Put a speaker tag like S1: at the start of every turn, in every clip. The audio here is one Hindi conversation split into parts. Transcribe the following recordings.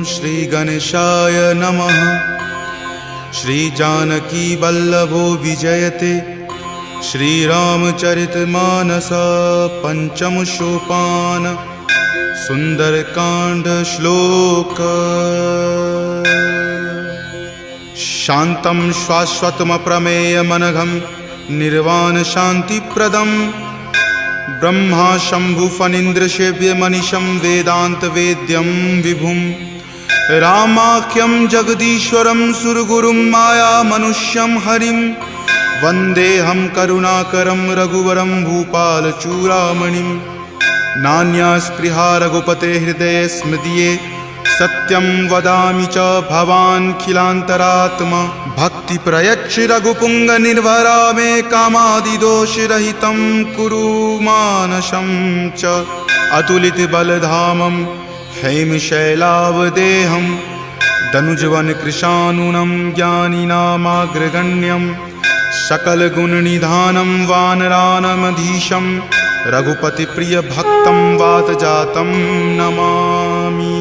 S1: श्री गणेशाय नमः। श्री जानकी वल्लभो विजयते श्रीरामचरितमानस पंचम सोपान सुंदरकांड श्लोक। शांतं शाश्वतमप्रमेयमनघं निर्वाण शांतिप्रदं ब्रह्मा शंभु फणीन्द्रसेव्यमनिशं वेदांत वेद्यं विभुं रामाख्यं जगदीश्वरं सुरगुरुं माया मनुष्यं हरिं वन्देऽहं करुणाकरं रघुवरं भूपालचूडामणिं। नान्या स्पृहा रघुपते हृदये स्मृतिये सत्यं वदामि च भवान् खिलान्तरात्मा। भक्ति प्रयच्छ रघुपुंग निर्भरा मे कामादिदोषरहितं कुरु मानसं च। अतुलित बलधामं हेमशैलावदेहं दनुजवन कृशानुनं ज्ञानिनामाग्रगण्यं सकलगुणनिधानं वानरानमधीशं रघुपति प्रिय भक्तं वातजातं नमामि।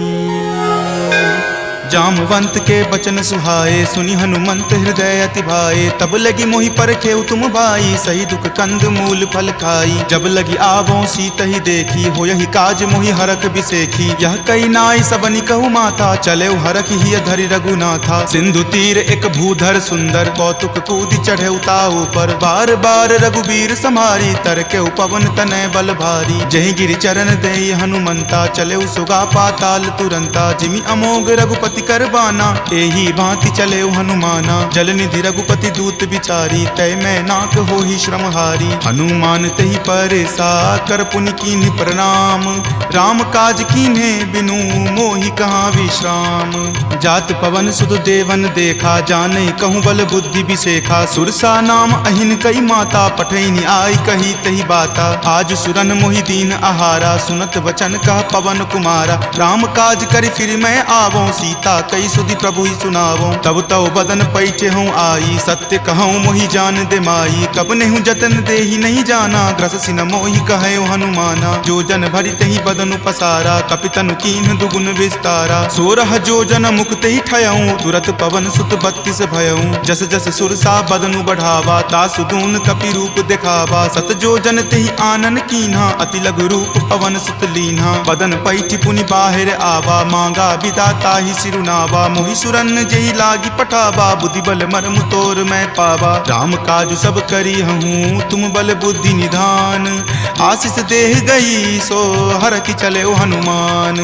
S1: जामवंत के बचन सुहाए सुनि हनुमंत हृदय अति भाए। तब लगी मोहि परखेउ तुम भाई सही दुख कंद मूल फल खाई। जब लगी आवों सीत ही देखी हो यही काज मोहि हरख बिसेखी। यह कई नाई सबनि कहु माथा चले हरख ही धरि रघुनाथा। सिंधु तीर एक भूधर सुंदर कौतुक कूदि चढ़े उताऊ पर। बार बार रघुबीर समारी तर के पवन तनय बल भारी। जहि गिरि चरण देई हनुमंता चले सुगा पाताल तुरंता। जिमि अमोघ रघुपति करबाना एही भांति चले हनुमाना। जल निधि रघुपति दूत बिचारी तय मैं नाक हो ही श्रमहारी। हनुमान तहि परेसा कर पुनि कीन्ह प्रणाम। राम काज कीन्हे बिनु मोहि कहाँ विश्राम। जात पवन सुत देवन देखा जानई कहूँ बल बुद्धि बिसेखा। सुरसा नाम अहिन कई माता पठैनी आई कही तही बाता। आज सुरन मोहि दीन आहारा सुनत वचन कह पवन कुमारा। राम काज करि फिर मैं आवों सीता कई सुधि प्रभु ही सुनावो। तब तव बदन पैठे हूँ आई सत्य कहूँ मोहि जान दे माई। कब नेहु जतन दे ही नहीं जाना ग्रससि न मोहि कहे हनुमाना। जो जन भरि तहि बदन पसारा कपितनु कीन्ह दुगुन विस्तारा। 16 जो जन मुक्त ही ठयऊँ तुरत पवन सुत 32 भयऊँ। जस जस सुरसा बदनु बढ़ावा तासु दून कपि रूप दिखावा। सत जो जन तेहि आनन कीन्हा अति लघु रूप पवन सुत लीन्हा। बदन पैठि पुनि बाहिर आवा मांगा विदाता ही सिरुनावा। मोहि सुरन जेहि लागी पठावा बुद्धि बल मर्म तोर मैं पावा। राम काज सब करी हूँ तुम बल बुद्धि निधान। आशीष देह गई सो हर की चले हनुमान।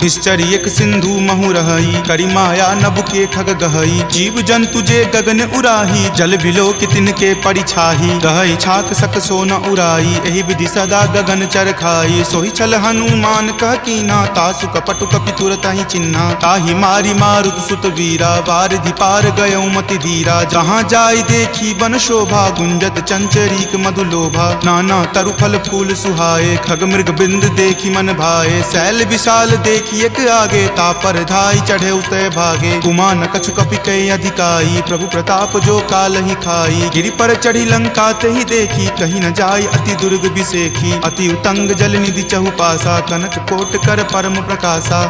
S1: निश्चर एक सिंधु महु रही करी माया नभ के खग गहई। जीव जंतु जे गगन उराही जल बिलो कितिन के परिछाही। गहई छाक सक सो न उराई एहि विधि सदा गगन चर खाई। सोहि छल हनुमान कह कीना तासु कपटु कपि तुरत ही चिन्हा। ताहि मारी मारुत सुत वीरा वारिधि पार गयौ मति धीरा। जहाँ जाय देखी बन शोभा गुंजत चंचरीक मधु लोभा। नाना तरु फल फूल सुहाए खग मृग बिंद देखी मन भाए। शैल विशाल देखी एक आगे तापर धाई चढ़े उतय भागे। कुमान कछु कपि कई अधिकाई प्रभु प्रताप जो काल ही खाई। गिरि पर चढ़ी लंका तेहि देखी कहीं न जाय अति दुर्ग बिसेखी। अति उतंग जल निधि चहु पासा कनक कोट कर परम प्रकाशा।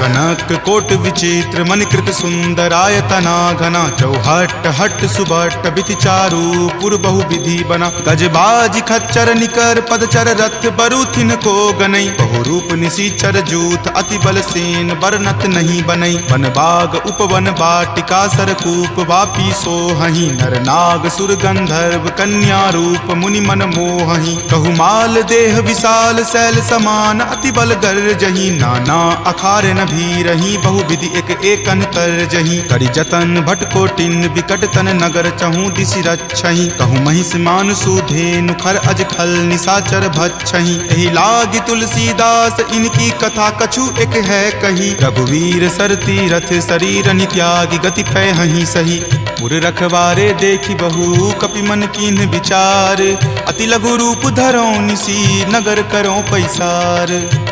S1: कनक कोट विचित्र मणिकृत सुंदरायतना घना। चौहट हट सुबट बिति चारु पुर बहु विधि बना। गजबाज खच्चर निकर पदचर रथ बरुथिन को गनई। बहु रूप निशिचर जूथ अति बल सेन बरनत नहीं बनई। वन बाग उपवन बाटिका सरकूप वापी सोहहि। नर नाग सुर गंधर्व कन्या रूप मुनि मन मोहहि। कहु माल देह विशाल शैल समान अति बल गर्जहि। नाना अखारे न भी रही बहु विधि एक एकन कर जही। करि जतन भट कोटिन विकट तन नगर चहु दिशि रक्षहि। कहु महिष मान सुधेनु खर अज खल निशाचर भक्षहि। एहि लागी तुलसीदास इनकी कथा कछु एक है कही। रघुवीर सर तीरथ शरीर नित्यागी गति पै हहि सही। पुर रखवारे देखी बहु कपि मन कीन्ह विचार। अति लघु रूप धरो निसी नगर करो पैसार।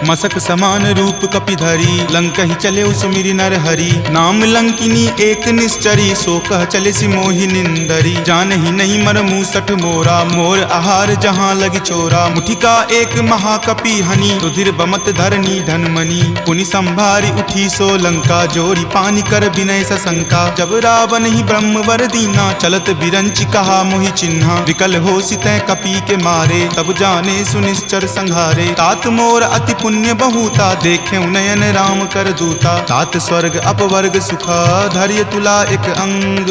S1: मसक समान रूप कपि धरी लंक ही चले उस सुमिरि नर हरि। नाम लंकिनी एक निश्चरी, सो कह चले सि मोहि निंदरी। जानहि नहीं मर मूसठ मोरा, मोर आहार जहाँ लगी चोरा। मुठिका एक महाकपि हनि, रुधिर बमत धरनी धनमणि। पुनि संभारी उठी सो लंका, जोरी पानी कर विनय सशंका। जब रावण ही ब्रह्म वर दीना, चलत बिरंचि कहा मोहि चिन्हा। विकल हो सितै कपि के मारे, तब जाने सुनिश्चर संघारे। तात मोर अति पुण्य बहुता, देखे नयन राम कर दूता। तात स्वर्ग अपवर्ग सुखा, धैर्य तुला एक अंग।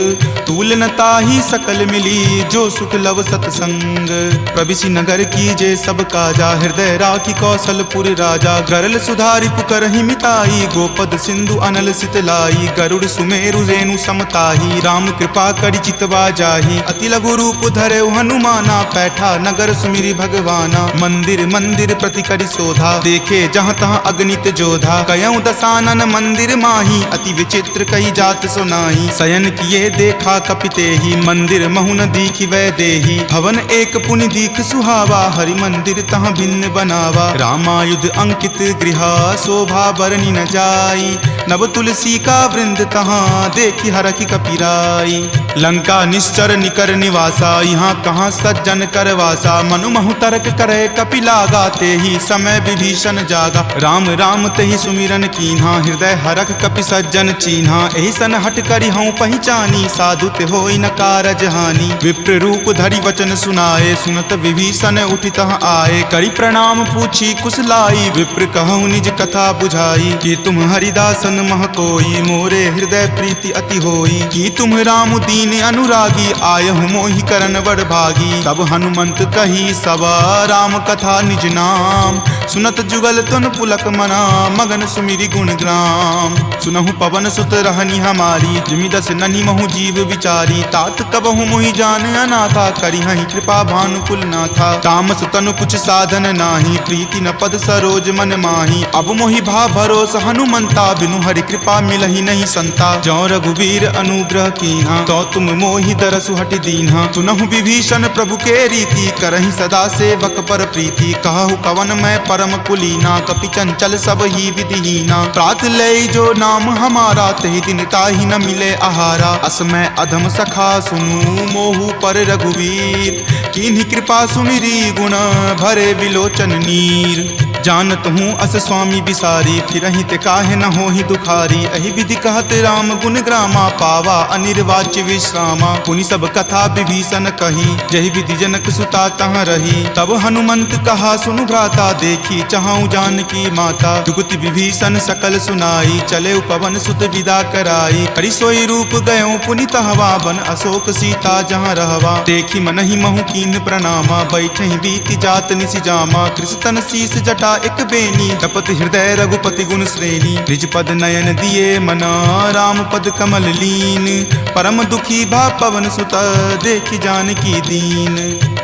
S1: तूल न ताहि सकल मिली, जो सुख लव सतसंग। प्रविशि नगर की जे सब काजा, हृदय राखी कौशलपुर राजा। गरल सुधारि पुकरहि मिताई, गोपद सिंधु अनल सितलाई। गरुड़ सुमेरु रेणु समताही, राम कृपा करि चितवा जाहि। अति लघु रूप धरे हनुमाना, पैठा नगर सुमिरि भगवाना। मंदिर मंदिर प्रति करि शोधा, देखे जहाँ तहाँ अगणित जोधा। कयऊँ दसानन मंदिर माही, अति विचित्र कही जात सुनाही। शयन किए देखा कपितेहि, मंदिर महु न दीखि वै देहि। भवन एक पुनि दीख सुहावा, हरि मंदिर तहाँ भिन्न बनावा। रामायुध अंकित गृहा, शोभा बरनि न जाई। नव तुलसी का वृंद तहाँ, देखि हरखि कपिराई। लंका निश्चर निकर निवासा, यहाँ कहाँ सज्जन कर वासा। मनु महु तर्क करे कपि लागा, तेहि समय विभीषण जागा। राम राम तेहि सुमिरन कीन्हा, हृदय हरख कपि सज्जन चीन्हा। एहि सन हट करि हऊँ पहिचानी, साधु ते होई न कारज हानि। विप्र रूप धरि वचन सुनाए, सुनत विभीषण उठि तहाँ आए। करि प्रणाम पूछी कुशलाई, विप्र कहूँ निज कथा बुझाई। कि तुम हरिदासन मह कोई, मोरे हृदय प्रीति अति होई। कि तुम राम दीन अनुरागी, आयहु मोहि करन बड़ भागी। तब हनुमंत कही सवा, राम कथा निज नाम। सुनत जुगल तुन पुलक मना, मगन सुमिरि गुण ग्राम। सुनहु पवन सुत रहनी हमारी, जिमि दस ननि महु जीव विचारी। तात कबहु मोहि जान अनाथा, करिहहि कृपा भानुकुल नाथा। तामस तनु कुछ साधन नाही, प्रीति न पद सरोज मन माही। अब मोहि भा भरोस हनुमंता, बिनु हरि कृपा मिलहि नहीं संता। जौ रघुवीर अनुग्रह कीन्हा, तो तुम मोहि दरसु हटि दीन्हा। सुनहु विभीषण प्रभु के रीति, करहि सदा सेवक पर प्रीति। कहु कवन मैं परम कुलीना, कपि चंचल सब ही विधिहीना। प्रात लय जो नाम हमारा, तहि दिन ताहि न मिले आहारा। असमय अधम सखा सुनु, मोहु पर रघुवीर। कीन्ही कृपा सुमिरी, गुण भरे विलोचन नीर। जानत हूँ अस स्वामी बिसारी, फिरहि ते काहे न होहि दुखारी। एहि विधि कहत राम गुण ग्रामा, पावा अनिर्वाच्य विश्रामा। पुनि सब कथा विभीषण कही, जहि विधि जनक सुता तहाँ रही। तब हनुमंत कहा सुनु भ्राता, देखी चाहूँ जानकी माता। जुगति विभीषण सकल सुनाई, चले पवन सुत विदा कराई। हरि सोई रूप गयो पुनि तहवा, बन अशोक सीता जहाँ रहवा। देखी मनहि महु कीन प्रणामा, बैठे बीति जात निसि जामा। कृष्ण शीस जटा एक बेनी, तपत हृदय रघुपति गुण श्रेणी। निज पद नयन दिए मना, राम पद कमल लीन। परम दुखी भा पवन सुत, देखि जानकी दीन।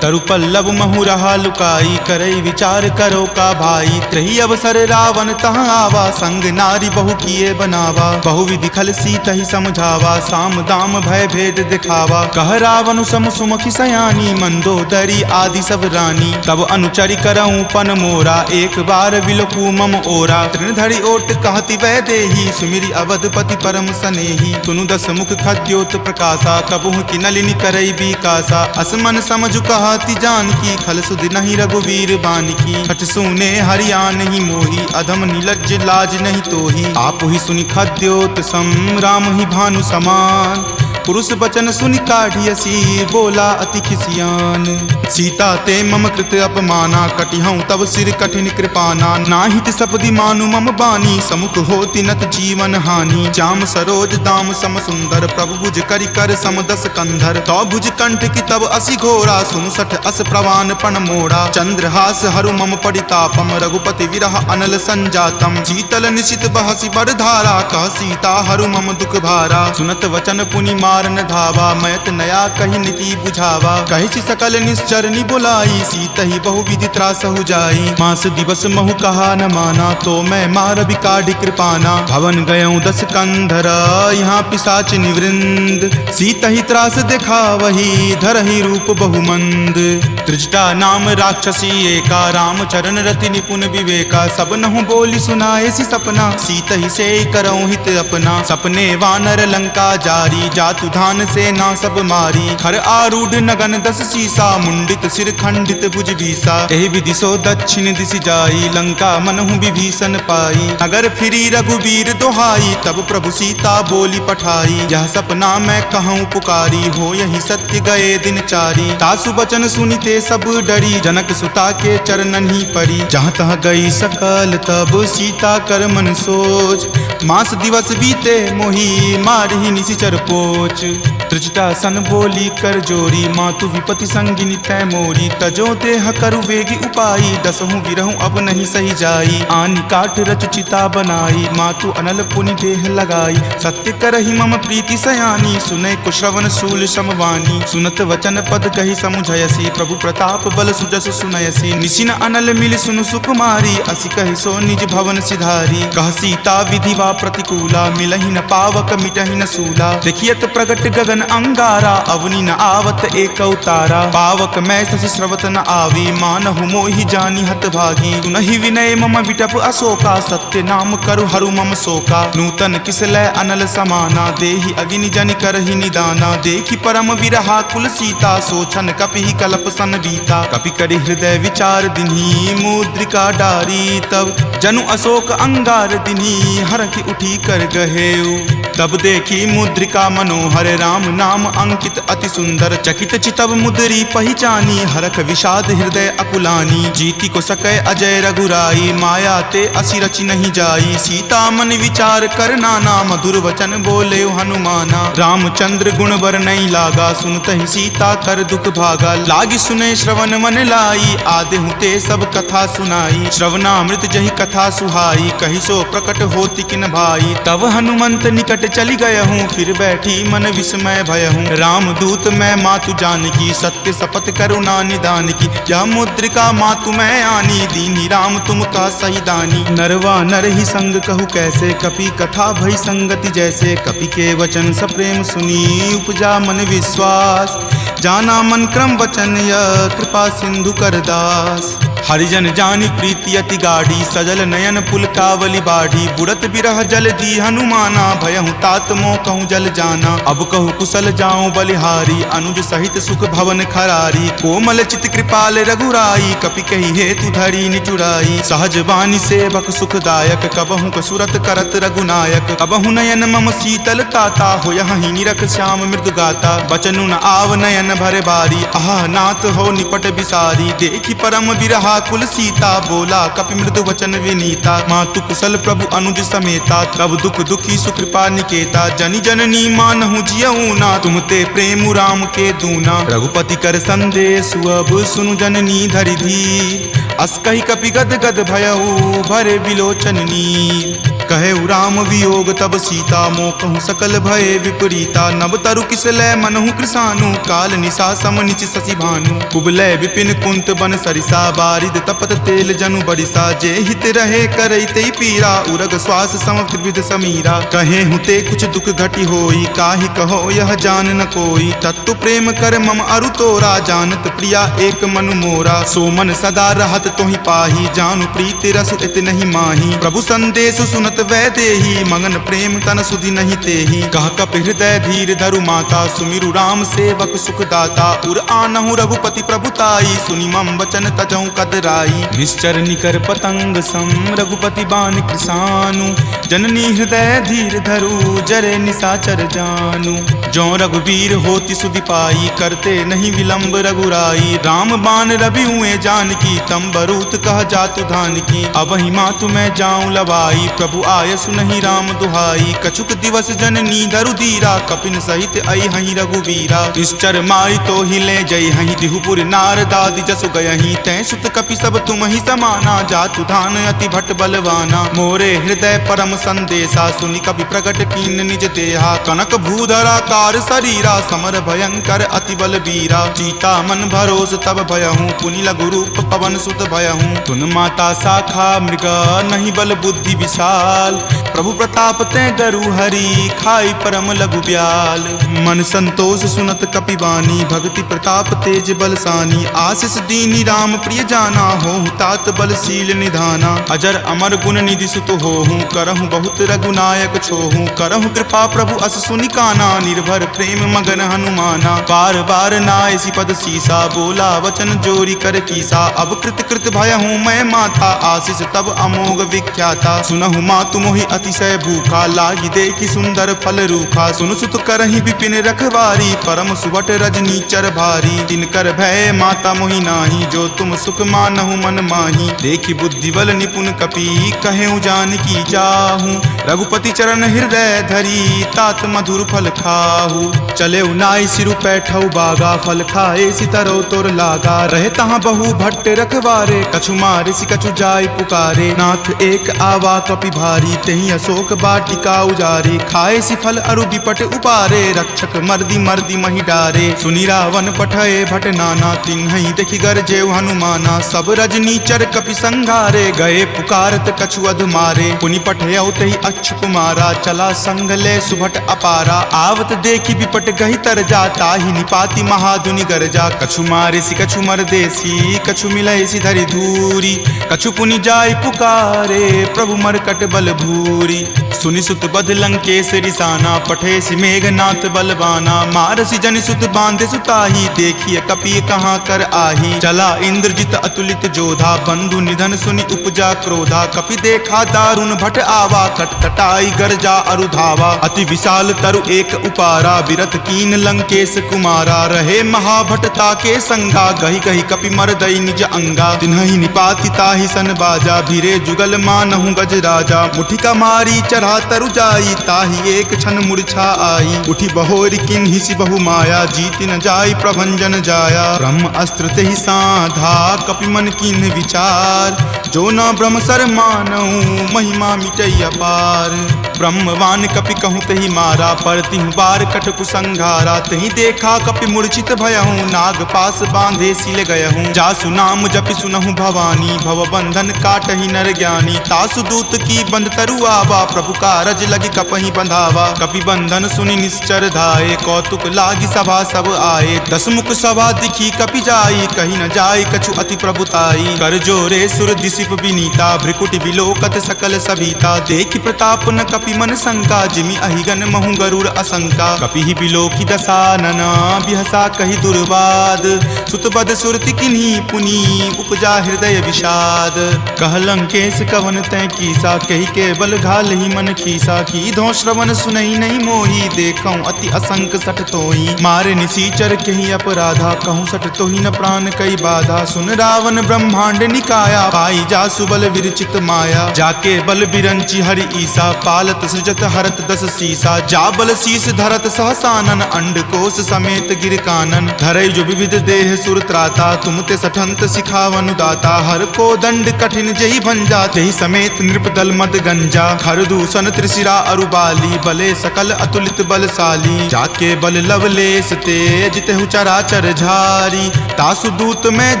S1: तरु पल्लव महु रहा लुकाई, करई विचार करो का भाई। त्रही अवसर रावण तहाँ आवा, संग नारी बहु किए बनावा। बहु विधि खल सीतहि समझावा, साम दाम भय भेद दिखावा। कह रावण सम सुमुखि सयानी, मंदोदरी आदि सब रानी। तब अनुचरि करऊँ पन मोरा, एक बार विलोकू मम ओरा। तृणधरि ओट कहति वै देही, सुमिरि अवधपति परम सनेही। सुनु दस मुख खद्योत प्रकाशा, कबहुँ की नलिनी करई बिकासा। असमन समझु कहति जानकी, खल सुधि नहीं रघुवीर बानकी। खट सुने हरियाण ही मोही, अधम नीलज्ज लाज नहीं तोही। आप ही सुनि खद्योत सम, राम ही भानु समान। पुरुष बचन सुनि काढ़ियसी, बोला अति खिसियान। सीता ते मम कृत अपमाना, कटिहऊँ तब सिर कठिन कृपाना। नाहित सपदि मानु मम बानी, समुख होति नत जीवन हानि। श्याम सरोज दाम सम सुंदर, प्रभु भुज करि कर सम दस कंधर। तो भुज कंठ की तब असि घोरा, सुनु सठ अस प्रवान पण मोड़ा। चंद्रहास हरु मम परितापम, रघुपति विरह अनल संजातम। शीतल निशित बहसि बड़ धारा, कह सीता हरु मम दुख भारा। सुनत वचन पुनि मारन धावा, मैत नया कही नीति बुझावा। कही सकल निश्चरनी बुलाई, सीत ही बहुविधि त्रास हो जाई। मास दिवस महु कहा न माना, तो मैं मार बिकाढ़ी कृपाना। भवन गयऊँ 10 कंधरा, यहाँ पिशाच निवृंद। सीत ही त्रास देखा वही, धरहि रूप बहुमंद। त्रिजटा नाम राक्षसी एका, राम चरण रति निपुण विवेका। सब नहु बोली सुनाए सी सपना, सीत ही से करऊँ हित अपना। सपने वानर लंका जारी, जातु धान से ना सब मारी। खर आरूढ़ नगन 10 सीसा, मुंडित सिर खंडित भुज बीसा। एहि विधि सो दक्षिण दिशि जाई, लंका मनहु विभीषण पाई। नगर फिरी रघुबीर दोहाई, तब प्रभु सीता बोली पठाई। यह सपना मैं कहूँ पुकारी, हो यही सत्य गए दिन चारी। तासु बचन सुनिते सब डरी, जनक सुता के चरणन ही परी। जहाँ तहाँ गई सकल तब सीता कर मन सोच। मास दिवस बीते मोही, मारहि निशिचर पोच। त्रिजटा सन बोली कर जोरी, मातु विपति संगिनी तै मोरी। तजो देह करु वेगी उपाई, दसहु विरहु अब नहीं सही जाई। आनि काट रच चिता बनाई, मातु अनल पुनि देह लगाई। सत्य करहि मम प्रीति सयानी, सुनै कुश्रवण शूल समवानी। सुनत वचन पद कहि समुझयसी, प्रभु प्रताप बल सुजस सुनयसी। निशिन अनल मिल सुनु सुकुमारी, असि कहि सो निज भवन सिधारी। कह सीता विधि वा प्रतिकूला, मिलहि न पावक मिटहि न सूला। देखियत प्रगट गगन अंगारा, अवनि न आवत एक तारा। पावक मैं शशि स्रवत न आवी, मानहु मोहि जानी हत भागी। सुनहि विनय मम विटप अशोका, सत्य नाम करु हरु मम शोका। नूतन किसलै अनल समाना, देहि अगिनि जनि करहि निदाना। देखि परम विरहा कुल सीता, सोचन कपिहि कलप सन बीता। कपि करि हृदय विचार दिन्ही, मुद्रिका डारी। तब जनु अशोक अंगार दिन्ही, हरखि उठी कर गहेऊ। तब देखी मुद्रिका मनोहर, राम नाम अंकित अति सुंदर। चकित चितव मुद्री पहचानी, हरख विषाद हृदय अकुलानी। जीति को सकै अजय रघुराई, माया ते असि रचि नहीं जाई। सीता मन विचार कर नाना, मधुर वचन बोले हनुमाना। रामचंद्र गुण बर नहीं लागा, सुनतहि सीता कर दुख भागा। लागी सुने श्रवण मन लाई, आदेहु ते सब कथा सुनाई। श्रवणामृत जहि कथा सुहाई, कहि सो प्रकट होति किन भाई। तब हनुमंत निकट चली गयहूँ, फिर बैठी मन विस्मय भयहूँ। राम दूत मैं मातु जानकी, सत्य शपथ करुणा निदान की। यह मुद्रिका मातु मैं आनी, दीनी राम तुम का सही दानी। नरवा नर ही संग कहु कैसे, कपि कथा भई संगति जैसे। कपि के वचन सप्रेम सुनी, उपजा मन विश्वास। जाना मन क्रम वचन यह, कृपा सिंधु कर दास। हरिजन जानी प्रीति अति गाढ़ी, सजल नयन पुलकावली बाढ़ी। बुड़त बिरह जल दी हनुमाना, भयहु तात मोह कहूँ जल जाना। अब कहु कुशल जाऊँ बलिहारी, अनुज सहित सुख भवन खरारी। कोमल चित कृपाल रघुराई, कपि कही हेतु धरी निचुराई। सहज बानी सेवक सुखदायक, कबहु कसुरत करत रघुनायक। कबहु नयन मम शीतल ताता, होयहि निरख श्याम मृदु गाता। बचनु न आव नयन भर बारी, आह नाथ हो निपट बिसारी। देखि परम बिरहा कुल सीता, बोला कपि मृदु वचन विनीता। मातु कुशल प्रभु अनुज समेता, तब दुख दुखी सुकृपा निकेता। जनि जननी मानहु जियऊ ना, तुम ते प्रेम राम के दूना। रघुपति कर संदेश अब सुनु जननी धरि धीर। अस कहि कपि गद गद भयऊ, भरे विलोचन नीर। कहे राम वियोग तब सीता, मोह कहूँ सकल भय विपरीता। नब तरु किसलै मनहु कृसानु, काल निशा सम निचि शशि भानु। कुबलय विपिन कुंत बन सरिसा, बारिद तपत तेल जनु बरिसा। जे हित रहे करैते पीरा, उरग श्वास सम त्रिविध समीरा। कहे हुते कुछ दुख घटी होई, काहि कहो यह जान न कोई। तत्व प्रेम कर मम अरु तोरा, जानत प्रिया एक मनु मोरा। सो मन सदा रहत तोहि पाही, जानु प्रीति रसु इत नहीं माही। प्रभु संदेश सुनत वै देही, मगन प्रेम तन सुधि नहीं तेही। कह कपि हृदय धीर धरु माता, सुमिरु राम सेवक सुख दाता। उर आनहु रघुपति प्रभुताई, सुनि मम वचन तजहु कदराई। निश्चर निकर पतंग सम, रघुपति बान कृसानु। जननी हृदय धीर धरु, जरे निशाचर जानु। जो रघुवीर होति सुधि पाई, करते नहीं विलंब रघुराई। राम बान रवि हुए जानकी, तम बरूत कह जातु धान की। अब ही मातु मैं जाऊं लवाई, प्रभु आय सुनहि राम दुहाई। कछुक दिवस जननी धरु धीरा, कपिन सहित आई हहीं रघुवीरा। निश्चर मारी तो हिले जय हहीं, दिहुपुर नारदादि जसु गयहीं। तै सुत कपि सब तुम ही समाना, जातु धान अति भट बलवाना। मोरे हृदय परम संदेशा सुनि कपि प्रकट कीन निज देहा कनक भूधराकार शरीरा समर भयंकर अति बल बीरा सीता मन भरोस तब भयहूँ पुनि लघु रूप पवन सुत भयहूँ तुन माता शाखा मृगा नहीं बल बुद्धि विशाल प्रभु प्रताप ते गरु हरि खाई परम लघु ब्याल मन संतोष सुनत कपिवानी भक्ति प्रताप तेज बलसानी आशीष दीनी राम प्रिय जाना हो तात बलशील निधाना अजर अमर गुण निधि सुत होहूँ करहूँ बहुत रघुनायक छोहूँ करहूँ कृपा प्रभु अस सुनि काना निर्भर प्रेम मगन हनुमाना बार बार नायसी पद सीसा बोला वचन जोरी कर कीसा अब कृत कृत भयहूँ मैं माता आशीष तब अमोघ विख्याता सुनहु मातु मोहि अतिशय भूखा लागी देखी सुंदर फल रूखा सुन सुत करहि विपिन रखवारी परम सुवट रजनी चर भारी तिनकर भय माता मोहि नाही जो तुम सुख मानहु मन माही देखी बुद्धि बल निपुण कपि कहेउ जानकी जाहू रघुपति चरण हृदय धरी तात मधुर फल खाहू चले नाई सिरु पैठौ बागा फल खाए सितरो तोर लागा रहे तहाँ बहु भट्ट रखवारे कछु मारे सि कछु जाय पुकारे नाथ एक आवा कपि भारी तही अशोक बाटिका उजारे खाए सि फल अरु विपट उपारे रक्षक मर्दी मर्दी मही डारे सुनि रावण पठये भट नाना तिन्हि देखि गरजेउ हनुमाना सब रजनी चर कपि संघारे गए पुकारत कछु अध मारे पुनि पठयौ तहि अच्छ कुमारा चला संग ले सुभट अपारा आवत देखि विपट गहि तर जाता ही निपाति महादुनि गरजा कछु मारे सि कछु मर देसी कछु मिलय सि धरि धूरी कछु पुनि जाय पुकारे प्रभु मरकट बल भूरी सुनि सुत बध लंकेश रिसाना पठे सि मेघनाथ बलवाना मारसि जनि सुत बांधे सुताही देखिए कपि कहाँ कर आही चला इंद्रजित अतुलित जोधा बंधु निधन सुनि उपजा क्रोधा कपि देखा दारुण भट आवा कटकटाई गरजा अरु धावा अति विशाल तरु एक उपारा विरत कीन लंकेश कुमारा रहे महाभटता के संगा गही गही कपि मरदई निज अंगा तिन्हि निपाति ताहि सन बाजा भीरे जुगल मानहु गज राजा मुठिका मारी चढ़ा तरु जाई ताहि एक क्षण मूर्छा आई उठी बहोरी किन्हि सि बहु माया जीति न जाई प्रभंजन जाया ब्रह्म अस्त्र तेहि साधा कपि मन किन्हि विचार जो न ब्रह्म सर मानहु महिमा मिटई अपार ब्रह्मवान कपि कहूँ तहि मारा परतिहु बार कटकु संघारा तहि देखा कपि मूर्छित भयहूँ नाग पास बांधे सिल गयहूँ जासु नाम जपि सुनहु भवानी भव बंधन काटहि नर ज्ञानी तासु दूत की बंध तरु आवा प्रभु कारज लगी कपहि बंधावा कपि बंधन सुनि निश्चर धाये कौतुक लागी सभा सब आए दस मुख सभा दिखी कपि जाई कहीं न जाई कछु अति प्रभुताई कर जोरे सुर दिसिप विनीता भ्रिकुटि विलोकत सकल सभीता देखि प्रताप न कपि मन शंका जिमि अहिगन महु गरुड़ असंका कपि ही बिलोकी दसानना बिहसा कहि दुर्वाद सुतबद सुरति किन्ही पुनि उपजा हृदय विषाद कह लंकेश कवन तै कीसा कहि के बल घाल ही मन खीसा की धो श्रवण सुनई नहीं मोही देखऊं अति असंक सठ तोही मारे निसीचर कहीं अपराधा कहूँ सठ तोही न प्राण कई बाधा सुन रावण ब्रह्मांड निकाया पाई जा सुबल विरचित माया जाके बल बिरंची हरि ईसा पालत सृजत हरत दस सीसा जा बल शीस धरत सहसानन अंड कोश समेत गिर कानन धरई जो विविध देह सुर त्राता तुम ते सठंत सिखावनु दाता हर को दंड कठिन जही भंजा जही समेत नृपदल मद गंजा खर दूषण त्रिशिरा अरुबाली बले सकल अतुलित बलशाली जाके बल लवलेश तेज तेहु चराचर झारी तासु दूत में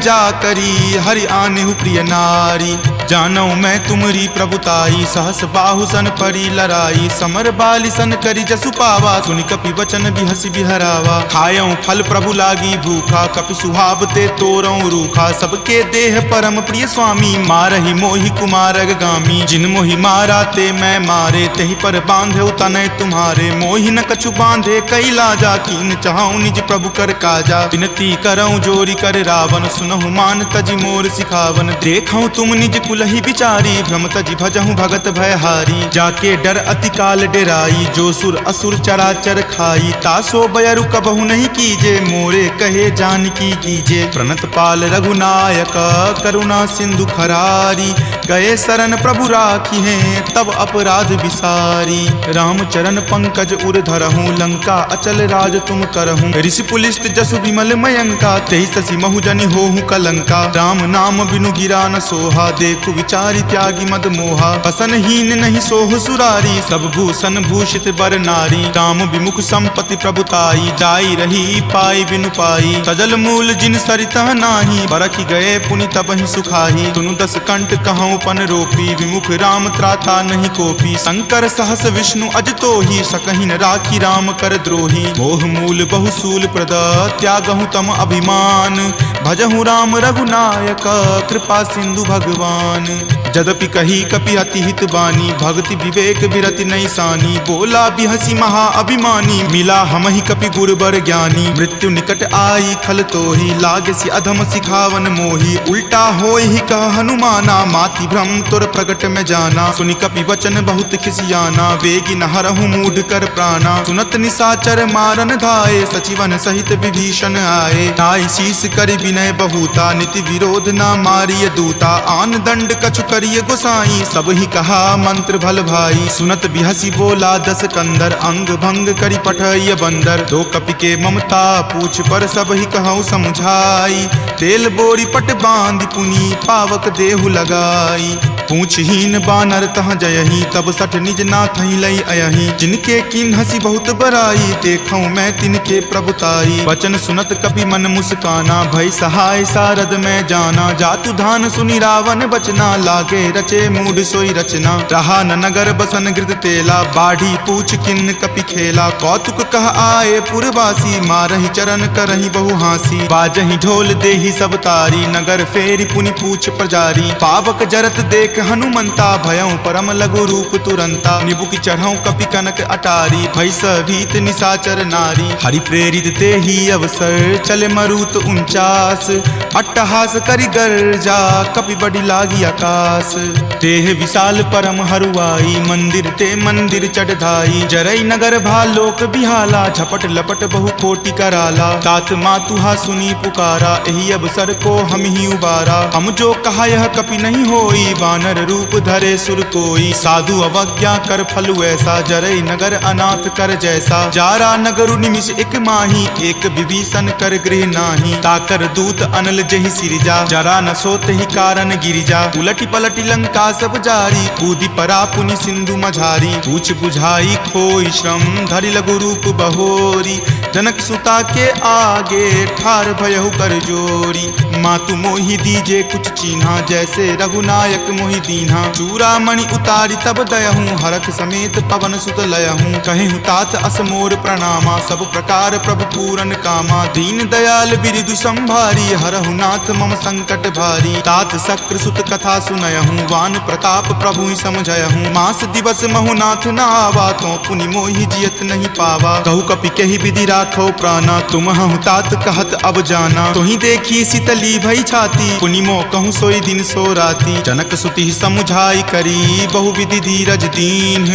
S1: जा करी हरि आनेहु प्रिय नारी जानो मैं तुमरी प्रभुताई सहस बाहु सन परी लराई समर बाली सन करी जसु पावा सुनि कपि वचन बिहसि बिहरावा खायऊं फल प्रभु लागी भूखा कपि सुहाव ते तोरऊं रूखा सबके देह परम प्रिय स्वामी मारहि मोहि कुमारग गामी जिन मोहि मारा ते मैं मारे तेहि पर बांधे तनय तुम्हारे मोहि न कछु बांधे कई लाजा कीन चाहूं निज प्रभु कर काजा विनती करऊं जोरी कर रावण सुनहु मान तजि मोर सिखावन देखऊं तुम निज कुलहि बिचारी भ्रम तजि भजहूं भगत भयहारी जाके डर अति काल डेराई, जो सुर असुर चराचर खाई, तासो बयरु कबहु नहीं कीजे, मोरे कहे जानकी कीजे। प्रणत पाल रघुनायक करुणा सिंधु खरारी, गए शरण प्रभु राखी हैं तब अपराध विसारी। राम चरण पंकज उर धरहूँ, लंका अचल राज तुम करहूँ। ऋषि पुलिस्त जसु विमल मयंका, तेहि ससी महु जनि होहु कलंका। राम नाम बिनु गिरा न सोहा, देखु विचारी त्यागी मद मोहा। बसनहीन नहीं सोह सुरारी, सब भूषण भूषित बर नारी। राम विमुख संपत्ति प्रभुताई, जाई रही पाई बिनु पाई। सजल मूल जिन सरिता नाही, बरखि गए पुनि तबहि सुखाही। सुनु दस कंठ कहूँ पन रोपी, विमुख राम त्राता नहीं कोपी। शंकर सहस विष्णु अज तोहि, सकहि न राखी राम कर द्रोही। मोह मूल बहुसूल प्रद, त्यागहु तम अभिमान। भजहु राम रघुनायक, कृपा सिंधु भगवान। जदपि कही कपि अति हित बानी, भक्ति विवेक विरति नहीं सानी। बोला बिहसी महा अभिमानी, मिला हमहि कपि गुर बर ज्ञानी। मृत्यु निकट आई खल तोहि, लागे सि अधम सिखावन मोहि। उल्टा होय ही कह हनुमाना, माति भ्रम तुर प्रगट में जाना। सुनि कपि वचन बहुत खिसियाना, वेगी न हरहु मूढ़ कर प्राणा। सुनत निसाचर मारन धाये, सचिवन सहित विभीषण आए। नाई शीस करि विनय बहुता, नीति विरोध ना मारिय दूता। आन दंड कछु करिय गोसाई, सब ही कहा मंत्र भल भाई। सुनत बिहसी बोला दस कंदर, अंग भंग करि पठय बंदर। दो कपि के ममता पूछ पर, सब ही कहूँ समझाई। तेल बोरी पट बांध पुनी, पावक देहु लगाई। पूछहीन बानर तह जयही, तब सठ निज नाथ ही लई अयही। जिनके किन हसी बहुत बराई, देखूं मैं तिनके प्रभुताई। वचन सुनत कपि मन मुस्काना, भय सहाय सारद में जाना। जातु धान सुनि रावण बचना, लागे रचे मूढ़ सोई रचना। रहा न नगर बसन गृत तेला, बाढ़ी पूछ किन कपि खेला। कौतुक कह आए पुरवासी, मारहि चरण करहि बहु हासी। बाजहि ढोल देहि सब तारी, नगर फेरी पुनि पूछ प्रजारी। पावक जरत देख हनुमंता, भयं परम लघु रूप तुरंता। निबुक चढ़ऊ कपि कनक अटारी, भय भीत निसाचर नारी। हरि प्रेरित ते ही अवसर, चले मरुत 49। अट्टहास करि गर्जा, कपि बड़ी लागी आकाश। देह विशाल परम हरुआई, मंदिर ते मंदिर चढ़ाई। जरई नगर भालोक बिहाला, झपट लपट बहु कोटि कराला। तात मातुहा सुनी पुकारा, एहि अवसर को हम ही उबारा। हम जो कहा यह कपि नहीं होई, वानर रूप धरे सुर कोई। साधु अवज्ञा कर फलु ऐसा, जरई नगर अनाथ कर जैसा। जारा नगरु निमिष एक माही, एक विभीषण कर गृह नाही। ताकर दूत अनल जहि सिरजा, जरा न सोते ही कारण गिरिजा। उलटी पलटी लंका सब जारी, कूदी परा पुनि सिंधु मझारी। पूछ बुझाई खोई श्रम, धरि लघु रूप बहोरी। जनक सुता के आगे, ठार भयहु कर जोरी। मातु मोहि दीजे कुछ चीन्हा, जैसे रघुनायक मोहि दीन्हा। चूड़ामणि उतारी तब दयहूँ, हरख समेत पवन सुत लयहूँ। कहेहु तात असमोर प्रणामा, सब प्रकार प्रभु पूरन कामा। दीन दयाल बिरिदु संभारी, हरहु नाथ मम संकट भारी। तात शक्र सुत कथा सुनयहूँ, वान प्रताप प्रभु ही समझयहूँ। मास दिवस महु नाथ न आवा, तो पुनि मोहि जियत नहीं पावा। कहु कपि कहि विधि राखो प्राणा, तुम हूँ तात कहत अब जाना। तुहि देखी शीतली भई छाती, पुनि मो कहूँ सोई दिन सो राती। जनक सुति समुझाई करी, बहु विधि धीरज दीन।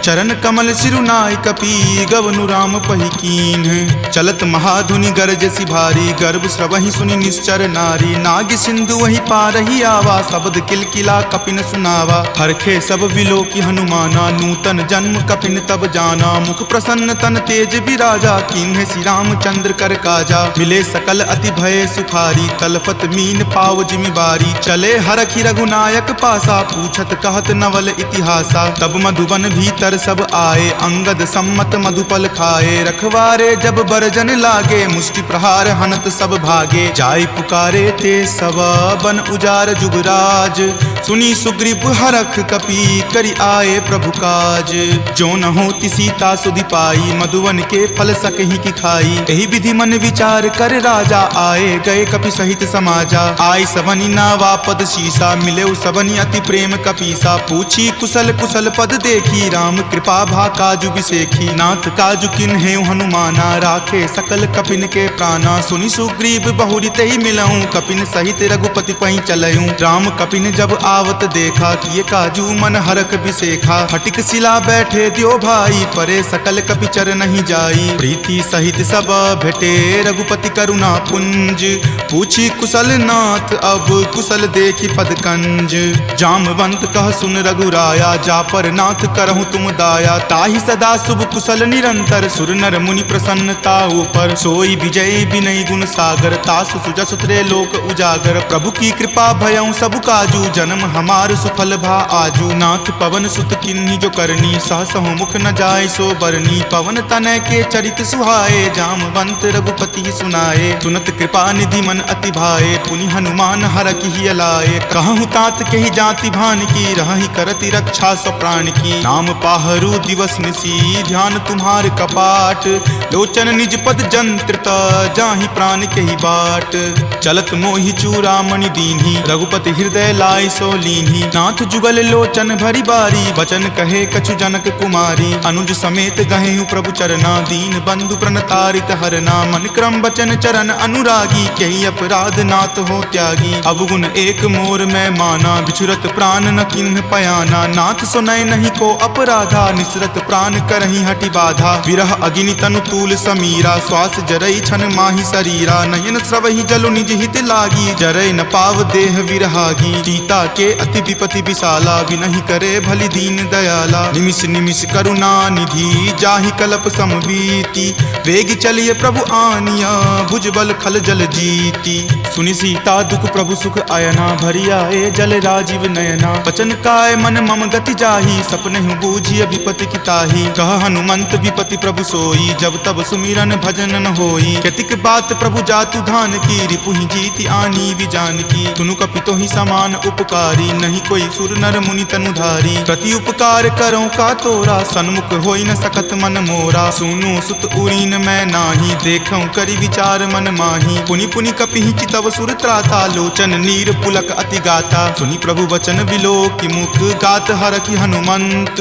S1: चरण कमल सिरुनाय कपि, गवनु राम पहि कीन। चलत महाधुनि गरजसि भारी, गर्भ स्रवहि सुनि निश्चर नारी। नाग सिंधु वही पारहि आवा, शब्द किलकिला कपिन सुनावा। हरखे सब विलोकि हनुमाना, नूतन जन्म कपिन तब जाना। मुख प्रसन्न तन तेज विराजा, कीन्हे श्री रामचंद्र कर काजा। मिले सकल अति भय सुखारी, तलफत मीन पाव जिमि बारी। चले हरखि रघुनायक पासा, पूछत कहत नवल इतिहासा। तब मधुबन भीतर सब आए, अंगद सम्मत मधुपल खाए। रखवारे जब बरजन लागे, मुष्टि प्रहार हनत सब भागे। जाय पुकारे ते सब, बन उजार जुगराज। सुनी सुग्रीव हरख कपि, करि आए प्रभु काज। जो न होति सीता सुधि पाई, मधुवन के फल सकहि की खाई। यही विधि मन विचार कर राजा, आए गए कपि सहित समाजा। आई सबनी नावा पद शीसा, मिले सबनी अति प्रेम कपीसा। पूछी कुशल कुशल पद देखी, राम कृपा भा काजु बिसेखी। नाथ काजु किन्हे हनुमाना, राखे सकल कपिन के प्राणा। सुनि सुग्रीव बहुरी तहि मिलऊं, कपिन सहित रघुपति पहि चलऊं। राम कपिन जब आवत देखा, किए काजू मन हरक बिसेखा। फटिक शिला बैठे द्यो भाई, परे सकल कपिचर नहीं जाई। प्रीति सहित सब भेटे, रघुपति करुणा पुंज। पूछी कुशल नाथ, अब कुशल देखी पद कंज। जामवंत कह सुन रघुराया, जा पर नाथ करहु तुम दाया। ताहि सदा शुभ कुशल निरंतर, सुर नर मुनि प्रसन्नता ऊपर। सोई विजय विनय गुण सागर, तासु सुजस त्रय लोक उजागर। प्रभु की कृपा भयउ सब काजू, जन्म हमार सुफल भा आजू। नाथ पवन सुत किन्ही जो करनी, सहसहु मुख न जाय सो बरनी। पवन तनय के चरित सुहाए, जामवंत रघुपति सुनाए। सुनत कृपा निधि मन अति भाए, पुनि हनुमान हरखि हिय लाए। कहूँ तात के ही जाति भान की, रहहि करति रक्षा स्व प्राण की। नाम पाहरू दिवस निसी, ध्यान तुम्हार कपाट। लोचन निज पद जंत्रित, जाहि प्राण के ही बाट। चलत मोहि चूड़ामणि दीन्ही, रघुपति हृदय लाय सो लीन्ही। नाथ जुगल लोचन भरी बारी, बचन कहे कछु जनक कुमारी। अनुज समेत गहेहु प्रभु चरना, दीन बंधु प्रणतारित हरना। मन क्रम बचन चरण अनुरागी, कही अपराध नाथ हो त्यागी। अवगुण एक मोर में माना, बिछुरत प्राण न किन्ह पयाना। नाथ सुनय नहीं को अपराधा, निसरत प्राण करहि हटि बाधा। विरह अग्नि तनु तूल समीरा, श्वास जरई छन माहि शरीरा। नयन स्रवहि जलु निज हित लागी, जरय न पाव देह विरहागी। सीता के अति विपति विशाला, विनहि करे भली दीन दयाला। निमिष निमिष करुणा निधि, जाहि कलप समबीति। वेग चलिए प्रभु आनिया, भुजबल खल जल जीती। सुनि सीता दुख प्रभु सुख अयना, भरी आए जल राजीव नयना। बचन काय मन मम गति जाही, सपनेहु बूझिय विपति की ताही। कह हनुमंत विपति प्रभु सोई, जब तब सुमिरन भजन न होई। केतिक बात प्रभु जातु धान की, रिपुहि जीति आनी विजान की। तुनु कपितो ही समान उपकारी, नहीं कोई सुर नर मुनि तनुधारी। प्रति उपकार करो का तोरा, सन्मुख होई न सकत मन मोरा। सुनु सुत उरीन मैं नाही, देखऊं करि विचार मन माही। पुनि पुनि कपिहि चितव सुर त्राता, लोचन नीर पुलक अति गाता। सुनि प्रभु वचन विलोकि मुख, गात हरखि हनुमंत।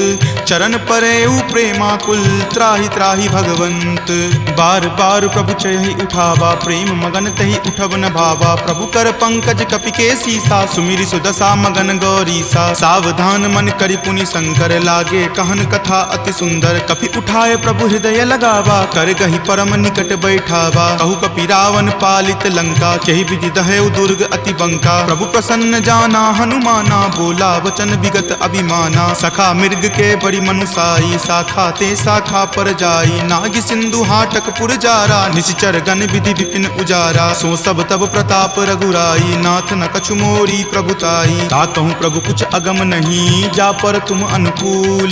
S1: चरण परेउ प्रेमाकुल, त्राहि त्राहि भगवंत। बार बार प्रभु चयहि उठावा, प्रेम मगन तहि उठब न भावा। प्रभु कर पंकज कपि के सीसा, सुमिरि सुदशा मगन गौरीसा। सावधान मन करि पुनि शंकर, लागे कहन कथा अति सुंदर। कपि उठाए प्रभु हृदय लगावा, कर गहि परम निकट बैठावा। कहु कपि रावण पालित लंका, केहि विधि दहेउ दुर्ग अति बंका। प्रभु प्रसन्न जाना हनुमाना, बोला वचन विगत अभिमाना। सखा मृग के बड़ी मनुसाई, शाखा ते शाखा पर जाई। नाग सिंधु हाटक पुर जारा, निशिचर गण विधि विपिन उजारा। सो सब तब प्रताप रघुराई, नाथ न कछु मोरी प्रभुताई। ताकहु प्रभु कुछ अगम नहीं, जा पर तुम अनुकूल।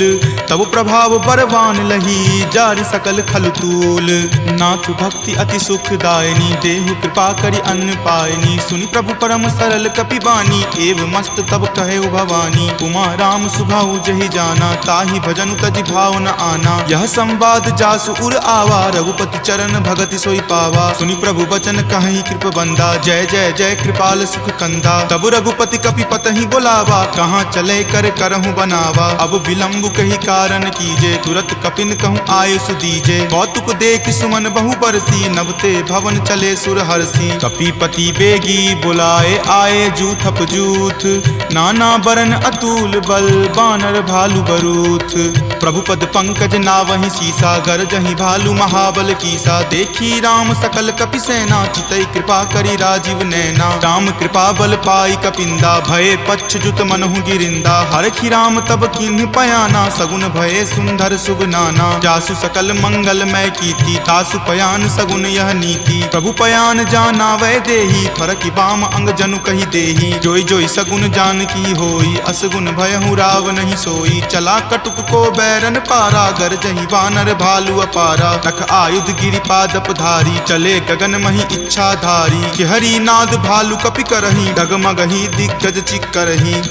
S1: तब प्रभाव बरवान लही, जारि सकल खल तूल। नाथ भक्ति अति सुखदायनी, देहु कृपा करि अन्न पायनी। सुनि प्रभु परम सरल कपि बानी, एव मस्त तब कहे भवानी। उमा राम सुभाउ जहि जाना, ताहि भजनु तजि भाव न आना। यह संवाद जासु उर आवा, रघुपति चरण भगति सोई पावा। सुनि प्रभु बचन कहि कृप बंदा, जय जय जय कृपाल सुख कंदा। तब रघुपति कपि पतहि बोलावा, कहाँ चले कर करहु बनावा। अब विलंब कही कारण कीजे, तुरत कपिन कहूँ आयुष दीजे। कौतुक देख सुमन बहु बरसी, नभते भवन चले सुर हरसी। कपिपति बेगी बुलाए, आए जूथप जूथ। नाना बरन अतुल बल, बानर भालु बरूथ। प्रभु पद पंकज नावहि सीसा, गरजहि भालु महाबल कीसा। देखी राम सकल कपि सेना, चितई कृपा करि राजीव नैना। राम कृपा बल पाई कपिंदा, भये पच्छ जुत मनहु गिरिंदा। हरखि राम तब किन्ह पयाना, सगुन भये सुंदर शुभ नाना। जासु सकल मंगल मय कीति, तासु पयान सगुन यह नीति। प्रभु पयान जाना वै देही, फरकि बाम अंग जनु कहि देही। जोई जोई सगुन जान की होई, असगुन भयहु राव नहीं सोई। चला कटुक को बैरन पारा, गरजहि वानर भालु अपारा। तख आयुध गिरि पादप धारी, चले गगन महि इच्छा धारी। कि हरि नाद भालु कपि करही, डगमगहि दिग्गज चिक्करही।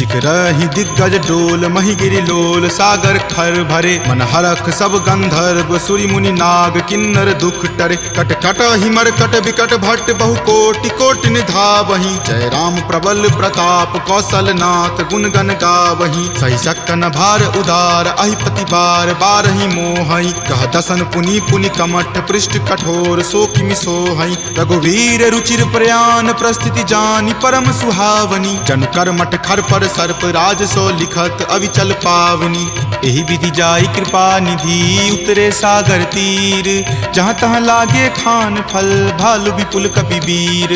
S1: ऋषिक रही दिग्गज डोल, मही गिरि लोल सागर खर भरे। मन हरख सब गंधर्व सूरि मुनि नाग, किन्नर दुख टरे। कट कट हिमर कट विकट भट्ट बहु कोटि कोटि निधावहीं। जय राम प्रबल प्रताप कौशल नाथ, गुण गण गावहीं। सही सकन भार उदार, अहिपति बार बारहि मोहई। कह दसन पुनि पुनि कमठ, पृष्ठ कठोर सो किमि सोहई। रघुवीर रुचिर प्रयाण, प्रस्थिति जानि परम सुहावनी। जनु कर्मठ खर पर सर्प, राज सो लिखत अविचल पावनी। एहि विधि जाई कृपा निधि, उतरे सागर तीर। जहाँ तहाँ लागे खान फल, भालु विपुल कपिवीर।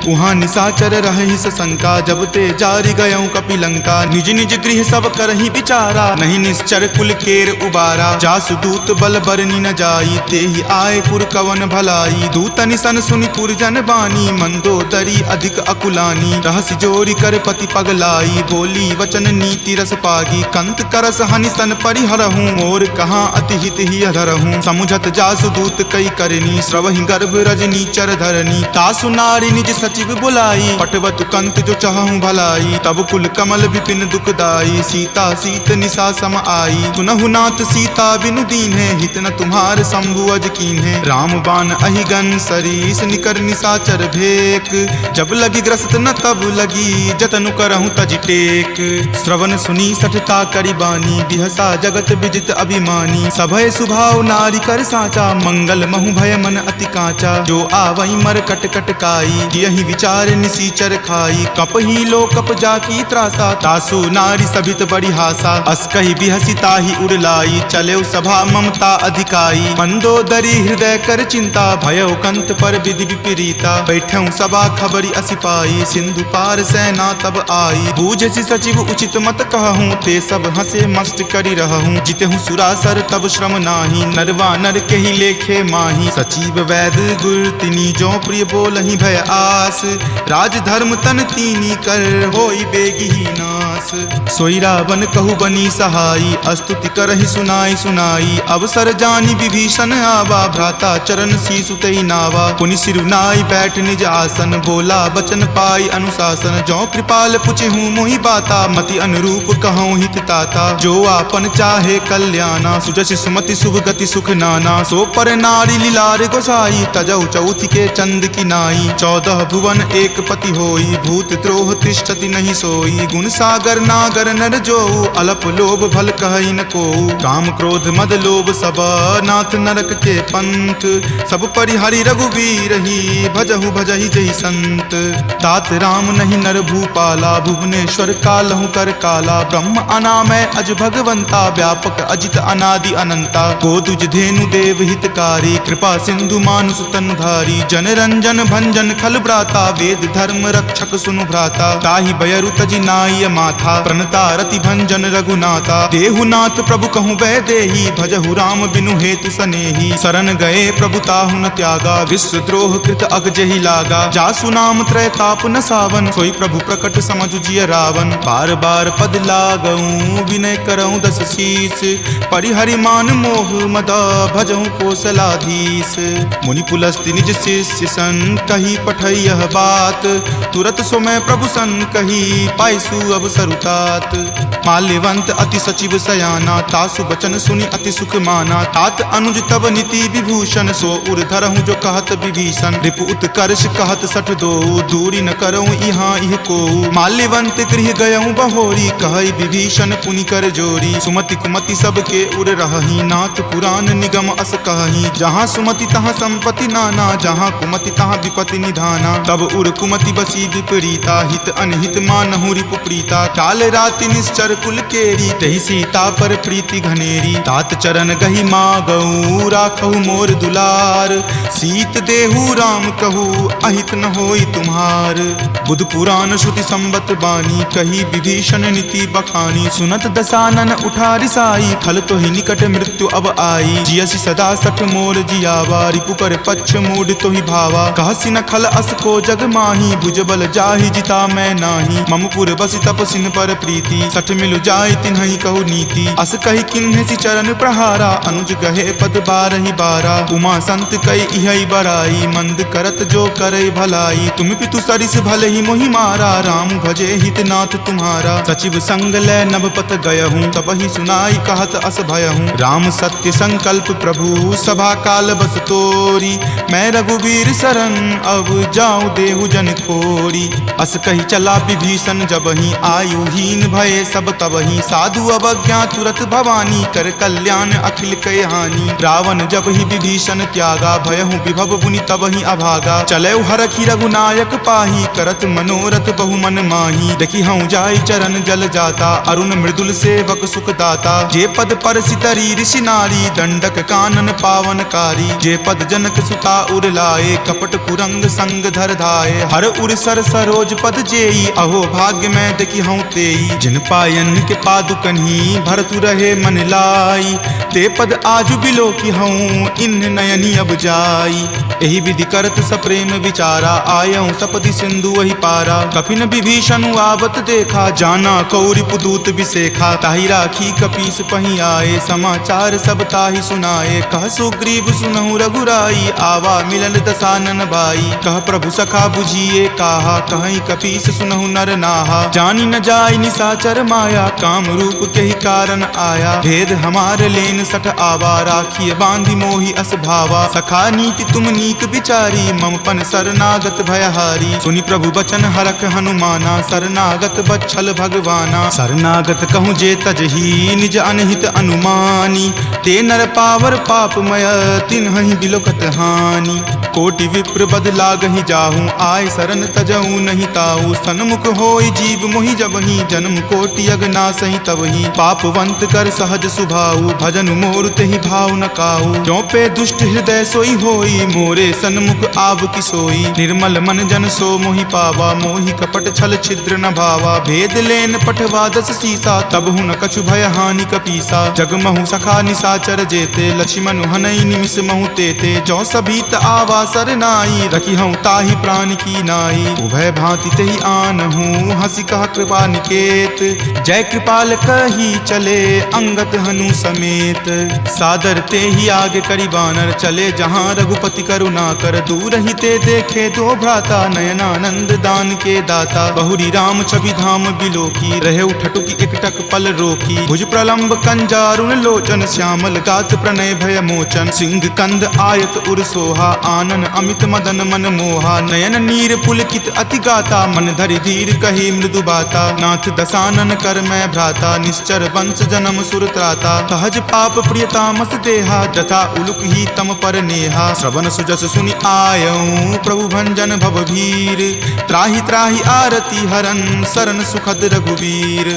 S1: उहाँ निशाचर रहहि सशंका, जब ते जारि गयऊँ कपिलंका। निज निज गृह सब करहि विचारा, नहीं निश्चर कुल केर उबारा। जासु दूत बल बरनि न जाई, तेहि आए पुर कवन भलाई। दूत निसन सुनि पुरजन बानी, मंदोदरी अधिक अकुलानी। रहसि जोरी कर पति पगलाई, बोली वचन नीति रस पागी। कंत करस हनि सन परिहरहूँ, मोर कहाँ अति हित ही अधरहूँ। समुझत जासु दूत कई करनी, श्रवहि गर्भ रजनी चर धरनी। तासु नारी निज सचिव बुलाई, पटवतु कंत जो चाहूँ भलाई। तब कुल कमल विपिन दुखदाई, सीता सीत निशा सम आई। सुनहु नाथ सीता बिनु दीन्हे, हित न तुम्हार शंभु अज कीन्हे। राम बाण अहिगन सरीस, निकर निशाचर भेक। जब लगी ग्रस्त न तब लगी, जतनु करहूँ तज टेक। श्रवण सुनी सठता करि बानी, बिहसा जगत विजित अभिमानी। सभय सुभाव नारी कर साचा, मंगल महु भय मन अति काचा। जो आवई मर कट कट काई, यही विचार निसीचर खाई। कप ही लो कप जाकी त्रासा, तासु नारी सभित बड़ी हासा। अस कही बिहसी ताही उड़लाई, चले सभा ममता अधिकाई। मंदोदरी हृदय कर चिंता, भयो कंत पर विधि विपरीता। बैठऊँ सभा खबरी असिपाई, सिंधु पार सेना तब आई। बूझसी सचिव उचित मत कहूँ, ते सब हंसे मस्त करी रहूँ। जितहूँ सुरासर तब श्रम नाही, नरवा नर के ही लेखे माही। सचिव वैद गुर तिनी, जो प्रिय बोलहि भय आस। राज धर्म तन तीनी कर, होई बेगी ही नास। सोई रावण कहु बनी सहाई, स्तुति करहि सुनाई सुनाई। अवसर जानी विभीषण आवा, भ्राता चरण शीसु तेहि नावा। पुनि सिरुनाई बैठ निज आसन, बोला बचन पाई अनुशासन। जो कृपाल पुछहूँ मोहि बाता, मति अनुरूप कहूँ हित ताता। जो आपन चाहे कल्याणा, सुजस सुमति शुभ गति सुख नाना। सो पर नारी लीलार गोसाई, तजौ चौथि के चंद की नाई। 14 भुवन एक पति होई, भूत द्रोह तिष्ठति नहीं सोई। गुण सागर नागर नर जो, अलप लोभ भल कहई न को। काम क्रोध मद लोभ सब, नाथ नरक के पंथ। सब परिहरि रघुवीर ही, भजहु भजहि जहि संत। तात राम नहीं नर भूपाला, भुवनेश्वर कालहु कर काला। ब्रह्म अनामय अज भगवंता, व्यापक अजित अनादि अनंता। गोदुज धेनु देव हितकारी, कृपा सिंधु मानुष तनधारी। जन रंजन भंजन खल भ्राता, वेद धर्म रक्षक सुनु भ्राता। ताहि बयरु तजि नाय माथा, प्रणता रति भंजन रघुनाथा। देहुनाथ प्रभु कहूँ वै देही, भजहु राम बिनु हेतु सनेही। शरण गए प्रभु ताहु न त्यागा, विश्व द्रोह कृत अग जहि लागा। जासु नाम त्रय ताप न सावन, सोई प्रभु प्रकट समझु जिय रावण। बार बार पद लागऊँ, विनय करऊँ दस शीस। परिहरि मान मोह मद, भजहु कौशलाधीश। मुनि पुलस्ति निज शिष्य सन, कही पठई यह बात। तुरत सो मैं प्रभु सन कही, पाइसु अब सरुतात। माल्यवंत अति सचिव सयाना, तासु बचन सुनि अति सुख माना। तात अनुज तब नीति विभूषण, सो उर धरहूँ जो कहत विभीषण। रिपु उत्कर्ष कहत सठ दो, दूरी न करऊँ यहाँ इह को। माल्यवंत गृह गयऊँ बहोरी, कहई विभीषण पुनि कर जोरी। सुमति कुमति सबके उर रहही, नाथ पुराण निगम अस कहही। जहाँ सुमति तहाँ संपत्ति नाना, जहाँ कुमति तहाँ विपत्ति निधाना। तब उर कुमति बसी विपरीता, हित अनहित मानहु रिपु प्रीता। काल राति निश्चर कुल केरी, तहि सीता पर प्रीति घनेरी। तात चरण गहि मागऊ, राखहु मोर दुलार। सीत देहु राम कहू, अहित न होई तुम्हार। बुध पुराण श्रुति संबत बानी, कही विभीषण नीति बखानी। सुनत दसानन उठा रिसाई, खल तो ही निकट मृत्यु अब आई। जियसि सदा सठ मोर जियावा, रिपु पर पक्ष मूड तो ही भावा। कहसि न खल अस को जग माही, भुजबल जाहि ताहि जिता मैं नाही। ममपुर बसि तपसिन पर प्रीति, सठ मिलु जाय तिन्हि कहु नीति। अस कहि किन्हे सि चरण प्रहारा, अनुज गहे पद बारहि बारा। उमा संत कई इहै बड़ाई, मंद करत जो करे भलाई। तुम पितु सरिस भले ही मोहि मारा, राम भजे हितनाथ तुम्हारा। सचिव संग लै नभपत गयहूँ, तब ही सुनाई कहत अस भयहूँ। राम सत्य संकल्प प्रभु, सभा काल बस तोरी। मैं रघुवीर शरण, अब जाऊँ देहु जन खोरी। अस कही चला विभीषण जबहि, आयुहीन भये सब तबहि। साधु अवज्ञा तुरत भवानी, कर कल्याण अखिल कय हानि। रावण जब ही विभीषण त्यागा, भयहु विभव बुनि तबहि अभागा। चले हरखी रघुनायक पाही, करत मनोरथ बहु मन माही। देखी हूँ जाय चरण जल जाता, अरुण मृदुल सेवक सुख दाता। जे पद पर सितरी ऋषि नारी, दंडक कानन पावनकारी। जे पद जनक सुता उर लाए, कपट कुरंग संग धर धाये। हर उर सर सरोज पद जेई, अहो भाग्य में देखी हूँ तेई। जिन पायन के पादुकन्ही, भरतु रहे मन लाई। ते पद आजु बिलो की हूँ, इन नयनी अब जाई। एहि विधि करत सप्रेम विचारा, आयऊँ सपदि सिंधु वही पारा। कपिन विभीषण आवत देखा, जाना कौरि पुदूत विसेखा। ताहि राखी कपीस पही आए, समाचार सब ताहि सुनाए। कह सुग्रीव सुनहु रघुराई, आवा मिलन दसानन भाई। कह प्रभु सखा बुझिए काहा, कहीं कपीस सुनहु नर नाहा। जानी न जाय निसाचर माया, काम रूप के ही कारण आया। भेद हमार लेन सठ आवा, राखिए बांधि मोहि अस भावा। सखा नीति तुम नीक विचारी, ममपन शरणागत भयहारी। सुनि प्रभु बचन हरख हनुमाना, शरणागत बच्छल भगवाना। शरणागत कहूँ जे तजही, निज अनहित अनुमानी। ते नर पावर पापमय, तिन्हि बिलोकत हानि। कोटि विप्र बद लागहि जाहूँ, आय शरण तजहूँ नहीं ताऊ। सन्मुख होय जीव मोहि जबहि, जन्म कोटि अगनासहि तबहि। पापवंत कर सहज सुभाऊ, भजन मोर तेहि भाव न काऊ। जो पे दुष्ट हृदय सोई होई, मोरे सन्मुख आब की सोई। निर्मल मन जन सो मोहि पावा, मोहि कपट छल छिद्र न भावा। भेद लेन पठवा दस सीसा, तब हूँ न कछु भय हानि कपीसा। जगमहु सखा निसाचर जेते, लक्ष्मण हनई निमिष महु तेते। जो सभीत आवा सरनाई, रखी हूँ ताहि प्राण की नाई। उभय भांति तेहि आनहूँ, हंसी कह कृपा निकेत। जय कृपाल कही चले, अंगत हनु समेत। सादर ते ही आगे करी बानर, चले जहाँ रघुपति करुणा कर। दूर ही ते देखे दो भ्राता, नयनानंद दान के दाता। बहुरी राम छवि धाम बिलोकी, रहे उठटुकी एकटक पल रोकी। भुज प्रलंब कंजारुण लोचन, श्यामल गात प्रणय भय मोचन। सिंह कंद आयत उर सोहा, आनन अमित मदन मन मोहा। नयन नीर पुलकित अति गाता, मन धरि धीर कही मृदु बाता। नाथ दसानन कर मैं भ्राता, निश्चर वंश जन्म सुर त्राता। सहज पाप प्रियतामस देहा, जथा उलुक ही तम पर नेहा। श्रवण सुजस सुनि आयऊँ, प्रभु भंजन भव भीर। त्राहि त्राहि आरती हरन, शरण सुखद रघुवीर।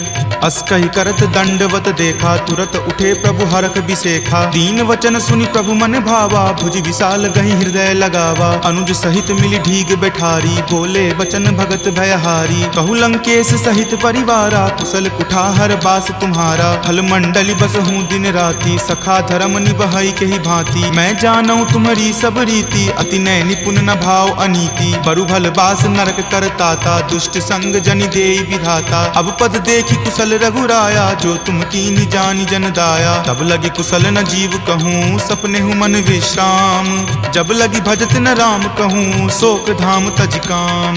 S1: अस कहि करत दंडवत देखा, तुरत उठे प्रभु हरख बिसेखा। दीन वचन सुनि प्रभु मन भावा, भुज विशाल गहि हृदय लगावा। अनुज सहित मिली ढीग बैठारी, बोले वचन भगत भयहारी। कहु लंकेश सहित परिवारा, कुशल कुठार बास तुम्हारा। फल मंडली बस हूँ दिन राति, सखा धर्म निबहई के ही भांति। मैं जानऊँ तुम्हारी सब रीति, अति नय निपुण न भाव अनीति। बरु भल बास नरक करताता, दुष्ट संग जनि देई विधाता। अब पद देखी कुशल रघुराया, जो तुम कीन्ही जानि जन दाया। तब लगी कुशल न जीव कहूँ, सपने हूँ मन विश्राम। जब लगी भजत न राम कहूँ, शोक धाम तज काम।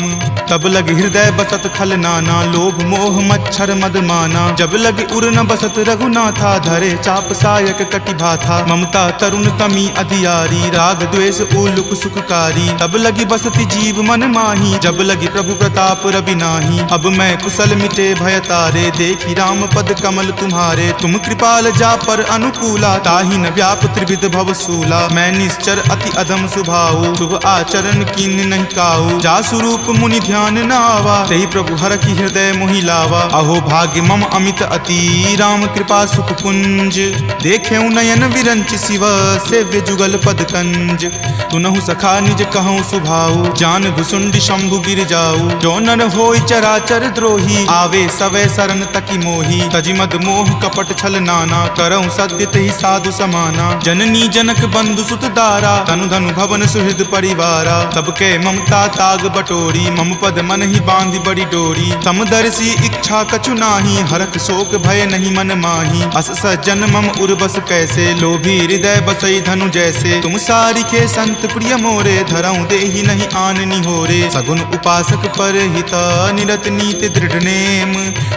S1: तब लगी हृदय बसत खल नाना, लोभ मोह मच्छर मद माना। जब लगी उर न बसत रघुनाथा, धरे चाप सायक कटि भाथा। ममता तरुण तमी अधियारी, राग द्वेष उलुक सुखकारी। तब लगी बसति जीव मन माही, जब लगी प्रभु प्रताप रवि नाही। अब मैं कुशल मिटे भय तारे, देखी राम पद कमल तुम्हारे। तुम कृपाल जा पर अनुकूला, ताहि न व्याप त्रिविध भव सूला। मैं निश्चर अति अधम सुभाऊ, शुभ आचरण कीन नहीं काऊ। जा स्वरूप मुनि ध्यान न आवा, तेहि प्रभु हर की हृदय मोहि लावा। अहो भाग्य मम अमित अति, राम कृपा सुख पुंज। देखे नयन विरंच शिव, सेव्य जुगल पद कंज। तुनहु सखा निज कहूँ सुभाऊ, जान भुसुंडी शंभु गिर जाऊ। जो नर होय चराचर द्रोही, आवे सवै शरण तकी मोही। तजि मद मोह कपट छल नाना, करऊँ सद्य तेहि साधु समाना। जननी जनक बंधु सुत दारा, तनु धनु भवन सुहृद परिवारा। तब के ममता ताग बटोरी, मम पद मन ही बांधी बड़ी डोरी। तम दर्शी इच्छा कछु नाही, हरख शोक भय नहीं मन माही। अस सज्जन मम उर्बस कैसे, लोभी हृदय बसई धनु जैसे। तुम सारिखे संत प्रिय मोरे, धरऊं देहि नहीं आन निहोरे। सगुन उपासक पर हिता, निरत नीति दृढ़ नेम।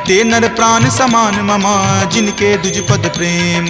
S1: ते नर प्राण समान ममा, जिनके दुज पद प्रेम।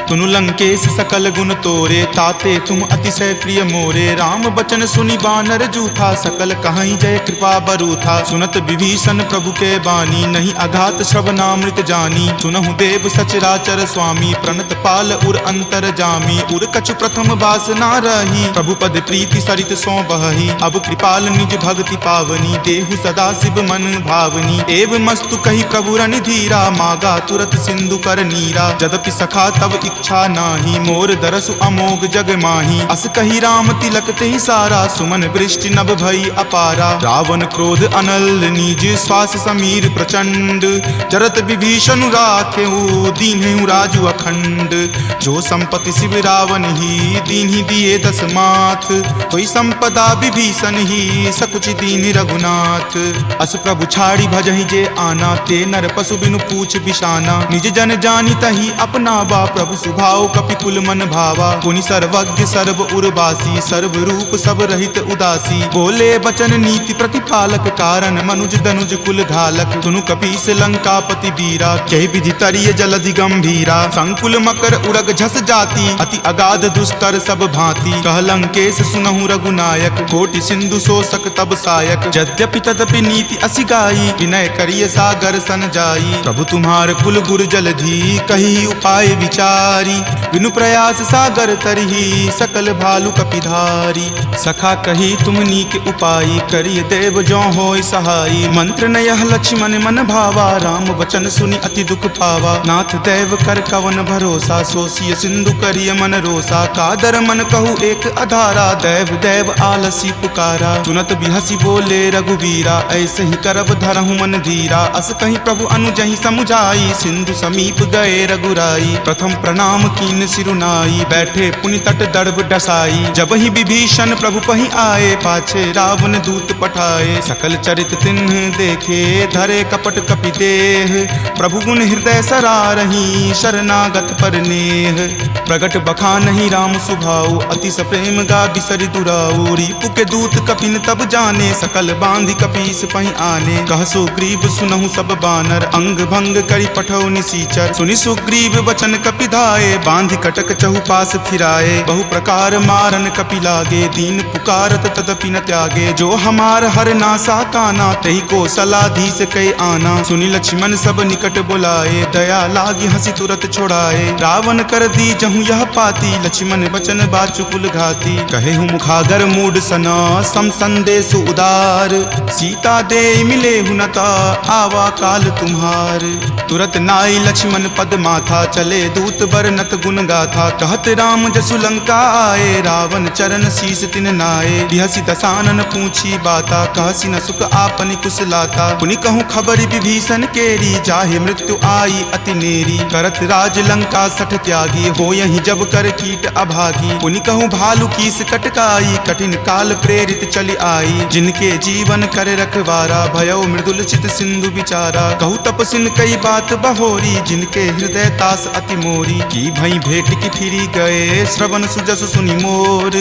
S1: तुनु लंकेश सकल गुण तोरे, ताते तुम अतिशय प्रिय मोरे। राम बचन सुनि बानर जूथा, सकल कहाई जय कृपा बरूथा। सुनत विभीषण प्रभु के बानी, नहीं अघात श्रवणामृत जानी। सुनहु देव सचराचर स्वामी, प्रणत पाल उर अंतर जामी। उर कछु प्रथम बास ना रही, प्रभु पद प्रीति सरित सो बही। अब कृपाल निज भक्ति पावनी, देहु सदा शिव मन भावनी। एव मस्तु कही प्रभु रण धीरा, मागा तुरत सिंधु कर नीरा। जदपि सखा तब इच्छा नाही, मोर दरसु अमोघ जग माही। अस कही राम तिलक तेहि सारा, सुमन वृष्टि नभ भई अपारा। रावण क्रोध अनल निज, श्वास समीर प्रचंड। जरत विभीषण राखेहु, दीन्हु राजु अखंड। जो संपत्ति शिव रावण ही, दीन्हि दिए दस माथ। कोई संपदा विभीषण ही, सकुच दीन रघुनाथ। अस प्रभु छाड़ी भजहि जे आना, ते नर पशु बिनु पूछ बिशाना। निज जन जानी तहि अपनावा, प्रभु सुभाव कपिकुल मन भावा। पुनि सर्वज्ञ सर्व उर्वासी, सर्व रूप सब रहित उदासी। बोले बचन नीति प्रतिपालक, कारण मनुज दनुज कुल घालक। सुनु कपीस लंकापति वीरा, कहि विधि तरिय जलधि गंभीरा। संकुल मकर उड़ग झस जाति, अति अगाध दुस्तर सब भांति। कह लंकेश सुनहु रघुनायक, कोटि सिंधु शोषक तब सायक। यद्यपि तदपि नीति असि गाई, विनय करिय सागर सन जाई। प्रभु तुम्हार कुल गुर जलधि, कही उपाय विचारी। बिनु प्रयास सागर तरही, सकल भालु कपिधारी। सखा कही तुम नीक उपाई, करिय देव जो होय सहाई। मंत्र न यह लक्ष्मण मन भावा, राम वचन सुनि अति दुख पावा। नाथ देव कर कवन भरोसा, सोसिय सिंधु करिय मन रोसा। कादर मन कहु एक अधारा, देव देव आलसी पुकारा। सुनत बिहसी बोले रघुवीरा, ऐसे ही करब धरहु मन धीरा। अस कहीं प्रभु अनुजहि समुझाई, सिंधु समीप गए रघुराई। प्रथम प्रणाम कीन सिरुनाई, बैठे पुनि तट दर्भ डसाई। जब ही विभीषण प्रभु पहि आए, पाछे रावण दूत पठाए। सकल चरित तिन्ह देखे, धरे कपट कपि देह। प्रभु गुण हृदय सरारही, शरणागत पर नेह। प्रगट बखानहि राम सुभाऊ, अति सप्रेम गा बिसरि दुराऊ। रिपु के दूत कपिन तब जाने, सकल बांधि कपीस पहि आने। कह सुग्रीव सुनहु सब बानर, अंग भंग करि पठौ निसीचर। सुनि सुग्रीव वचन कपिधाए, बांधि कटक चहुपास फिराए। बहु प्रकार मारन कपि लागे, दीन पुकारत तदपि न त्यागे। जो हमार हर नासा काना, तहि को सलाधीस कई आना। सुनि लक्ष्मण सब निकट बुलाए, दया लागी हंसी तुरत छोड़ाए। रावण कर दी जहु यह पाती, लक्ष्मण बचन बाचु कुल घाती। कहे हूँ मुखागर मूड सना, सम संदेश उदार। सीता दे मिले हुनता, आवा काल तुम्हार। तुरत नाई लक्ष्मण पद माथा, चले दूत बरनत गुण गाथा। कहत राम जसु लंका आए, रावण चरण शीस तिन नाये। बिहसी दसानन पूछी बाता, कहसी न सुख आपनि कुशलाता। पुनि कहूँ खबरि विभीषण केरी, जाहे मृत्यु आई अति नेरी। करत राज लंका सठ त्यागी, हो यही जब कर कीट अभागी। पुनि कहूँ भालु कीस कटकाई, कठिन काल प्रेरित चली आई। जिनके जीवन कर रखवारा, भयो मृदुल चित सिंधु विचारा। कहूँ तपसिन कई बात बहोरी, जिनके हृदय तास अति मोरी। की भई भेट की फिरी गए, श्रवण सुजस सुनि मोर।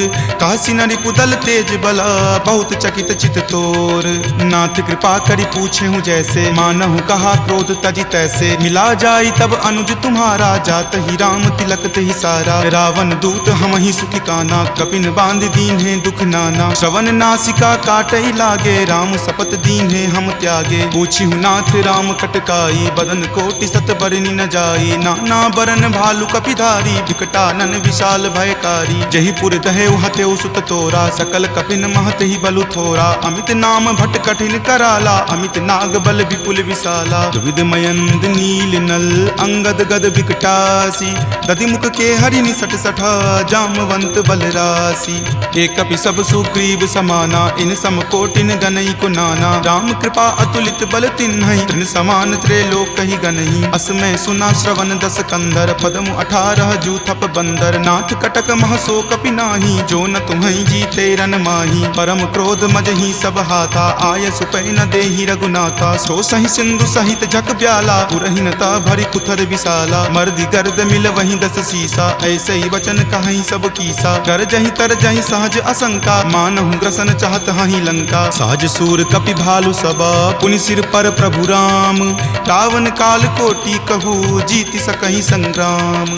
S1: कहसी न रिपुदल तेज बला, बहुत चकित चित तोर। नाथ कृपा करि पूछे हूँ जैसे, मानहु कहा क्रोध तजि तैसे। मिला जाई तब अनुज तुम्हारा, जात ही राम तिलक तेहि सारा। रावण दूत हम ही सुखी काना, कपिन बांध दीन है दुख नाना। श्रवण नासिका काटई लागे, राम सपत दीन है हम त्यागे। पूछी हूँ नाथ राम कटकाई, बदन कोटि सत बरनी न जाई। नाना बरन भालु कपिधारी, विकटानन विशाल भयकारी। जही पुर दहेउ हतेउ सुत तोरा, सकल कपिन महत ही बलु थोरा। अमित नाम भट कठिन कराला, अमित नाग बल विपुल विशाला। दुविध मयंद नील नल, अंगद गद विकटासी। दधि मुख के हरि निसट सठा, जामवंत बल राशि। एक कपि सब सुग्रीव समाना, इन सम कोटिन गनई को नाना। राम कृपा अतुलित बल तिन्हई, तृण समान त्रैलोक कहि गनहि। असमय सुना श्रवण दस कंधर, पदमु 18 जूथप बंदर। नाथ कटक महसो कपि नाही, जो न तुम्हें जीते रन माही। परम क्रोध मजही सब हाथा, आय सुपै न देहि रघुनाथा। सो सही सिंधु सहित झक ब्याला, पुरहीनता भरी कुथर विशाला। मर्दी गर्द मिल वहीं 10 सीसा, ऐसे ही वचन कहीं सब कीसा। कर जही तर जही सहज असंका, मानहु ग्रसन चाहत हहीं लंका। सहज सूर कपि भालु सबा, पुनि सिर पर प्रभु राम। रावण काल कोटि कहू, जीति सकहि संग्राम।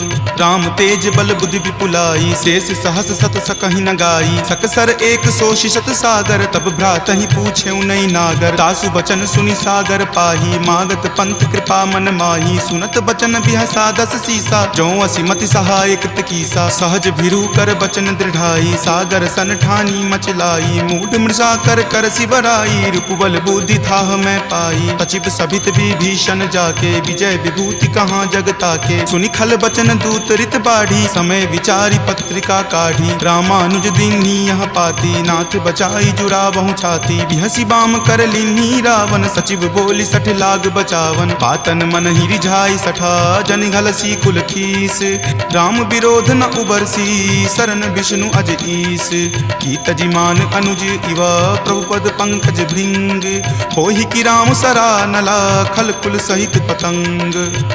S1: राम तेज बल बुद्धि विपुलाई, शेष सहस सत सकहि न गाई। सकसर एक सोषि शत सागर, तब भ्रातहि पूछेउ नहीं नागर। तासु बचन सुनि सागर पाही, मागत पंथ कृपा मन माही। सुनत बचन बिहसा 10 सीसा, जो असि मति सहाय कृत कीसा। सहज भिरू कर बचन दृढ़ाई, सागर सन ठानी मचलाई। मूढ़ मृषा कर कर सिबराई, रूपबल बुद्धि थाह मैं पाई। सचिव सभित विभीषण जाके, विजय विभूति कहाँ जगता के। सुनि खल बचन दूत रित बाढ़ी, समय विचारी पत्रिका काढ़ी। रामानुज दीन्ही यह पाती, नाथ बचाई जुड़ावहु छाती। बिहसी बाम कर लीन्ही रावण, सचिव बोली सठ लाग बचावन। पातन मन ही रिझाई सठा, जन घलसी कुल खीस। राम विरोध न उबरसी, शरण विष्णु अज ईस। की तजिमान अनुज इवा, प्रभुपद पंकज भृंग। होहि की राम सरा नला, खल कुल सहित पतंग।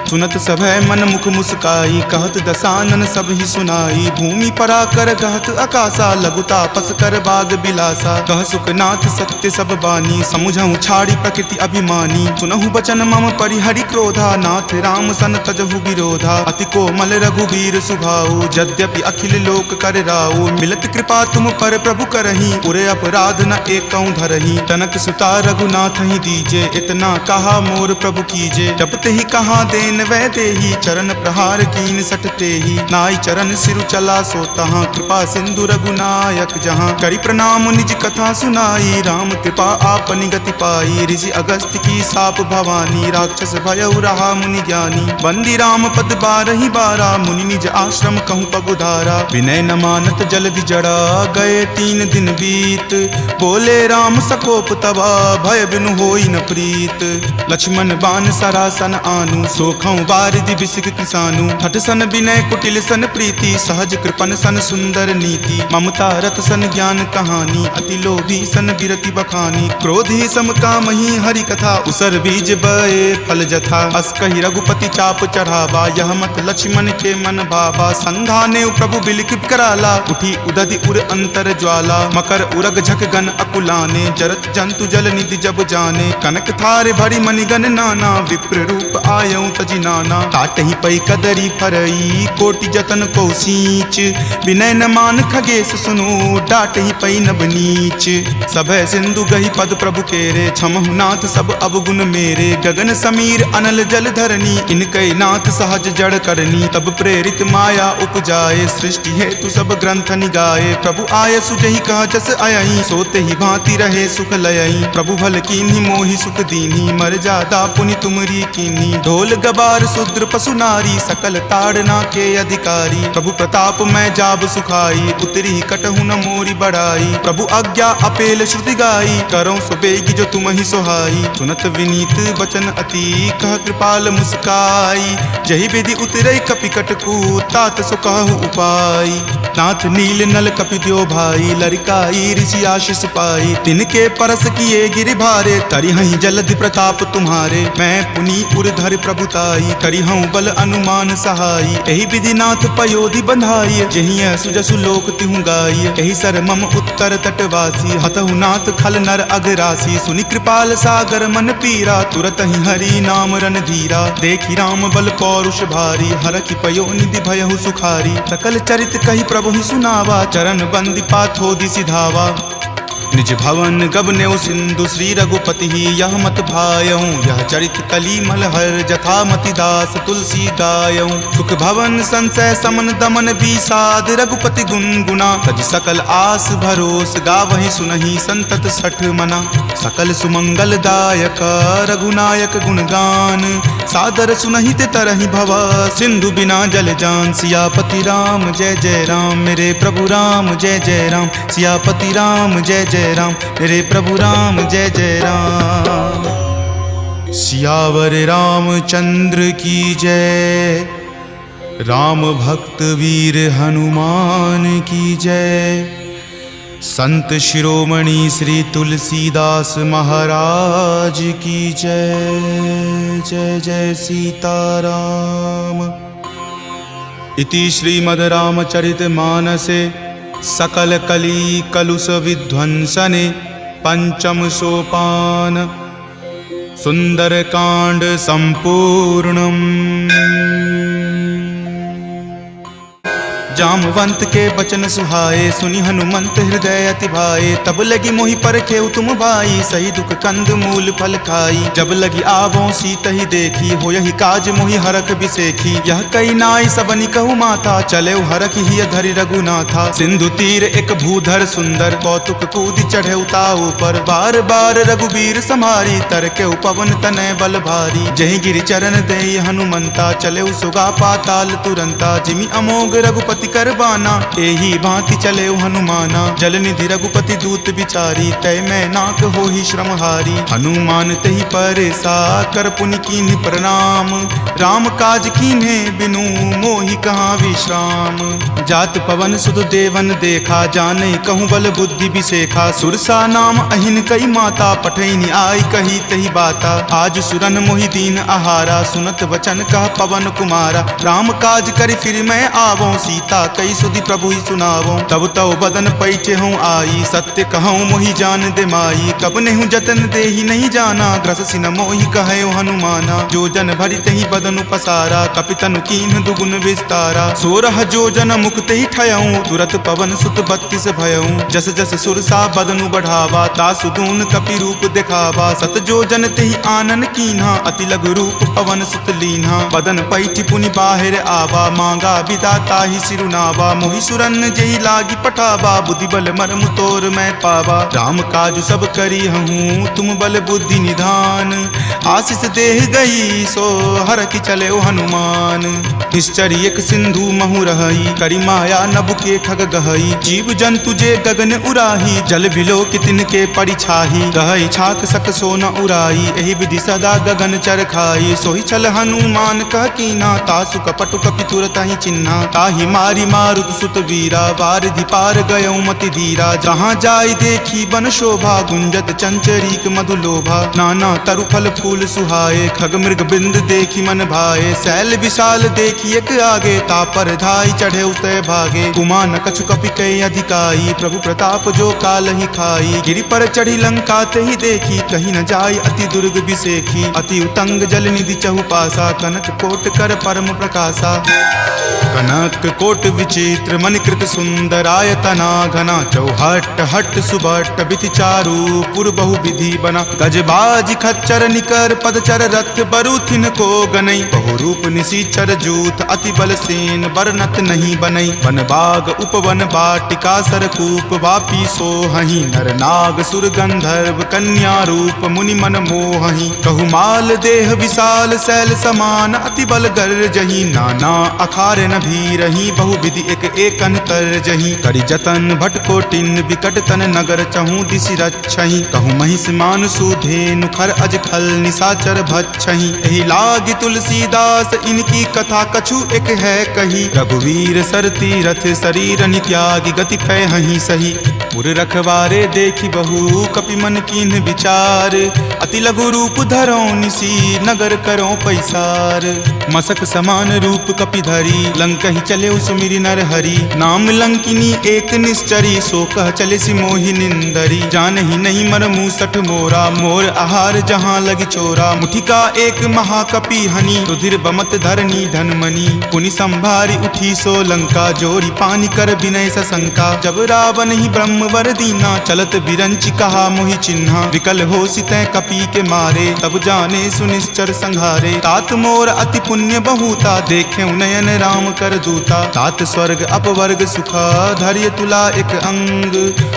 S1: सुनत सभय मन मुख मुस्काई, कहत दसानन सब ही सुनाई। भूमि परा कर गहत आकाशा, लघु तापस कर बाग बिलासा। कह सुखनाथ सत्य सब बानी, समुझहु छाड़ी प्रकृति अभिमानी। सुनहु बचन मम परिहरि क्रोधा, नाथ राम सन तजहु विरोधा। अति कोमल रघुबीर सुभाऊ, यद्यपि अखिल लोक कर राऊ। मिलत कृपा तुम पर प्रभु करही, उरे अपराध न एकौ धरही। तनक सुता रघुनाथ ही दीजे, इतना कहा मोर प्रभु कीजे। जपते ही कहा देन वै देही, चरण प्रहार कीन सटते ही। नाई चरण सिरु चला सो तहाँ, कृपा सिंधु रघुनायक जहाँ। करि प्रणाम निज कथा सुनाई, राम कृपा आपनि गति पाई। ऋषि अगस्त्य की साप भवानी, राक्षस भयउ रहा मुनि ज्ञानी। बंदी राम पद 12 बारा, मुनि निज आश्रम कहूँ पगुधारा। विनय न मानत जलधि जड़ा, गए 3 दिन बीत। बोले राम सकोप तबा, भय बिनु होई न प्रीत। लक्ष्मण बान सरासन आनु, सोखौ बारिधि बिसिक किसानु। हठ सन विनय कुटिल सन प्रीति, सहज कृपन सन सुंदर नीति। ममता रत सन ज्ञान कहानी, अति लोभी सन बिरति बखानी। क्रोधी सम कामहि हरि कथा, उसर बीज बए फल जथा। अस कहि रघुपति चाप चढ़ावा, यह मत लक्ष्मण के मन भावा। संधाने प्रभु बिलिख कराला, उठी उदधि उर अंतर ज्वाला। मकर उरग झक गन अकुलाने, जरत जंतु जल निधि जब जाने। कनक थारे भरी मणिगन नाना, विप्र रूप आयऊ तजि नाना। काटहि पै कदरी फरई, कोटि जतन को सींच। विनय न मान खगेश सुनो, डाटहि पै नभ नीच। सभय सिंधु गहि पद प्रभु केरे, क्षमहु नाथ सब अवगुण मेरे। गगन समीर अनल जल धरनी, इनकै नाथ सहज जड़ करनी। तब प्रेरित माया उपजाए, सृष्टि हेतु सब ग्रंथ निगाए। प्रभु आय सुजहि कह जस अयहि, सोते ही भांति रहे सुख लयहि। प्रभु भल कीन्ही मोहि सुख दीन्ही, मर जादा पुनि तुमरी कीन्ही। ढोल गबार शूद्र पशु नारी, सकल ताड़ना के अधिकारी। प्रभु प्रताप मैं जाब सुखाई, उतरी कटहु न मोरी बढ़ाई। प्रभु आज्ञा अपेल श्रुति गाई, करौं सुबेगी जो तुम ही सोहाई। सुनत विनीत बचन अति, कह कृपाल मुस्काई। जहि विधि उतरई कपि कटकू, तात सो कहु उपाय। नाथ नील नल कपि द्यो भाई, लरिकाई ऋषि आशीष पाई। तिनके परस किए गिरि भारे, तरिहहि जलधि प्रताप तुम्हारे। मैं पुनि उरधर प्रभुताई, करिहऊँ बल अनुमान सहाई। एहि विधि नाथ पयोधि बंधाई, जहिं सुजसु लोक तिहु गाई। एहि सर मम उत्तर तटवासी, हतहु नाथ खल नर अगरासी। सुनि कृपाल सागर मन पीरा, तुरत ही हरि नाम रन धीरा। देखि राम बल पौरुष भारी, हरखि पयो निधि भयहु सुखारी। सकल चरित कहि प्रभु ही सुनावा, चरण बंदी पाथोधि सिधावा। निज भवन गबनेउ सिंधु, श्री रघुपति ही यह मत भायऊँ। यह चरित कली मलहर, जथा मति दास तुलसी गायऊँ। सुख भवन संशय समन दमन बीसाद, रघुपति गुनगुना। तज सकल आस भरोस, गावहि सुनहि संतत सठ मना। सकल सुमंगल दायक, रघुनायक गुणगान। सादर सुनहि ते तरहि भवा, सिंधु बिना जल जान। सियापति राम जय जय राम, मेरे प्रभु राम जय जय राम। सियापति राम जय जय राम, मेरे प्रभु राम जय जय राम। सियावर रामचंद्र की जय, राम भक्त वीर हनुमान की जय। संत शिरोमणि श्री तुलसीदास महाराज की जय। जय जय सीताराम। इति श्रीमद् रामचरितमानसे सकल कली कलुष विध्वंसने पंचम सोपान सुंदरकांड संपूर्णम्। जामवंत के बचन सुहाए, सुनि हनुमंत हृदय अति भाए। तब लगी मोहि परखेउ तुम भाई, सही दुख कंद मूल फल खाई। जब लगी आवों सीत ही देखी, हो यही काज मोहि हरख बिसेखी। यह कई नाई सबनि कहु माथा, चले हरख ही धरि रघुनाथा। सिंधु तीर एक भूधर सुंदर, कौतुक कूद चढ़े उताऊ पर। बार बार रघुबीर समारी, तरके पवन तनय बल भारी। जहि गिरि चरण देई हनुमंता, चले सुगा पाताल तुरंता। जिमि अमोघ रघुपति करबाना, एही भांति चले हनुमाना। जल निधि रघुपति दूत बिचारी, तय मैं नाक हो ही श्रमहारी। हनुमान तहि परेसा, कर पुनि कीन्ह प्रणाम। राम काज कीन्हे बिनु, मोहि कहाँ विश्राम। जात पवन सुत देवन देखा, जाने कहूँ बल बुद्धि बिसेखा। सुरसा नाम अहिन कई माता, पठैनि आई कही तही बाता। आज सुरन मोहि दीन आहारा, सुनत वचन कह पवन कुमारा। राम काज करि फिर मैं आवों, सीता कई सुधि प्रभु ही सुनावो। तब तव बदन पैठे हूँ आई, सत्य कहूँ मोहि जान दे माई। कब नेहु जतन दे ही नहीं जाना, ग्रस सिन मोहि कहो हनुमाना। जो जन भरि तहि बदन पसारा, कपितनु कीन्ह दुगुन विस्तारा। 16 जो जन मुक्त ही ठयऊँ, तुरत पवन सुत 32 भयऊँ। जस जस सुरसा बदनु बढ़ावा, तासु दून कपि रूप दिखावा। सत जो जन तेहि आनन कीन्हा, अति लघु रूप पवन सुत लीन्हा। बदन पैठि पुनि बाहिर आवा, मांगा बिदा ताहि सिरुनावा। मोहि सुरन जेहि लागी पठावा, बुद्धि बल मर्म तोर मैं पावा। राम काज सब करी हूँ, तुम बल बुद्धि निधान। आशीष देह गई सो हरखि चले हनुमान। निश्चर एक सिंधु महु रही, करी माया नभ के खग गहई। जीव जंतु जे गगन उराही, जल बिलो कि तिनके परिछाही। गहई छाक सक सो न उराई, एहि विधि सदा गगन चर खाई। सोहि छल हनुमान कह कीन्हा, तासु कपटु कपि तुरत ही चिन्हा। ताहि मारी मारुत सुत वीरा, वारिधि पार गयो मति धीरा। जहाँ जाय देखी बन शोभा, गुंजत चंचरीक मधु लोभा। नाना तरु फल फूल सुहाए, खग मृग बिंद देखी मन भाए। शैल विशाल देखी एक आगे, तापर धाई चढ़े उतय भागे। कुमान कछु कपि कई अधिकाई, प्रभु प्रताप जो काल ही खाई। गिरि पर चढ़ी लंका तेहि देखी, कहीं न जाय अति दुर्ग बिसेखी। अति उतंग जल निधि चहुपासा, कनक कोट कर परम प्रकाशा। कनक कोट विचित्र मणिकृत सुंदरायतना घना। चौहट हट सुबट बिति चारु पुर बहु विधि बना। गजबाज खच्चर निकर पदचर रथ बरुथिन को गनई। बहु रूप निशिचर जूथ अति बल सेन बरनत नहीं बनई। वन बाग उपवन बाटिका सरकूप वापी सोहहि। नर नाग सुर गंधर्व कन्या रूप मुनि मन मोहहि। कहु देह विशाल शैल समान, अति बल गर्जहि। नाना अखार न भीरहि, बहु विधि एक एकन तरजहि। करि जतन भट कोटिन विकट तन नगर, चहु दिशि रक्षहि। कहु महिष मानसु धेनु खर अज खल निशाचर भक्षहि। एहि लागी तुलसीदास इनकी कथा कछु एक है कही। रघुवीर सर तीरथ शरीर नित्यागी, गति पै हहि सही। पुर रखवारे देखी बहु, कपि मन कीन्ह विचार। अति लघु रूप धरो निसी, नगर करो पैसार। मसक समान रूप कपि धरी, लंकहि चले सुमिरि नर हरि। नाम लंकिनी एक निश्चरी, सो कह चले सि मोहि निंदरी। जानहि नहीं मर मूसठ मोरा, मोर आहार जहाँ लगी चोरा। मुठिका एक महाकपि हनि, रुधिर बमत धरनी धनमणि। पुनि संभारी उठी सो लंका, जोरी पानी कर विनय सशंका। जब रावण ही ब्रह्मवर दीना, चलत बिरंचि कहा मोहि चिन्हा। विकल हो सितै कपि के मारे, तब जाने सुनिश्चर संघारे। तात मोर अति पुण्य बहुता, देखे नयन राम कर दूता। तात स्वर्ग अपवर्ग सुखा, धैर्य तुला एक अंग।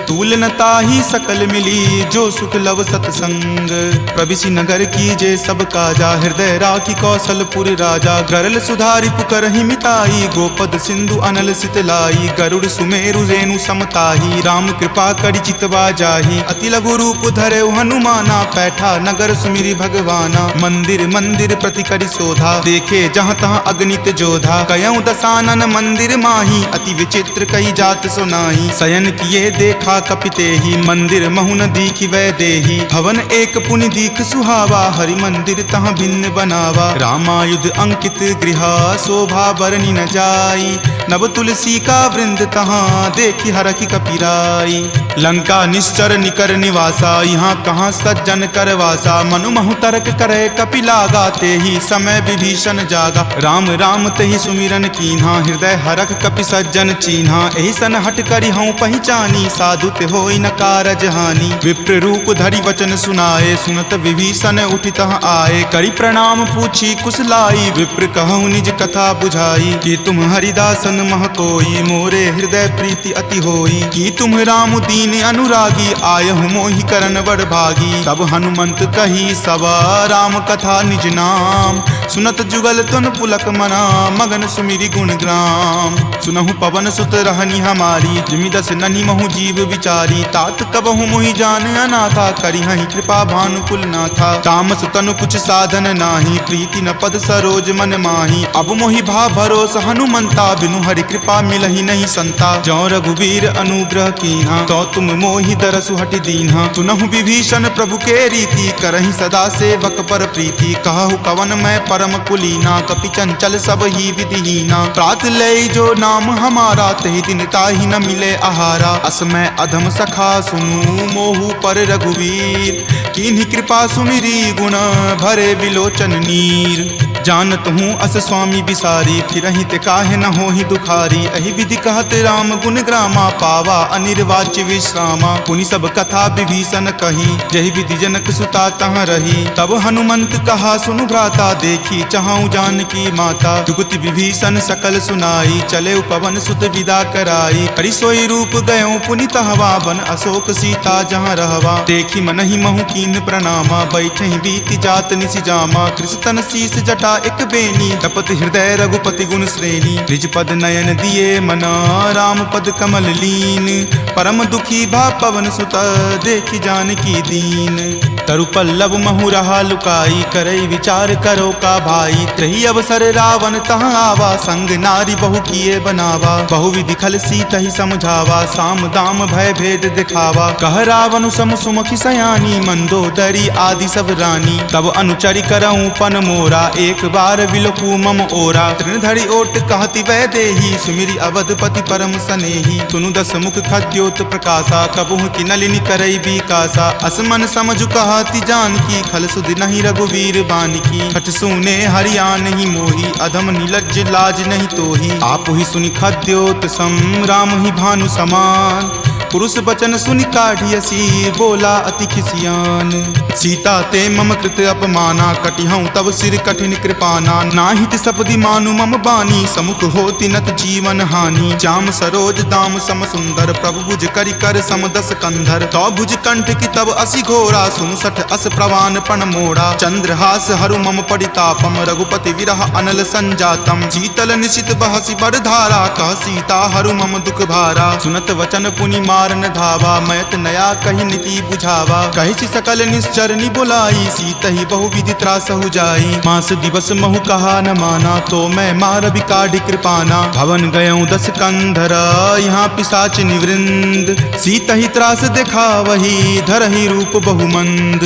S1: तूल न ताहि सकल मिली, जो सुख लव सतसंग। प्रविशि नगर कीजे सब काजा, हृदय राखी कौशलपुर राजा। गरल सुधारि पुकरहि मिताई, गोपद सिंधु अनल सितलाई। गरुड़ सुमेरु रेणु समताही, राम कृपा करि चितवा जाहि। अति लघु रूप धरे हनुमाना, पैठा नगर सुमिरि भगवाना। मंदिर मंदिर प्रति करि शोधा, देखे जहाँ तहाँ अगणित जोधा। कयऊँ दसानन मंदिर माही, अति विचित्र कई जात सुनाही। शयन किए देखा कपिते ही, मंदिर महुन दीखि वै देही। भवन एक पुनि दीख सुहावा, हरि मंदिर तहाँ भिन्न बनावा। रामायुध अंकित गृहा, शोभा बरनि न जाई। नव तुलसी का वृंद तहाँ, देखि हरखि कपिराई। लंका निश्चर निकर निवासा, यहाँ कहाँ सज्जन कर वासा। मनु महु तर्क करे कपि लागा, तेहि समय विभीषण जागा। राम राम तेहि सुमिरन कीन्हा, हृदय हरख कपि सज्जन चीन्हा। एहि सन हट करि हऊँ पहिचानी, साधु ते होई न कारज हानि। विप्र रूप धरि वचन सुनाए, सुनत विभीषण उठि तहाँ आए। करि प्रणाम पूछी कुशलाई, विप्र कहूँ निज कथा बुझाई। कि तुम हरिदासन मह कोई, मोरे हृदय प्रीति अति होई। कि तुम राम दीन अनुरागी, आयहु मोहि करन बड़ भागी। तब हनुमंत कही सवा, राम कथा निज नाम। सुनत जुगल तुन पुलक मना, मगन सुमिरि गुण ग्राम। सुनहु पवन सुत रहनी हमारी, जिमि दस ननि महु जीव विचारी। तात कबहु मोहि जान अनाथा, करिहहि कृपा भानुकुल नाथा। तामस तनु कुछ साधन नाही, प्रीति न पद सरोज मन माही। अब मोहि भा भरोस हनुमंता, बिनु हरि कृपा मिलहि नहीं संता। जौ रघुवीर अनुग्रह कीन्हा, तो तुम मोहि दरसु हटि दीन्हा। सुनहु विभीषण प्रभु के रीति, करहि सदा सेवक पर प्रीति। कहु कवन मैं परम कुलीना, कपि चंचल सब ही विधिहीना। प्रात लय जो नाम हमारा, तहि दिन ताहि न मिले आहारा। असमय अधम सखा सुनु, मोहु पर रघुवीर। किन्हि कृपा सुमिरी, गुण भरे विलोचन नीर। जानत हूँ अस स्वामी बिसारी, फिरहि ते काहे न होहि दुखारी। एहि विधि कहत राम गुण ग्रामा, पावा अनिर्वाच्य विश्रामा। पुनि सब कथा विभीषण कही, जहि विधि जनक सुता तहाँ रही। तब हनुमंत कहा सुनु भ्राता, देखी चाहूँ जानकी माता। जुगति विभीषण सकल सुनाई, चले पवन सुत विदा कराई। हरि सोई रूप गयो पुनि तहवा, बन अशोक सीता जहाँ रहवा। देखी मनहि महु कीन प्रणामा, बैठहि बीति जात निसि जामा। कृष्ण शीस जटा एक बेनी, तपत हृदय रघुपति गुण श्रेणी। निज पद नयन दिए मना, राम पद कमल लीन। परम दुखी भा पवन सुत, देखि जानकी दीन। तरु पल्लव महु रहा लुकाई, करई विचार करो का भाई। तही अवसर रावण तहाँ आवा, संग नारी बहु किए बनावा। बहुविधि खल सीतहि समझावा, साम दाम भय भेद दिखावा। कह रावण सम सुमुखी सयानी, मंदोदरी आदि सब रानी। तब अनुचरि करऊँ पन मोरा, एक बार विलोकू मम ओरा। तृणधरि ओट कहति वै देही, सुमिरि अवधपति परम सनेही। सुनु दस मुख खद्योत प्रकाशा, कबहुँ की नलिनी करई बिकासा। असमन समझु कहति जानकी, खल सुधि नहीं रघुवीर बानकी। खट सुने हरिया नहीं मोही, अधम निलज्ज लाज नहीं तोही। आपु ही सुनि खद्योत सम, राम ही भानु समान। पुरुष बचन सुनि काढ़ियसी, बोला अति खिसियान। सीता ते मम कृत अपमाना, कटिहऊँ तब सिर कठिन कृपाना। नाहित सपदि मानु मम बानी, समुख होति नत जीवन हानि। श्याम सरोज दाम सम सुंदर, प्रभु भुज करि कर सम दस कंधर। तो भुज कंठ की तब असि घोरा, सुनु सठ अस प्रवान पण मोड़ा। चंद्रहास हरु मम परितापम, रघुपति विरह अनल संजातम। शीतल निशित बहसि बड़ धारा, कह सीता हरु मम दुख भारा। सुनत वचन पुनि मारन धावा, मैत नया कही नीति बुझावा। कहि सकल निश्चरनि बुलाई, सीतहि बहु विधि त्रासहु जाई। मास दिवस महु कहा न माना, तो मैं मार बिकाढ़ कृपाना। भवन गयऊँ दस कंधर, यहाँ पिशाच निवृंद। सीतहि त्रास देखा वही, धरहि रूप बहुमंद।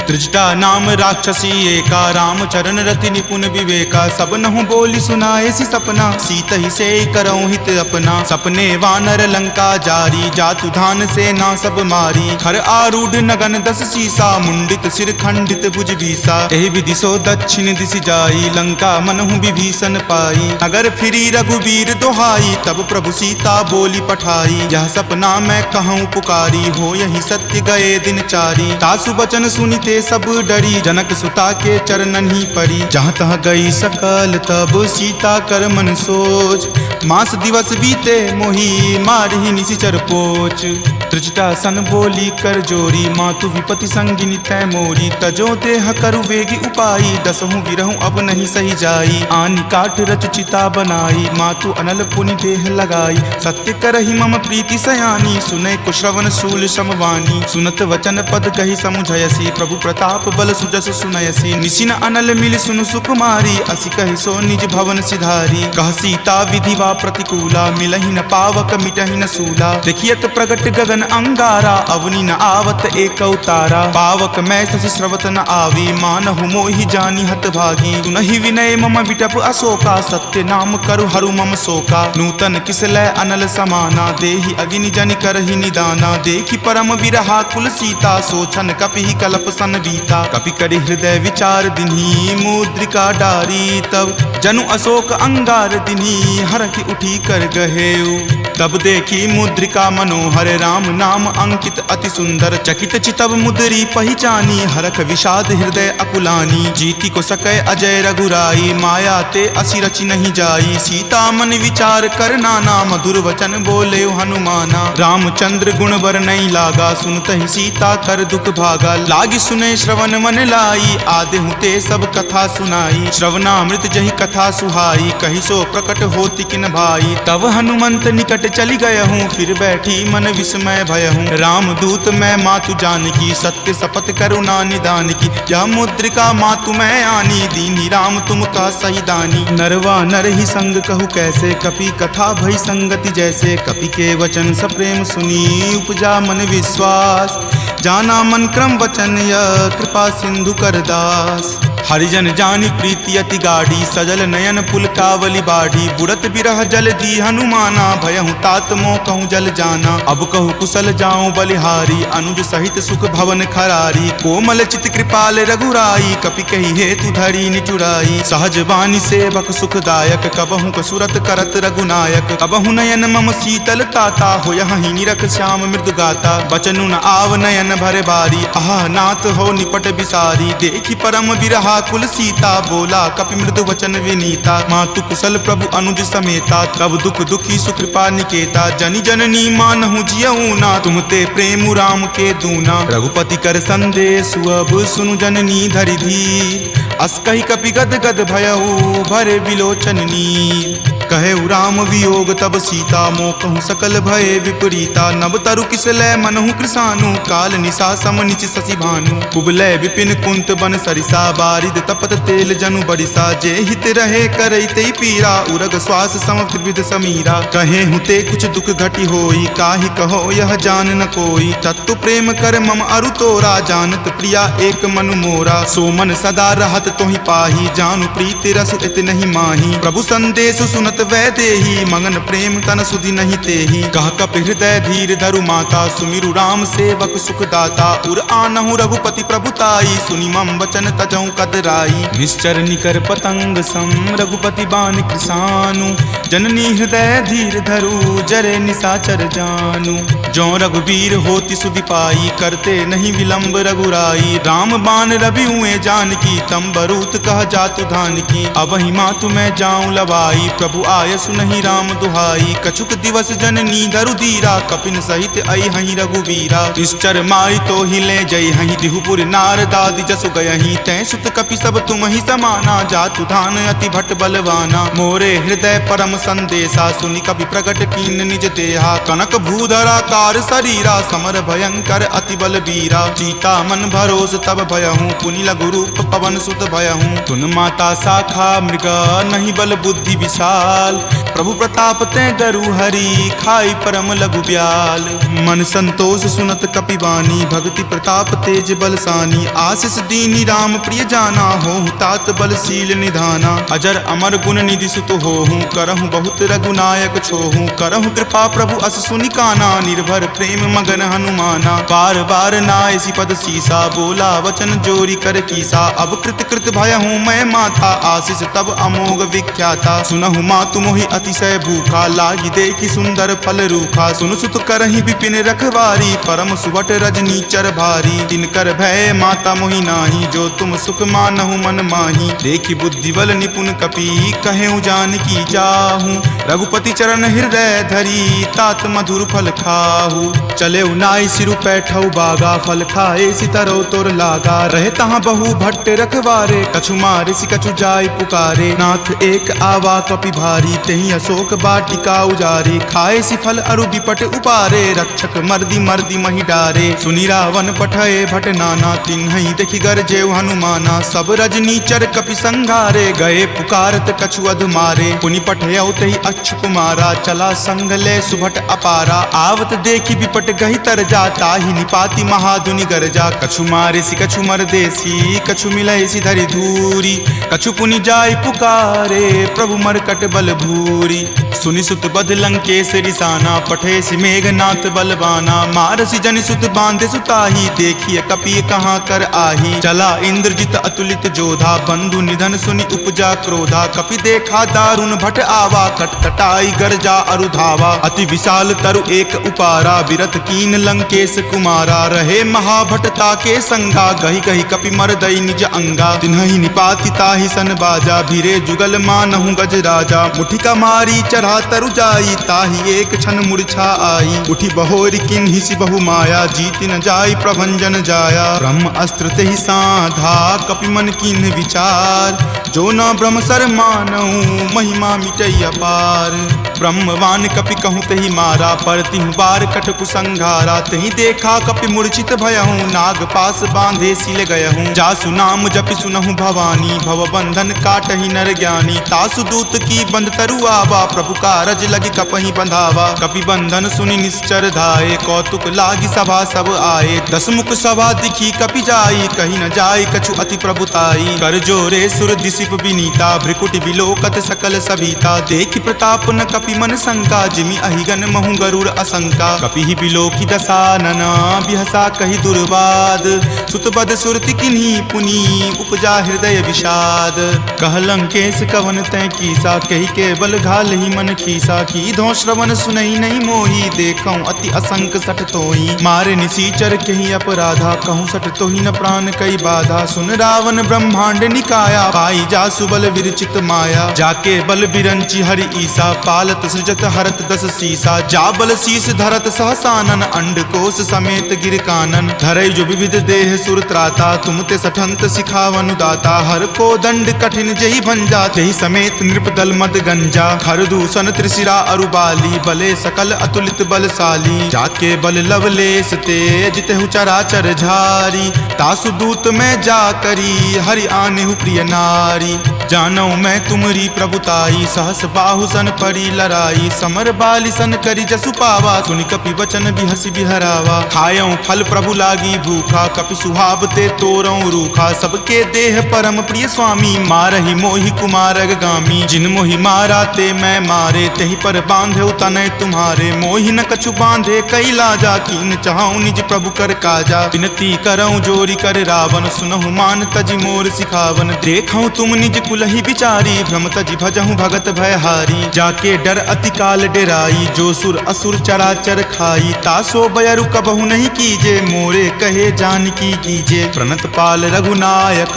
S1: त्रिजटा नाम राक्षसी एका, राम चरण रति निपुण विवेका। सब नहु बोली सुनाए सी सपना, सीतहि से करऊँ हित अपना। सपने वानर लंका जारी, जातु धान से ना सब मारी। खर आरूढ़ नगन दस सीसा, मुंडित सिर खंडित भुज भीसा। एहि विधि सो दक्षिण दिशि जाई, लंका मनहु विभीषण पाई। अगर फिरी रघुवीर दोहाई, तब प्रभु सीता बोली पठाई। यह सपना मैं कहूँ पुकारी, हो यही सत्य गए दिन चारी। तासु बचन सुनिते सब डरी, जनक सुता के चरणन ही परी। जहाँ तहाँ गई सकल तब सीता कर मन सोच, मास दिवस बीते मोही मारहि निशिचर पोच। रच त्रिजटा सन बोली कर जोरी मातु विपति संगिनी तै मोरी तजो देह करु वेगी उपाई दसहु विरहु अब नहीं सही जाई आनी काठ रच चिता बनाई मातु अनल पुनि देह लगाई सत्य करहि मम प्रीति सयानी सुने कुश्रवण सूल समवानी सुनत वचन पद कही समुझयसी प्रभु प्रताप बल सुजस सुनयसी निशिन अनल मिल सुनु सुकुमारी असि कहि सो निज भवन सिधारी कह सीता विधि वा प्रतिकूला मिलहि न पावक मिटहि न सूला देखियत प्रगट गगन अंगारा अवनि न आवत एक अवतारा पावक मैं शशि श्रवत न आवी मानहु मोहि जानी हत भागी सुनहि विनय मम विटप अशोका सत्य नाम करु हरु मम शोका नूतन किसलय अनल समाना देहि अग्नि जनि करहि निदाना देखि परम विरहा कुल सीता सोचन कपिहि कलप सन बीता कपि करि हृदय विचार दिन्ही मुद्रिका डारी तब जनु अशोक अंगार दिन्ही हरखि उठी कर गहेउ तब देखी मुद्रिका मनोहर राम नाम अंकित अति सुंदर चकित चितव मुद्री पहचानी हरख विषाद हृदय अकुलानी जीती को सकय अजय रघुराई माया ते असि रचि नहीं जाई सीता मन विचार कर नाना मधुर वचन बोले हनुमाना रामचंद्र गुण वर नहीं लागा सुनत ही सीता कर दुख भागा लागी सुने श्रवण मन लाई आदि ते सब कथा सुनाई श्रवणामृत जही कथा सुहाई कही सो प्रकट होति किन भाई तब हनुमंत निकट चली गय हूँ फिर बैठी मन विस्मय भय हूँ राम दूत मैं मातु जानकी सत्य शपथ करुणा निदान की यह मुद्रिका मातु मैं आनी दीनी राम तुम का सही दानी नरवा नर ही संग कहु कैसे कपि कथा भई संगति जैसे कपि के वचन सप्रेम सुनी उपजा मन विश्वास जाना मन क्रम वचन यह कृपा सिंधु कर दास हरिजन जानी प्रीति अति गाढ़ी सजल नयन पुल कावली बाढ़ी बुरत बिरह जल दी हनुमाना भयहु तात मोह कहूँ जल जाना अब कहूँ कुशल जाऊं बलिहारी अनुज सहित सुख भवन खरारी कोमल चित कृपाल रघुराई कपि कही हेतु धरी निचुराई सहज बानी सेवक सुखदायक कबहु कसुरत करत रघुनायक कबहु नयन मम शीतल ताता हो यही निरख श्याम मृदु गाता बचनु न आव नयन भरे बारी आह नाथ हो निपट बिसारी देखी परम बिरहा कुल सीता बोला कपि मृदु वचन विनीता मातु कुशल प्रभु अनुज समेता तब दुख दुखी सुकृपा निकेता जनि जननी मानहु जियऊ ना तुम ते प्रेम राम के दूना रघुपति कर संदेश अब सुनु जननी धरि धीर अस कहि कपि गद गद भयऊ भरे विलोचन नीर कहे राम वियोग तब सीता मोकहु सकल भय विपरीता नब तरु किसलय मनहु कृसानु काल निशा सम निच शशि भानु कुबलय विपिन कुंत बन सरिसा बारिद तपत तेल जनु बरिसा जे हित रहे करैते पीरा उरग श्वास सम त्रिविध समीरा कहे हुते कुछ दुख घटी होई काहि कहो यह जान न कोई तत्तु प्रेम कर मम अरु तोरा जानत प्रिया एक मनु मोरा सो मन सदा रहत तोहि पाही जानु प्रीति रस इत नहीं माही प्रभु संदेश सुनत वै देही मगन प्रेम तन सुधि नहीं तेही कह कपि हृदय धीर धरु माता सुमिरु राम सेवक सुख दाता उर आनहु रघुपति प्रभुताई सुनि मम वचन तजऊ कदराई निश्चर निकर पतंग सम रघुपति बान कृसानु जननी हृदय धीर धरु जरे निशाचर जानु जो रघुवीर होति सुधि पाई करते नहीं विलंब रघुराई राम बान रवि हुए जानकी तम बरूत कह जातु धान की अब ही मातु मैं जाऊं लवाई प्रभु आय सुनहि राम दुहाई कछुक दिवस जननी धरु धीरा कपिन सहित आई हहि रघुवीरा निश्चर माई तो ही ले जई हहि दिहुपुर नार दादि जसु गयहि तै सुत कपि सब तुम ही समाना जातु धान अति भट बलवाना मोरे हृदय परम संदेशा सुनि कपि प्रगट कीन निज देहा कनक भूधरा कार शरीरा समर भयंकर अति बल बीरा चीता मन भरोस तब भयहूँ पुनि लघु रूप पवन सुत भयहूँ तुन माता शाखा मृगा नहीं बल बुद्धि विशाल प्रभु प्रताप ते गरु हरि खाई परम लघु ब्याल मन संतोष सुनत कपिवानी भक्ति प्रताप तेज बलसानी आशीष दीनी राम प्रिय जाना हो तात बलशील निधाना अजर अमर गुण निधि सुत होहूँ करहूँ बहुत रघुनायक छोहूँ करहूँ कृपा प्रभु अस सुनि काना निर्भर प्रेम मगन हनुमाना बार बार नायसी पद सीसा बोला वचन जोरी कर कीसा अब कृत कृत भय हूँ मैं माता आशीष तब अमोघ विख्याता सुनहु मातु मोहि अतिशय भूखा लागी देखी सुंदर फल रूखा सुन सुत करहि विपिन रखवारी परम सुवट रजनी चर भारी तिनकर भय माता मोहि नाही जो तुम सुख मानहु मन माही देखी बुद्धि बल निपुण कपि कहेउ जानकी जाहूँ रघुपति चरण हृदय धरी तात मधुर फल खाहू। चले नाई सिरु पैठऊ बागा फल खाए सितरो तोर लागा। रहे तहाँ बहु भट्ट रखवारे कछु मारे सि कछु जाय पुकारे। नाथ एक आवा कपि भारी तेहि अशोक बाटिका उजारे। खाए सि फल अरु बिपट उपारे रक्षक मर्दी मर्दी मही डारे। सुनि रावण पठए भट नाना तिन्हई देखि गरजे हनुमाना। सब रजनीचर कपि संघारे गए पुकारत कछु अध मारे। पुनि पठयउ तहि अक्ष कुमारा चला संग ले सुभट अपारा। आवत देखि बिपट गहि तर जाता ही निपाति महादुनि गरजा। कछु मारे सि कछु मर देसी कछु मिलय सि धरि धूरी। कछु पुनि जाय पुकारे प्रभु मरकट बल भूरी। सुनि सुत बध लंकेश रिसाना पठे सि मेघनाथ बलवाना। मारसि जनि सुत बांधे सुताही देखिए कपि कहाँ कर आही। चला इंद्रजित अतुलित जोधा बंधु निधन सुनि उपजा क्रोधा। कपि देखा दारुण भट आवा कटकटाई गरजा अरु धावा। अति विशाल तरु एक उपारा बिरत कीन लंकेश कुमारा। रहे महाभटता के संगा गही गही कपि मरदई निज अंगा। तिन्हहि निपाति ताहि सन बाजा भीरे जुगल मानहु गज राजा। मुठिका मारी चढ़ा तरु जाई ताहि एक क्षण मूर्छा आई। उठी बहोरी किन्हि सि बहु माया जीत न जाई प्रभंजन जाया। ब्रह्म अस्त्र तेहि साधा कपि मन किन्ह विचार। जो न ब्रह्म सर मानहु महिमा मिटई अपार। ब्रह्मवान कपि कहूँ तहि मारा पर तिहु बार कट कुसंघारा। तहि देखा कपि मूर्छित भयहूँ नाग पास बांधे सिल गयहूँ। जासु नाम जपि सुनहु भवानी भव बंधन काटहि नर ज्ञानी। तासु दूत की बंध तरु आवा प्रभु कारज लगी कपहि बंधावा। कपि बंधन सुनि निश्चर धाये कौतुक लागी सभा सब आए। दसमुख सभा दिखी कपि जाई कही न जाय कछु अति प्रभुताई। कर जोरे सुर दिसिप विनीता भ्रिकुट विलोकत सकल सभीता। देखि प्रताप न कपि मन शंका जिमि अहिगन महु गरुड़ असंका। कपि ही बिलोकी दसानना बिहसा कहि दुर्वाद। सुतबद सुरति किन्ही पुनि उपजा हृदय विषाद। कह लंकेश कवन तै कीसा कहि के बल घाल ही मन खीसा। की धो श्रवण सुनई नहीं मोही देखऊं अति असंक सठ तोही। मारे निसीचर कहि अपराधा कहूँ सठ तोही न प्राण कई बाधा। सुन रावण ब्रह्मांड निकाया पाई जा सुबल विरचित माया। जाके बल बिरंची हरि ईसा पालत सृजत हरत दस सीसा। जाबल शीस धरत सहसानन अंड कोश समेत गिर कानन। धरई जो विविध देह सुर त्राता तुम ते सठंत सिखावनु दाता। हर को दंड कठिन जही भंजा तेहि समेत नृपदल मद गंजा। खर दूषण त्रिशिरा अरुबाली बले सकल अतुलित बलशाली। जाके बल लवलेस तेज तेहु चराचर झारी। तासु दूत में जा करी हरि आनेहु प्रिय नारी। जानऊ मैं तुमरी प्रभुताई सहस बाहु सन परी लराई। समर बाली सन करी जसु पावा सुनि कपि वचन बिहसि बिहरावा। खायऊ फल प्रभु लागी भूखा कपि सुहाव ते तोरऊ रूखा। सबके देह परम प्रिय स्वामी मारहि मोहि कुमारग गामी। जिन मोहि मारा ते मैं मारे तेहि पर बांधे तनय तुम्हारे। मोहि न कछु बांधे कई लाजा कीन चाहूं निज प्रभु कर काजा। विनती करऊं जोरी कर रावण सुनहु मान तजि मोर सिखावन। देखऊं तुम निज कुलहि बिचारी भ्रम तजि भजहूं भगत भयहारी। जाके डर अति काल डेराई जो सुर असुर चराचर खाई। तासो बयरु कबहु नहीं कीजे मोरे कहे जानकी कीजे। प्रणत पाल रघुनायक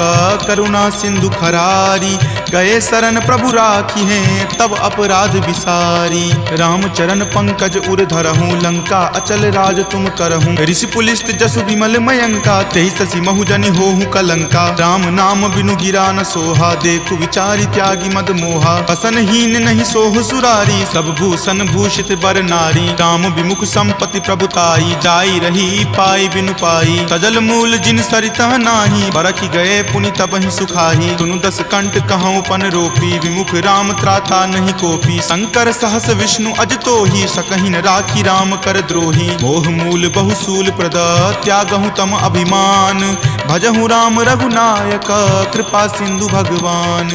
S1: करुणा सिंधु खरारी। गए शरण प्रभु राखी हैं तब अपराध विसारी। राम चरण पंकज उर धरहूं लंका अचल राज तुम करहूं। ऋषि पुलिस्त जसु विमल मयंका तेहि ससी महु जनि होहु कलंका। राम नाम बिनु गिरा न सोहा देखु विचारि त्यागी मद मोहा। बसन हीन नहीं सोह सुरारी सब भूषण भूषित बर नारी। राम विमुख संपत्ति प्रभुताई जाई रही पाई बिनु पाई। तजल मूल जिन सरिता नाही बरखि गए पुनि तबहि सुखाही। तुनु दस कंठ कहूँ पन रोपी विमुख राम त्राता नहीं कोपी। शंकर सहस विष्णु अज तोहि सकहि न राखी राम कर द्रोही। मोह मूल बहुसूल प्रद त्यागहु तम अभिमान। भजहु राम रघुनायक कृपा सिंधु भगवान।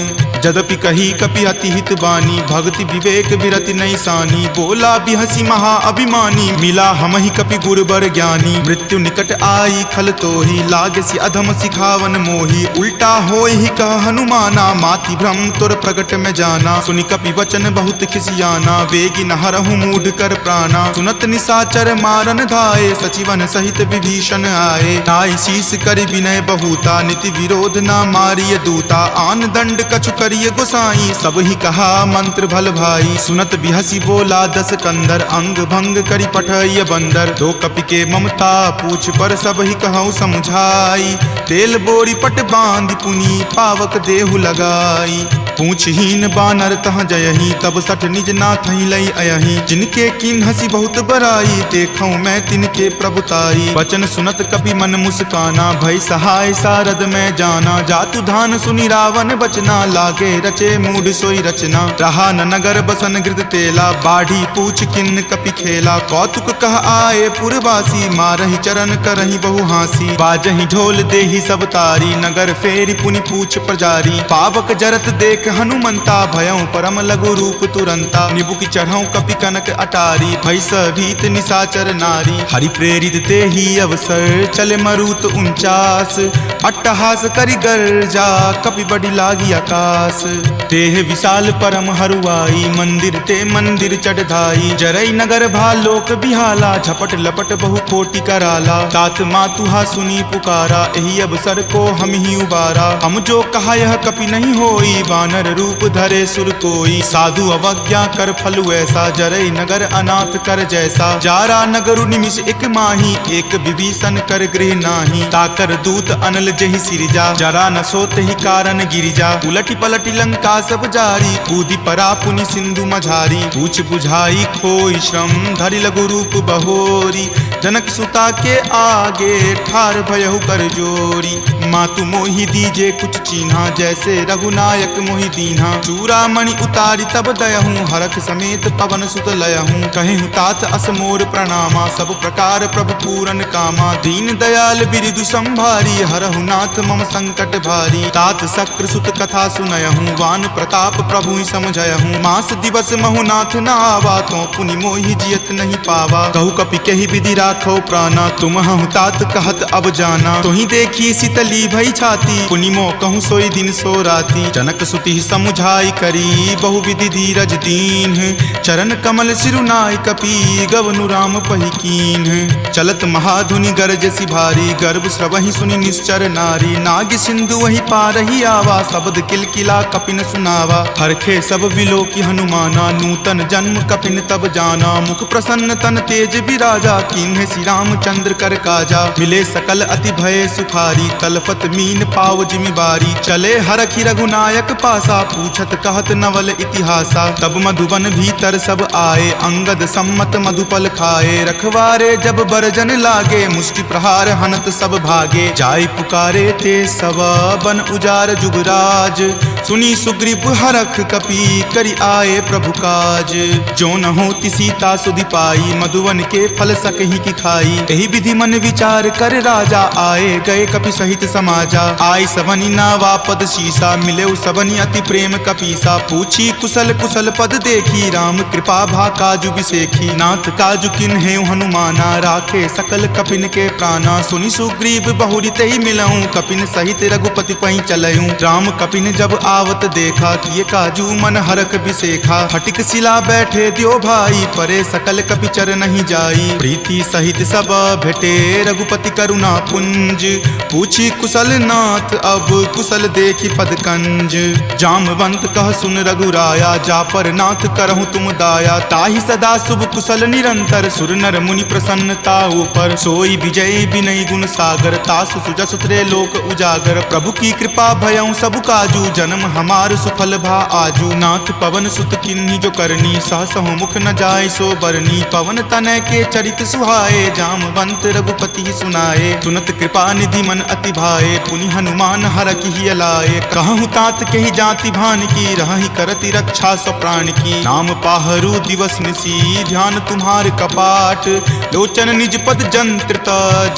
S1: जदपि कही कपि अति हित बानी भक्ति विवेक विरति नहीं सानी। बोला बिहसी महा अभिमानी मिला हमहि कपि गुरबर ज्ञानी। मृत्यु निकट आई खल तोहि लागसी अधम सिखावन मोहि। उल्टा होई ही कह हनुमाना माति भ्रम तुर प्रगट में जाना। सुनि कपि वचन बहुत खिसियाना वेगी न हरहु मूढ़ कर प्राणा। सुनत निसाचर मारन धाये सचिवन सहित विभीषण आए। नाई शीस कर विनय बहुता नीति विरोध न मारिय दूता। आन दंड दंड कछु करिए गोसाई। सब ही कहा मंत्र भल भाई, सुनत बिहसी बोला दस कंदर। अंग भंग करी पठय बंदर, दो कपि के ममता पूछ पर सब ही कहूँ समझाई। तेल बोरी पट बांध पुनी पावक देहु लगाई। पूछहीन बानर तह जयही, तब सठ निज नाथ ही लई अयही। जिनके किन हसी बहुत बराई, देखूं मैं तिनके प्रभुताई। वचन सुनत कपि मन मुस्काना, भय सहाय सारद में जाना। जातु धान सुनि रावण बचना, लागे रचे मूड सोई रचना। रहा न नगर बसन गृद तेला, बाढ़ी पूछ किन्न कपि खेला। कौतुक कह आए पुरवासी, मारही चरण करही बहु हासी। बाजही ढोल देही सब तारी, नगर फेरी पुनि पूछ प्रजारी। पावक जरत देख हनुमंता, भयं परम लघु रूप तुरंता। निबुक चढ़ऊ कपि कनक अटारी, भैस भीत निशाचर नारी। हरि प्रेरित तेहि अवसर, चले मरुत 49। अट्टहास करि गर्जा, कपि बड़ी लागी आकाश। देह विशाल परम हरुआई, मंदिर ते मंदिर चढ़ाई। जरई नगर भालोक बिहाला, झपट लपट बहु कोटि कराला। तात मातुहा सुनी पुकारा, एहि अवसर को हम ही उबारा। हम जो कहा यह कपि नहीं होई, वानर रूप धरे सुर कोई। साधु अवज्ञा कर फलु ऐसा, जरई नगर अनाथ कर जैसा। जारा नगरु निमिष एक माही, एक विभीषण कर गृह नाही। ताकर दूत अनल जहि सिरजा, जरा न सोत ही कारण गिरिजा। उलटी पलटी लंका सब जारी, कूदी परा पुनि सिंधु मझारी। पूछ बुझाई खोई श्रम, धरि लघु रूप बहोरी। जनक सुता के आगे, ठार भयहु कर जोरी। मातु मोहि दीजे कुछ चीन्हा, जैसे रघुनायक मोहि दीन्हा। चूड़ामणि उतारी तब दयहूँ, हरख समेत पवन सुत लयहूँ। कहेहूँ तात असमोर प्रणामा, सब प्रकार प्रभु पूरन कामा। दीन दयाल बिरिदु संभारी, हरहु नाथ मम संकट भारी। तात शक्र सुत कथा सुनयहूँ, वान प्रताप प्रभु ही समझयहूँ। मास दिवस महु नाथ न आवा, तो पुनि मोहि जियत नहीं पावा। कहु कपि कहि विधि राखो प्राणा, तुम हूँ तात कहत अब जाना। तुहि देखी शीतली भई छाती, पुनि मो कहूँ सोई दिन सो राती। जनक सुति समुझाई करी, बहु विधि धीरज दीन। चरण कमल सिरुनाय कपि, गवनु राम पहि कीन। चलत महाधुनि गरजसि भारी, गर्भ स्रवहि सुनि निश्चर नारी। नाग सिंधु वही पारही आवा, शब्द किलकिला कपिन सुनावा। हरखे सब विलोकी हनुमाना, नूतन जन्म कपिन तब जाना। मुख प्रसन्न तन तेज विराजा, कीन्हे श्री रामचंद्र कर काजा। मिले सकल अति भय सुखारी, तलफत मीन पाव जिमि बारी। चले हरखि रघुनायक पासा, पूछत कहत नवल इतिहासा। तब मधुबन भीतर सब आए, अंगद सम्मत मधुपल खाए। रखवारे जब बरजन लागे, मुष्टि प्रहार हनत सब भागे। जाय पुकारे ते सब, बन उजार जुगराज। सुनी सुग्रीव हरख कपि, करि आए प्रभु काज। जो न होति सीता सुधि पाई, मधुवन के फल सकहि की खाई। एहि विधि मन विचार कर राजा, आए गए कपि सहित समाजा। आई सबनि नावा पद शीसा, मिले सबनि अति प्रेम कपीसा। पूछी कुशल कुशल पद देखी, राम कृपा भा काजु बिसेखी। नाथ काजु किन्हेउ हनुमाना, राखे सकल कपिन के प्राणा। सुनि सुग्रीव बहुरी तेहि मिलऊं, कपिन सहित रघुपति पहि चलऊं। राम कपिन जब आवत देखा, किए काजू मन हरख बिसेखा। फटिक सिला बैठे द्यो भाई, परे सकल कपि चर नहीं जाई। प्रीति सहित सब भेटे, रघुपति करुणा पुंज। पूछी कुशल नाथ, अब कुशल देखी पद कंज। जामवंत कह सुन रघुराया, जा पर नाथ करहु तुम दाया। ताहि सदा शुभ कुशल निरंतर, सुर नर मुनि प्रसन्नता ऊपर। सोई विजय विनय गुण सागर, तासु सुजस त्रे लोक उजागर। प्रभु की कृपा भयं सब काजू, जन्म हमार सुफल भा आजू। नाथ पवन सुत किन्ही जो करनी, सहसहु मुख न जाय सो बरनी। पवन तनय के चरित सुहाए, जामवंत रघुपति सुनाए। सुनत कृपा निधि मन अति भाए, पुनि हनुमान हरखि हिय लाए। कहूँ तात कही जाति भान की, रहि करति रक्षा स्व प्राण की। नाम पाहरू दिवस निसी, ध्यान तुम्हार कपाट। लोचन निज पद जंत्रित,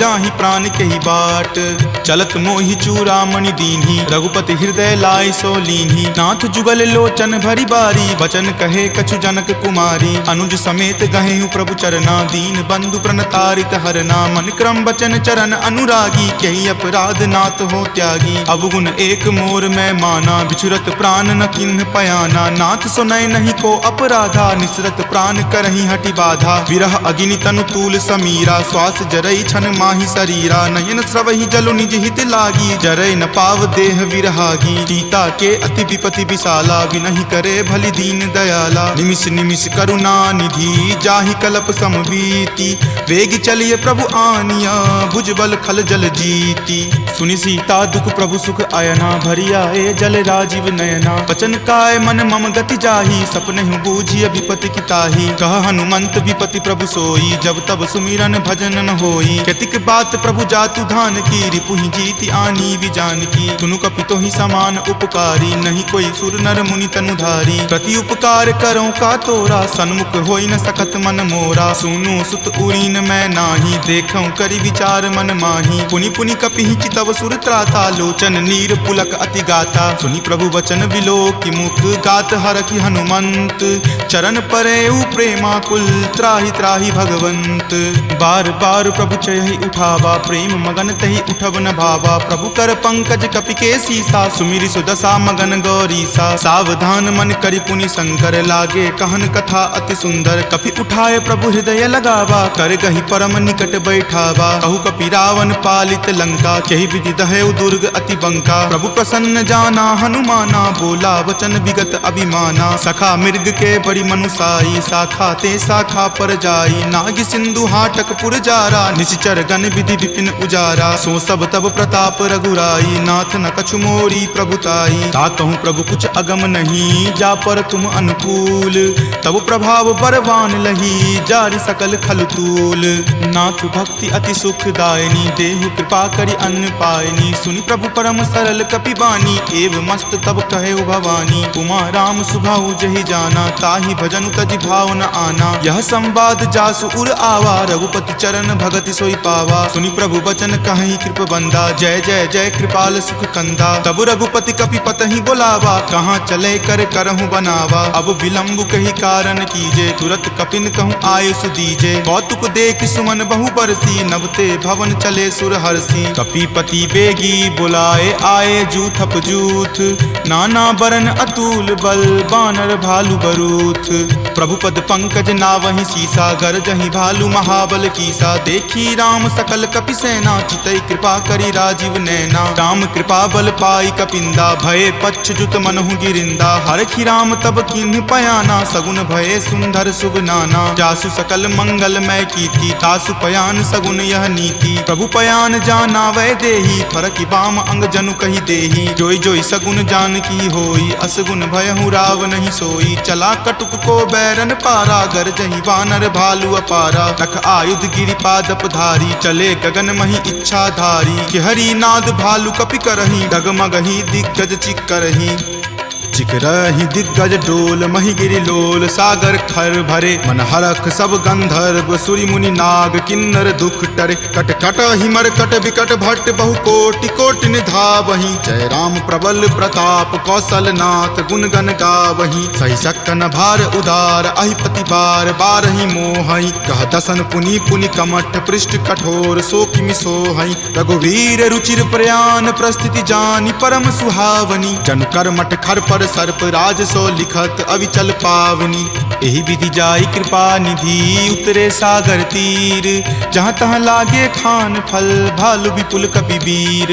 S1: जाहि प्राण कही बाट। चलत मोहि चूड़ामणि दीन्ही, रघुपति हृदय लाय सो लीन्ही। नाथ जुगल लोचन भरी बारी, बचन कहे कछु जनक कुमारी। अनुज समेत गहेहु प्रभु चरना, दीन बंधु प्रणतारित हरना। मन क्रम बचन चरण अनुरागी, कही अपराध नाथ हो त्यागी। अवगुण एक मोर में माना, बिछुर तुरत प्राण न किन्ह पयाना, नाथ सुनय नहीं को अपराधा, निसरत प्राण करही हटि बाधा। विरह अग्नि तनु तूल समीरा, श्वास जरई छन माही शरीरा, नयन स्रवहि जलु निज हित लागी, जरय न पाव देह विरहागी। सीता के अति विपति विशाला, विनहि करे भली दीन दयाला, निमिष निमिष करुणा निधि, जाहि कल्प समबीति। वेग चलिए प्रभु आनिया, भुजबल खल जल जीती। सुनि सीता दुख प्रभु सुख आयना, भरिया ए जल राजीव नयना। बचन काय मन मम गति जाही, सपनेहु बूझिय विपति की ताही। कह हनुमंत विपति प्रभु सोई, जब तब सुमिरन भजन न होई। केतिक बात प्रभु जातु धान की, रिपुहि जीति आनी विजान की। सुनु कपितो ही समान उपकारी, नहीं कोई सुर नर मुनि तनुधारी। प्रति उपकार करो का तोरा, सन्मुख होई न सकत मन मोरा। सुनु सुत उरीन मैं नाही, देखऊं करि विचार मन माही। पुनि पुनि कपिहि चितव सुर त्राता, लोचन नीर पुलक अति गाता। सुनि प्रभु वचन विलोकि मुख, गात हरखि हनुमंत। चरण परेउ प्रेमाकुल, त्राहि त्राहि भगवंत। बार बार प्रभु चयहि उठावा, प्रेम मगन तहि उठब न भावा। प्रभु कर पंकज कपि के सीसा, सुमिरि सुदशा मगन गौरीसा। सावधान मन करि पुनि शंकर, लागे कहन कथा अति सुंदर। कपि उठाए प्रभु हृदय लगावा, कर गहि परम निकट बैठावा। कहु कपि रावण पालित लंका, केहि विधि दहेउ दुर्ग अति बंका। प्रभु प्रसन्न जाना हनुमाना, बोला वचन विगत अभिमाना। सखा मृग के बड़ी मनुसाई, शाखा ते शाखा पर जाई। नाग सिंधु हाटक पुर जारा, निश्चर गण विधि विपिन उजारा। सो सब तब प्रताप रघुराई, नाथ न कछु मोरी प्रभुताई। ता कहूँ प्रभु कुछ अगम नहीं, जा पर तुम अनुकूल। तब प्रभाव बरवान लही, जारि सकल खल तूल। नाथ भक्ति अति सुखदायनी, देहु कृपा करि अन्न पायनी। सुनि प्रभु परम सरल कपिबानी, एव मस्त तब कहे भवानी। उमा राम सुभाऊ जहि जाना, ताहि भजनु तजि भाव न आना। यह संवाद जासु उर आवा, रघुपति चरण भगति सोई पावा। सुनि प्रभु बचन कहि कृप बंदा, जय जय जय कृपाल सुख कंदा। तब रघुपति कपि पतहि बोलावा, कहाँ चले कर करहु बनावा। अब विलंब कही कारण कीजे, तुरत कपिन कहूँ आयुष दीजे। कौतुक देख सुमन बहु बरसी, नवते भवन चले सुर हरसी। कपिपति बेगी बुलाए, आए जूथप जूथ। नाना बरन अतुल बल, बानर भालु बरूथ। प्रभु पद पंकज नावहि सीसा, गरजहि भालु महाबल कीसा। देखी राम सकल कपि सेना, चितई कृपा करि राजीव नैना। राम कृपा बल पाई कपिंदा, भय पच्छ जुत मनहु गिरिंदा। हरखि राम तब किन्ह पयाना, सगुन भये सुंदर शुभ नाना। जासु सकल मंगलमय कीर्ति, तासु पयान सगुन यह नीति। प्रभु पयान जाना वै देही, फरकि बाम अंग जनु कहि देही। जोई जोई सगुन जान की होई, असगुन भयहु राव नहीं सोई। चला कटुक को बैरन पारा, गरजहि वानर भालु अपारा। रख आयुध गिरि पादप धारी, चले गगन महि इच्छा धारी। कि हरि नाद भालु कपि करही, डगमगहि दिग्गज चिक्करही। चिकरहि दिग्गज डोल, महि गिरि लोल। सागर खर भरे मन हरख, सब गंधर्व सुरि मुनि नाग। किन्नर दुख टरे, कट कट हिमर कट विकट भट्ट। बहु कोटि कोटि निधावहि, जय राम प्रबल प्रताप। कौशल नाथ गुण गण गावहि, सहि सकन भार उदार। अहिपति बार बारहि मोहहि, कह दसन पुनि पुनि कमठ। पृष्ठ कठोर सो किमि सोहहि, रघुवीर रुचिर प्रयान। प्रस्थिति जानि परम सुहावनी, जनु कर मठ खर पर सर्प। राज सो लिखत अविचल पावनी, एहि विधि जाई कृपा निधि। उतरे सागर तीर, जहाँ तहाँ लागे खान फल। भालु विपुल कपि वीर,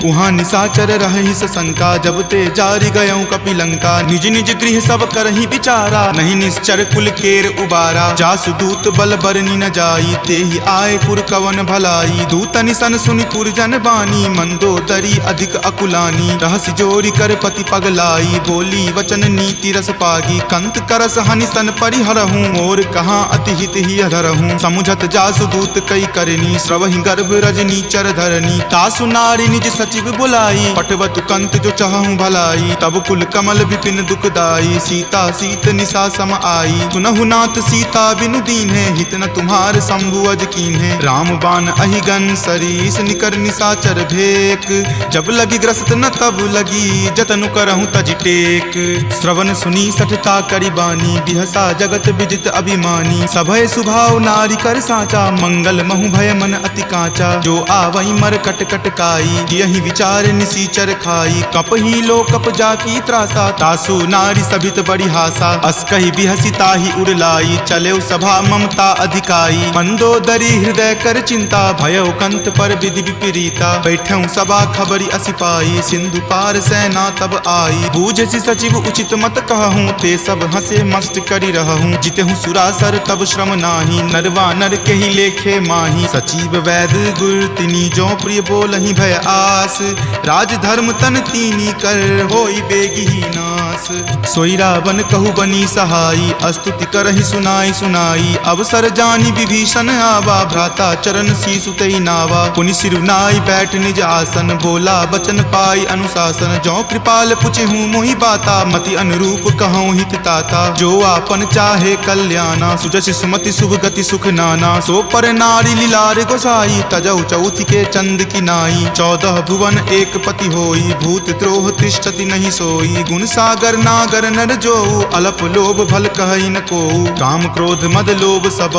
S1: उहाँ निशाचर रहहि सशंका। जब ते जारि गयऊँ कपि लंका, निज निज गृह सब करहि विचारा। नहीं निश्चर कुल केर उबारा, जासु दूत बल बरनी न जाई। तेहि आए पुर कवन भलाई, दूतनि सन सुनि पुरजन बानी। मंदोदरी अधिक अकुलानी, रहसि जोरी कर पति पगलाई। बोली वचन नीति रस पागी, कंत करस हनि सन परिहरहूँ। और कहाँ अति हित ही अधरहूँ, समुझत जासु दूत कई करनी। स्रवहि गर्भ रजनी चर धरनी, तासु नारी निज सचिव बुलाई। पटवतु कंत जो चहूँ भलाई, तब कुल कमल विपिन दुखदाई। सीता सीत निशा सम आई, सुनहु नाथ सीता बिनु दीन्हे। हित न तुम्हार शंभु अज कीन्हे, राम बाण अहिगन सरीस। निकर निशाचर भेक, जब लगी ग्रस्त न तब लगी। जतनु करहूँ तज टेक, श्रवण सुनी सठता करि बानी। बिहस सहसा जगत विजित अभिमानी। सभय सुभाव नारी कर साचा, मंगल महु भय मन अति काचा। जो आवई मर कट कट काई, यही विचार निसीचर खाई। कप ही लो कप जाकी त्रासा, तासु नारी सभित बड़ी हासा। अस कही बिहसी ताही उड़लाई, चले सभा ममता अधिकाई। मंदोदरी हृदय कर चिंता, भयो कंत पर विधि विपरीता। बैठऊं सभा खबरी असी पाई, सिंधु पार सेना तब आई। बूझसी सचिव उचित मत कहूँ, ते सब हंसे मस्त करी रहूं। जितहूँ सुरासर तब श्रम नाही, नरवा नर के ही लेखे माही। सचिव वैद गुर तिनी, जो प्रिय बोलहि भय आस। राज धर्म तन तीनी कर, होई बेगी ही नास। सोई रावण कहु बनी सहाई, स्तुति करहि सुनाई सुनाई। अवसर जानी विभीषण आवा, भ्राता चरण शीसु तई नावा। पुनि सिरुनाई बैठ निज आसन, बोला बचन पाई अनुशासन। जो कृपाल पुछहूँ मोहि बाता, मति अनुरूप कहूँ हित ताता। जो आपन चाहे कल्याणा, सुजस सुमति शुभ गति सुख नाना। सो पर नारी लीलार गोसाई, तजौ चौथि के चंद की नाई। 14 भुवन एक पति होई, भूत द्रोह तिष्ठति नहीं सोई। गुण सागर नागर नर जो, अलप लोभ भल कहई न को। काम क्रोध मद लोभ सब,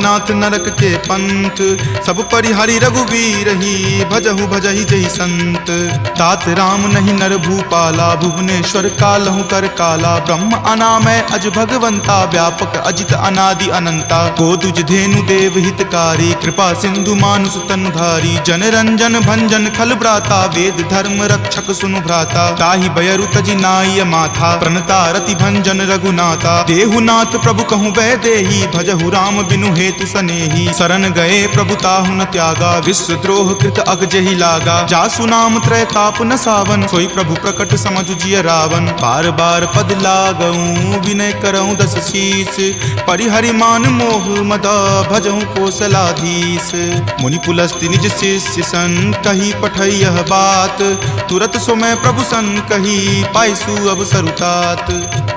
S1: नाथ नरक के पंथ। सब परिहरि रघुवीर ही, भजहु भजहि जहि संत। तात राम नहीं नर भूपाला, भुवनेश्वर कालहु कर काला। ब्रह्म अनामय अज भगवंता, व्यापक अजित अनादि अनंता। गोदुज धेनु देव हितकारी, कृपा सिंधु मानुष तनुधारी। जन रंजन भंजन खल भ्राता, वेद धर्म रक्षक सुनु भ्राता। ताहि बयरु तजि नाय माथा, प्रणता रति भंजन रघुनाथा। देहुनाथ प्रभु कहूँ वै देही, भजहु राम बिनु हेतु सनेही। शरण गए प्रभु ताहु न त्यागा, विश्व द्रोह कृत अग जहि लागा। जासु नाम त्रय ताप न सावन, सोई प्रभु प्रकट समझु जिय रावण। बार बार पद लागऊं, विनय करऊं दस शीस। परिहरि मान मोह मद, भजहु कौशलाधीश। मुनि पुलस्ति निज शिष्य सन, कही पठई यह बात। तुरत सो मैं प्रभु सन कही, पाइसु अवसर उतात।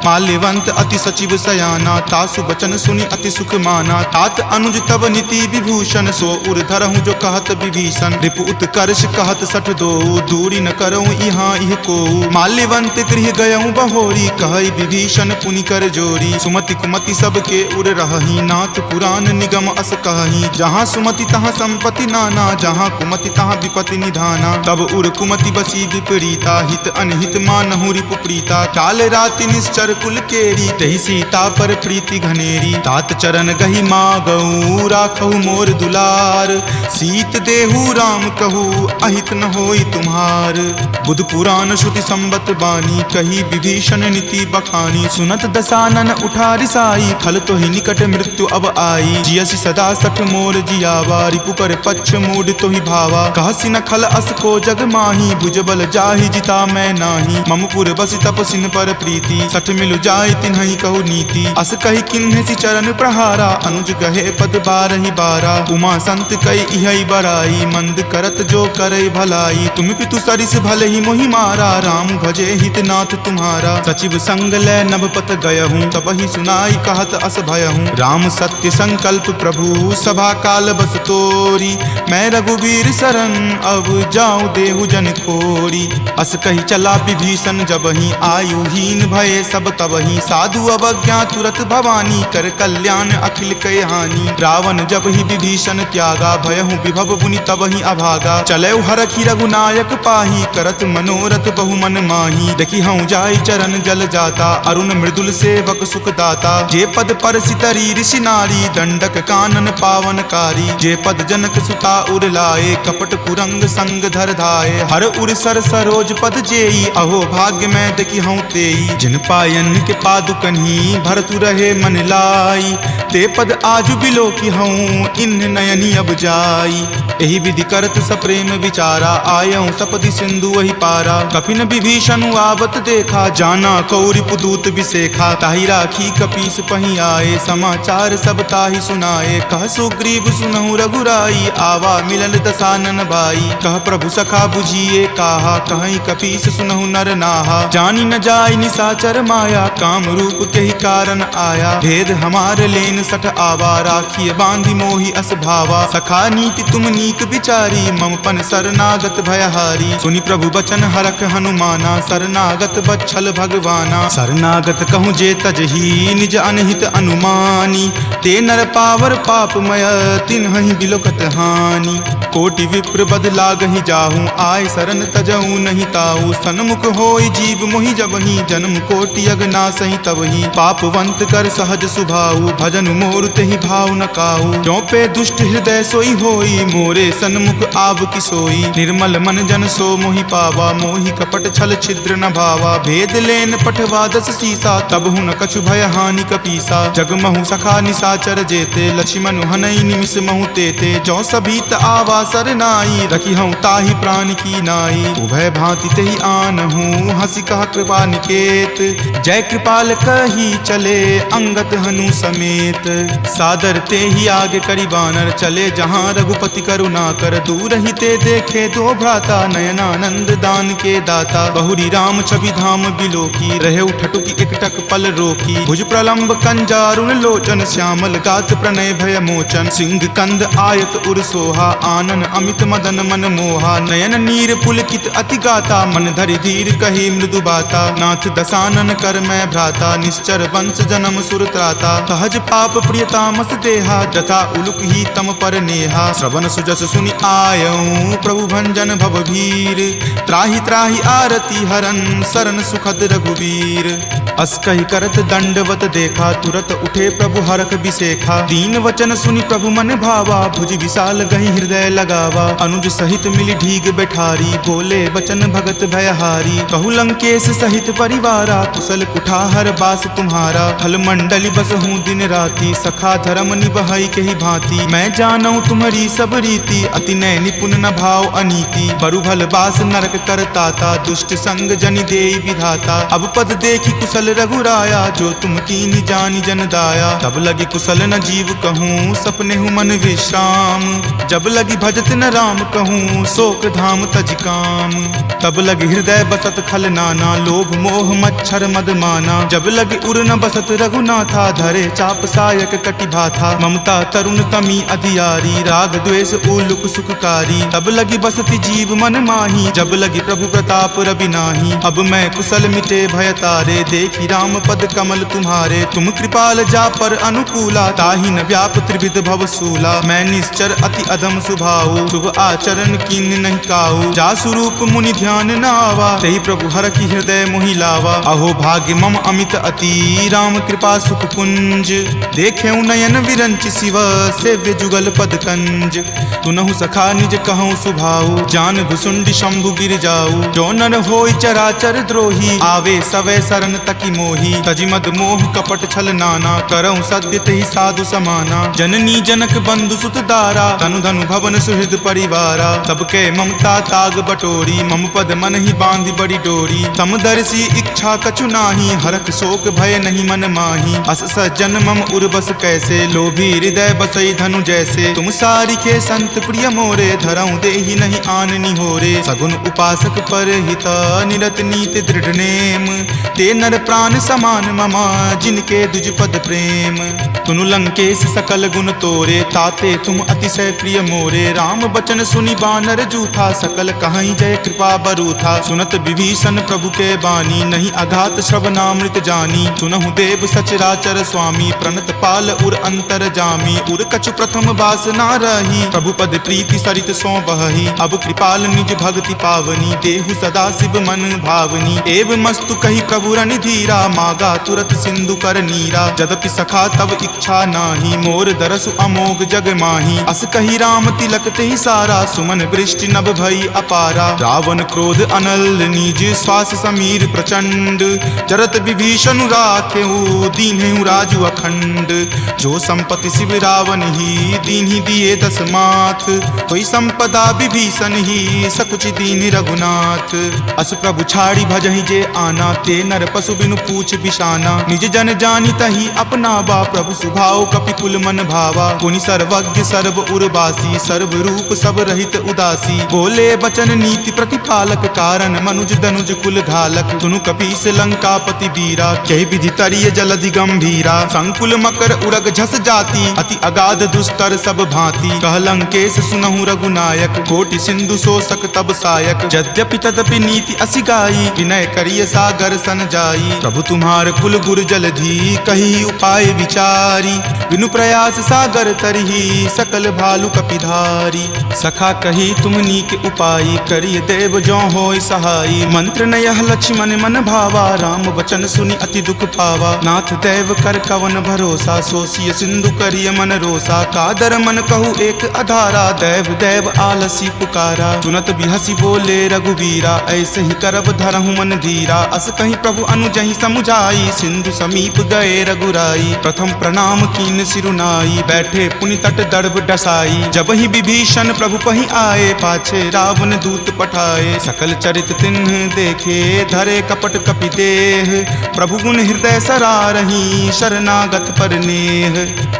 S1: माल्यवंत अति सचिव सयाना, तासु बचन सुनि अति सुख माना। तात अनुज तब नीति विभूषण, सो उर धरहूँ जो कहत विभीषण। रिपु उत्कर्ष कहत सठ दो, दूरी न करऊँ यहाँ इह को। माल्यवंत गृह गयऊँ बहोरी, कहई विभीषण पुनि कर जोरी। सुमति कुमति सबके उर रहही, नाथ पुराण निगम अस कहही। जहाँ सुमति तहाँ संपत्ति नाना, जहाँ कुमति तहाँ विपत्ति निधाना। तब उर कुमति बसी विपरीता, हित अनहित मानहु रिपु प्रीता। काल राति निश्चर कुल केरी, तहि सीता पर प्रीति घनेरी। तात चरण गहि मागऊ, राखहु मोर दुलार। सीत देहु राम कहू, अहित न होई तुम्हार। बुध पुराण श्रुति संबत बानी, कही विभीषण नीति बखानी। सुनत दसानन उठा रिसाई, खल तो ही निकट मृत्यु अब आई। जियसि सदा सठ मोर जियावा, रिपु कर पक्ष मूढ़ तो ही भावा। कहसि न खल अस को जग माही, भुजबल जाहि जिता मैं नाही। ममपुर बसि तपसिन पर प्रीति, सठ मिलु जाय तिन्हहि कहु नीति। अस कहि किन्हसि चरण प्रहारा, अनुज गहे पद बारहि बारा। उमा संत कई इहै बराई, मंद करत जो करई भलाई। तुम पितु सरिस भले ही मोहि मारा, राम भजे हित नाथ तुम्हारा। सचिव संग लै नभपत गयहूँ, तबहि सुनाई कहत अस भयहूँ। राम सत्य संकल्प प्रभु, सभा काल बस तोरी। मैं रघुवीर शरण, अब जाऊँ देहु जन खोरी। अस कही चला विभीषण जबहि, आयुहीन भये सब तबहि। साधु अवज्ञा तुरत भवानी, कर कल्याण अखिल कय हानि। रावण जब ही विभीषण त्यागा, भयहु विभव पुनि तबहि अभागा। चलऊ हरखि रघुनायक पाही, करत मनोरथ बहु मन माही। देखि हऊँ जाई चरण जल जाता, अरुण मृदुल सेवक सुख दाता। जे पद पर सितरी ऋषि नारी, दंडक कानन पावनकारी। जे पद जनक सुता उर लाए, कपट कुरंग संग धर धाये। हर उर सर सरोज पद जेई, अहो भाग्य में देखि हूँ तेई। जिन पायन के पादुकन्ही, भरतु रहे मन लाई। ते पद आजु बिलो की हूँ, इन नयनी अब जाई। एहि विधि करत सप्रेम विचारा, आयऊँ सपदि सिंधु वही पारा। कपिन विभीषण आवत देखा, जाना कौरि पुदूत विसेखा। ताहि राखी कपीस पही आए, समाचार सब ताहि सुनाए। कह सुग्रीव सुनहु रघुराई, आवा मिलन दसानन भाई। कह प्रभु सखा बुझिए काहा, कहीं कपीस सुनहु नर नाहा। जानी न जाय निशाचर माया, काम रूप के ही कारण आया। भेद हमार लेन सठ आवा, राखिए बांधी मोहि अस भावा। सखा नीति तुम नीक विचारी, मम पन शरणागत भयहारी। सुनि प्रभु बचन हरख हनुमाना, शरणागत बच्छल भगवाना। शरणागत कहूँ जे तजही, निज अनहित अनुमानी। ते नर पावर पापमय, तिन्हि बिलोकत हानि। कोटि विप्र बद लागहि जाहूँ, आय शरण तजहूँ नहीं ताऊ। सन्मुख होय जीव मोहि जबहि, जन्म कोटि अगनासहि तबहि। पापवंत कर सहज सुभाऊ, भजन मोर तेहि भाव न काऊ। जो पे दुष्ट हृदय सोई होई, मोरे सन्मुख आव की सोई। निर्मल मन जन सो मोहि पावा, मोहि कपट छल छिद्र न भावा। भेद लेन पठवा दस सीसा, तब हुन कछु भय हानि कपीसा। जगमहु सखा निसाचर जेते, लक्ष्मण हनई निमिष महु तेते। जो सभीत आवा सरनाई, रखी हूँ ताहि प्राण की नाई। उभय भांति तेहि आनहूँ, हंसी कहा कृपा निकेत। जय कृपाल कही चले, अंगत हनु समेत। सादर ते ही आगे करी बानर, चले जहाँ रघुपति करुणा कर। दूर ही ते देखे दो भ्राता, नयनानंद दान के दाता। बहुरी राम छवि धाम बिलोकी, रहे उठटुकी एकटक पल रोकी। भुज प्रलंब कंजारुण लोचन, श्यामल गात प्रणय भय मोचन। सिंह कंद आयत उर सोहा, आनन अमित मदन मन मोहा। नयन नीर पुलकित अति गाता, मन धरि धीर कही मृदु बाता। नाथ दसानन कर मैं भ्राता, निश्चर वंश जन्म सुर त्राता। सहज पाप प्रियतामस देहा, जथा उलुक ही तम पर नेहा। श्रवण सुजस सुनि आयऊँ, प्रभु भंजन भवभीर। त्राहि त्राहि आरती हरन, शरण सुखद रघुवीर। अस कहि करत दंडवत देखा, तुरत उठे प्रभु हरख बिसेखा। दीन वचन सुनि प्रभु मन भावा, भुज विशाल गहि हृदय लगावा। अनुज सहित मिली ढीग बैठारी, बोले बचन भगत भयहारी। कहु लंकेश सहित परिवारा, कुशल कुठार बास तुम्हारा। फल मंडली बस हूँ दिन राति, सखा धर्म निबहई के ही भांति। मैं जानऊँ तुम्हारी सब रीति, अति नय निपुण न भाव अनीति। बरु भल बास नरक करताता, दुष्ट संग जनि देई विधाता। अब पद देखी कुशल रघुराया, जो तुम कीन्ही जानि जन दाया। तब लगी कुशल न जीव कहूँ, सपने हूँ मन विश्राम। जब लगी भजत न राम कहूँ, शोक धाम तज काम। तब लगी हृदय बसत खल नाना, लोभ मोह मच्छर मद माना। जब लगी उर न बसत रघुनाथा, धरे चाप सायक कटि भाथा। ममता तरुण तमी अधियारी, राग द्वेष उलुक सुखकारी। तब लगी बसती जीव मन माही, जब लगी प्रभु प्रताप रवि नाही। अब मैं कुशल मिटे भय तारे, देखी राम पद कमल तुम्हारे। तुम कृपाल जा पर अनुकूला, ताहि न व्याप त्रिविध भव सूला। मैं निश्चर अति अधम सुभाऊ, शुभ आचरण कीन नहीं काऊ। जा स्वरूप मुनि ध्यान न आवा, तेहि प्रभु हर की हृदय मोहि लावा। अहो भाग्य मम अमित अति, राम कृपा सुख कुंज। देखे नयन विरंच शिव, सेव्य जुगल पद कंज। तुनहु सखा निज कहूँ सुभाऊ, जान भुसुंड शंभु गिर जाऊ। जो नर होय चराचर द्रोही, आवे सवै शरण तकी मोही। तजि मद मोह कपट छल नाना, करऊँ सत्य तेहि साधु समाना। जननी जनक बंधु सुत दारा, तनु धनु भवन सुहृद परिवारा। सबके ममता ताग बटोरी, मम पद मन ही बांधि बड़ी डोरी। समदर्शी इच्छा कछु नाही, हरख शोक भय नहीं मन माही। अस सज्जन मम उर्बस कैसे, लोभी हृदय बसई धनु जैसे। तुम सारिखे संत प्रिय मोरे, धरऊँ देहि नहीं आननि होरे। सगुन उपासक पर हित, निरत नीति दृढ़ नेम। ते नर प्राण समान ममा, जिनके दुज पद प्रेम। तुनु लंकेश सकल गुण तोरे, ताते तुम अतिशय प्रिय मोरे। राम बचन सुनि बानर जूथा, सकल कहाई जय कृपा बरूथा। सुनत विभीषण प्रभु के बानी, नहीं अघात श्रवणामृत जानी। सुनहु देव सचराचर स्वामी, प्रणत पाल उर अंतर जामी। उर कछु प्रथम बास ना रही, प्रभु पद प्रीति सरित सो बहही। अब कृपाल निज भक्ति पावनी, देहु सदा शिव मन भावनी। एव मस्तु कही प्रभु रण धीरा, मागा तुरत सिंधु कर नीरा। यद्यपि सखा तब इच्छा नाही, मोर दरसु अमोघ जग माही। अस कही राम तिलक तेहि सारा, सुमन वृष्टि नभ भई अपारा। रावण क्रोध अनल निज, श्वास समीर प्रचंड। जरत विभीषण राखेहु, दीन्हेहु राजु अखंड। जो संपत्ति शिव रावण ही, दीन्हि दिए दस माथ। कोई संपदा विभीषण ही, सकुच दीन्हि रघुनाथ। अस प्रभु छाड़ी भजहि जे आना, ते नर पशु बिनु पूछ बिशाना। निज जन जानि तहि अपनावा, प्रभु सुभाव कपिकुल मन भावा। पुनि सर्वज्ञ सर्व उर्वासी, सर्व रूप सब रहित उदासी। बोले बचन नीति प्रतिपालक, कारण मनुज दनुज कुल घालक। तुनु कपीस लंकापति बीरा, कहि विधि तरिय जलधि गंभीरा। संकुल कर उरग झस जाती, अति अगाध दुस्तर सब भांति। कह लंकेश सुनहु रघुनायक, कोटि सिंधु शोषक तब सायक। यद्यपि तदपि नीति असि गाई, विनय करिय सागर सन जाई। प्रभु तुम्हार कुल गुर जलधि, कही उपाय विचारी। बिनु प्रयास सागर तरही, सकल भालु कपिधारी। सखा कही तुम नीक उपाय, करिय देव जो होय सहाई। मंत्र न यह लक्ष्मण मन भावा, राम वचन सुनि अति दुख पावा। नाथ देव कर कवन भरोसा, सोसिय सिंधु करिय मन रोसा। कादर मन कहु एक अधारा, देव देव आलसी पुकारा। सुनत बिहसी बोले रघुवीरा, ऐसे ही करब धरहु मन धीरा। अस कहीं प्रभु अनुजहि समुझाई, सिंधु समीप गए रघुराई। प्रथम प्रणाम कीन सिरुनाई, बैठे पुनि तट दर्भ डसाई। जब ही विभीषण प्रभु पहि आए, पाछे रावण दूत पठाए। सकल चरित तिन्ह देखे, धरे कपट कपि देह। प्रभु गुण हृदय सरारही, शरणागत पर नेह।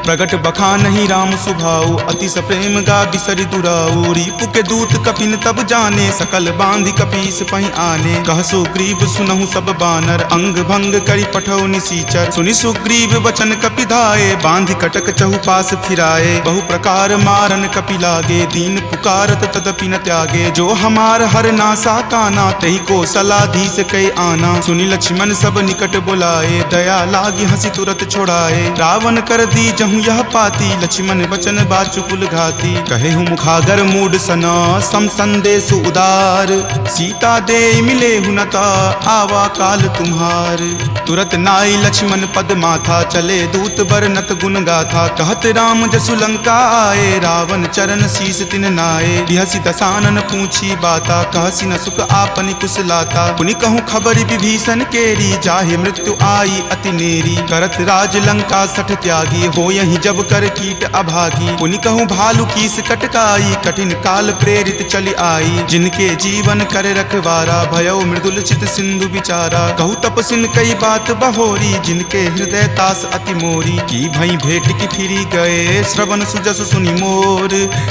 S1: प्रगट बखानहि राम सुभाऊ, अतिश प्रेम गा बिसरि दुराऊ। रिपु के दूत कपिन तब जाने, सकल बांधि कपीस पहि आने। कह सुग्रीव सुनहु सब बानर, अंग भंग करि पठौ निसीचर। सुनि सुग्रीव वचन कपि धाये, बांधि कटक चहुपास फिराए। बहु प्रकार मारन कपि लागे, दीन पुकारत तदपि न त्यागे। जो हमार हर नासा काना, तही को सलाधीस कई आना। सुनि लक्ष्मण सब निकट बुलाए, दया लागी हंसी तुरत छोड़ाए। रावण कर दी जहु यह पाती, लक्ष्मण बचन बाचुकुल घाती। कहे हूँ मुखागर मूड सना, सम संदेश उदार। सीता दे मिले हुनता, आवा काल तुम्हार। तुरत नाई लक्ष्मण पद माथा, चले दूत बरनत गुण गाथा। कहत राम जसु लंका आए, रावण चरण शीस तिन नाए। बिहसी दसानन पूछी बाता, कहसी न सुख आपन कुशलाता। पुनि कहूँ खबरि विभीषण केरी, जाहे मृत्यु आई अति नेरी। करत राज लंका सठ त्यागी, हो यही जब कर कीट अभागी। पुनि कहूँ भालू कीस कटकाई, कठिन काल प्रेरित चली आई। जिनके जीवन करे रखवारा, भयो मृदुल चित सिंधु विचारा। कहूँ तपसिन कई बात बहोरी, जिनके हृदय तास अति मोरी। की भई भेंट की फिरी गए, श्रवण सुजस सुनि मोर।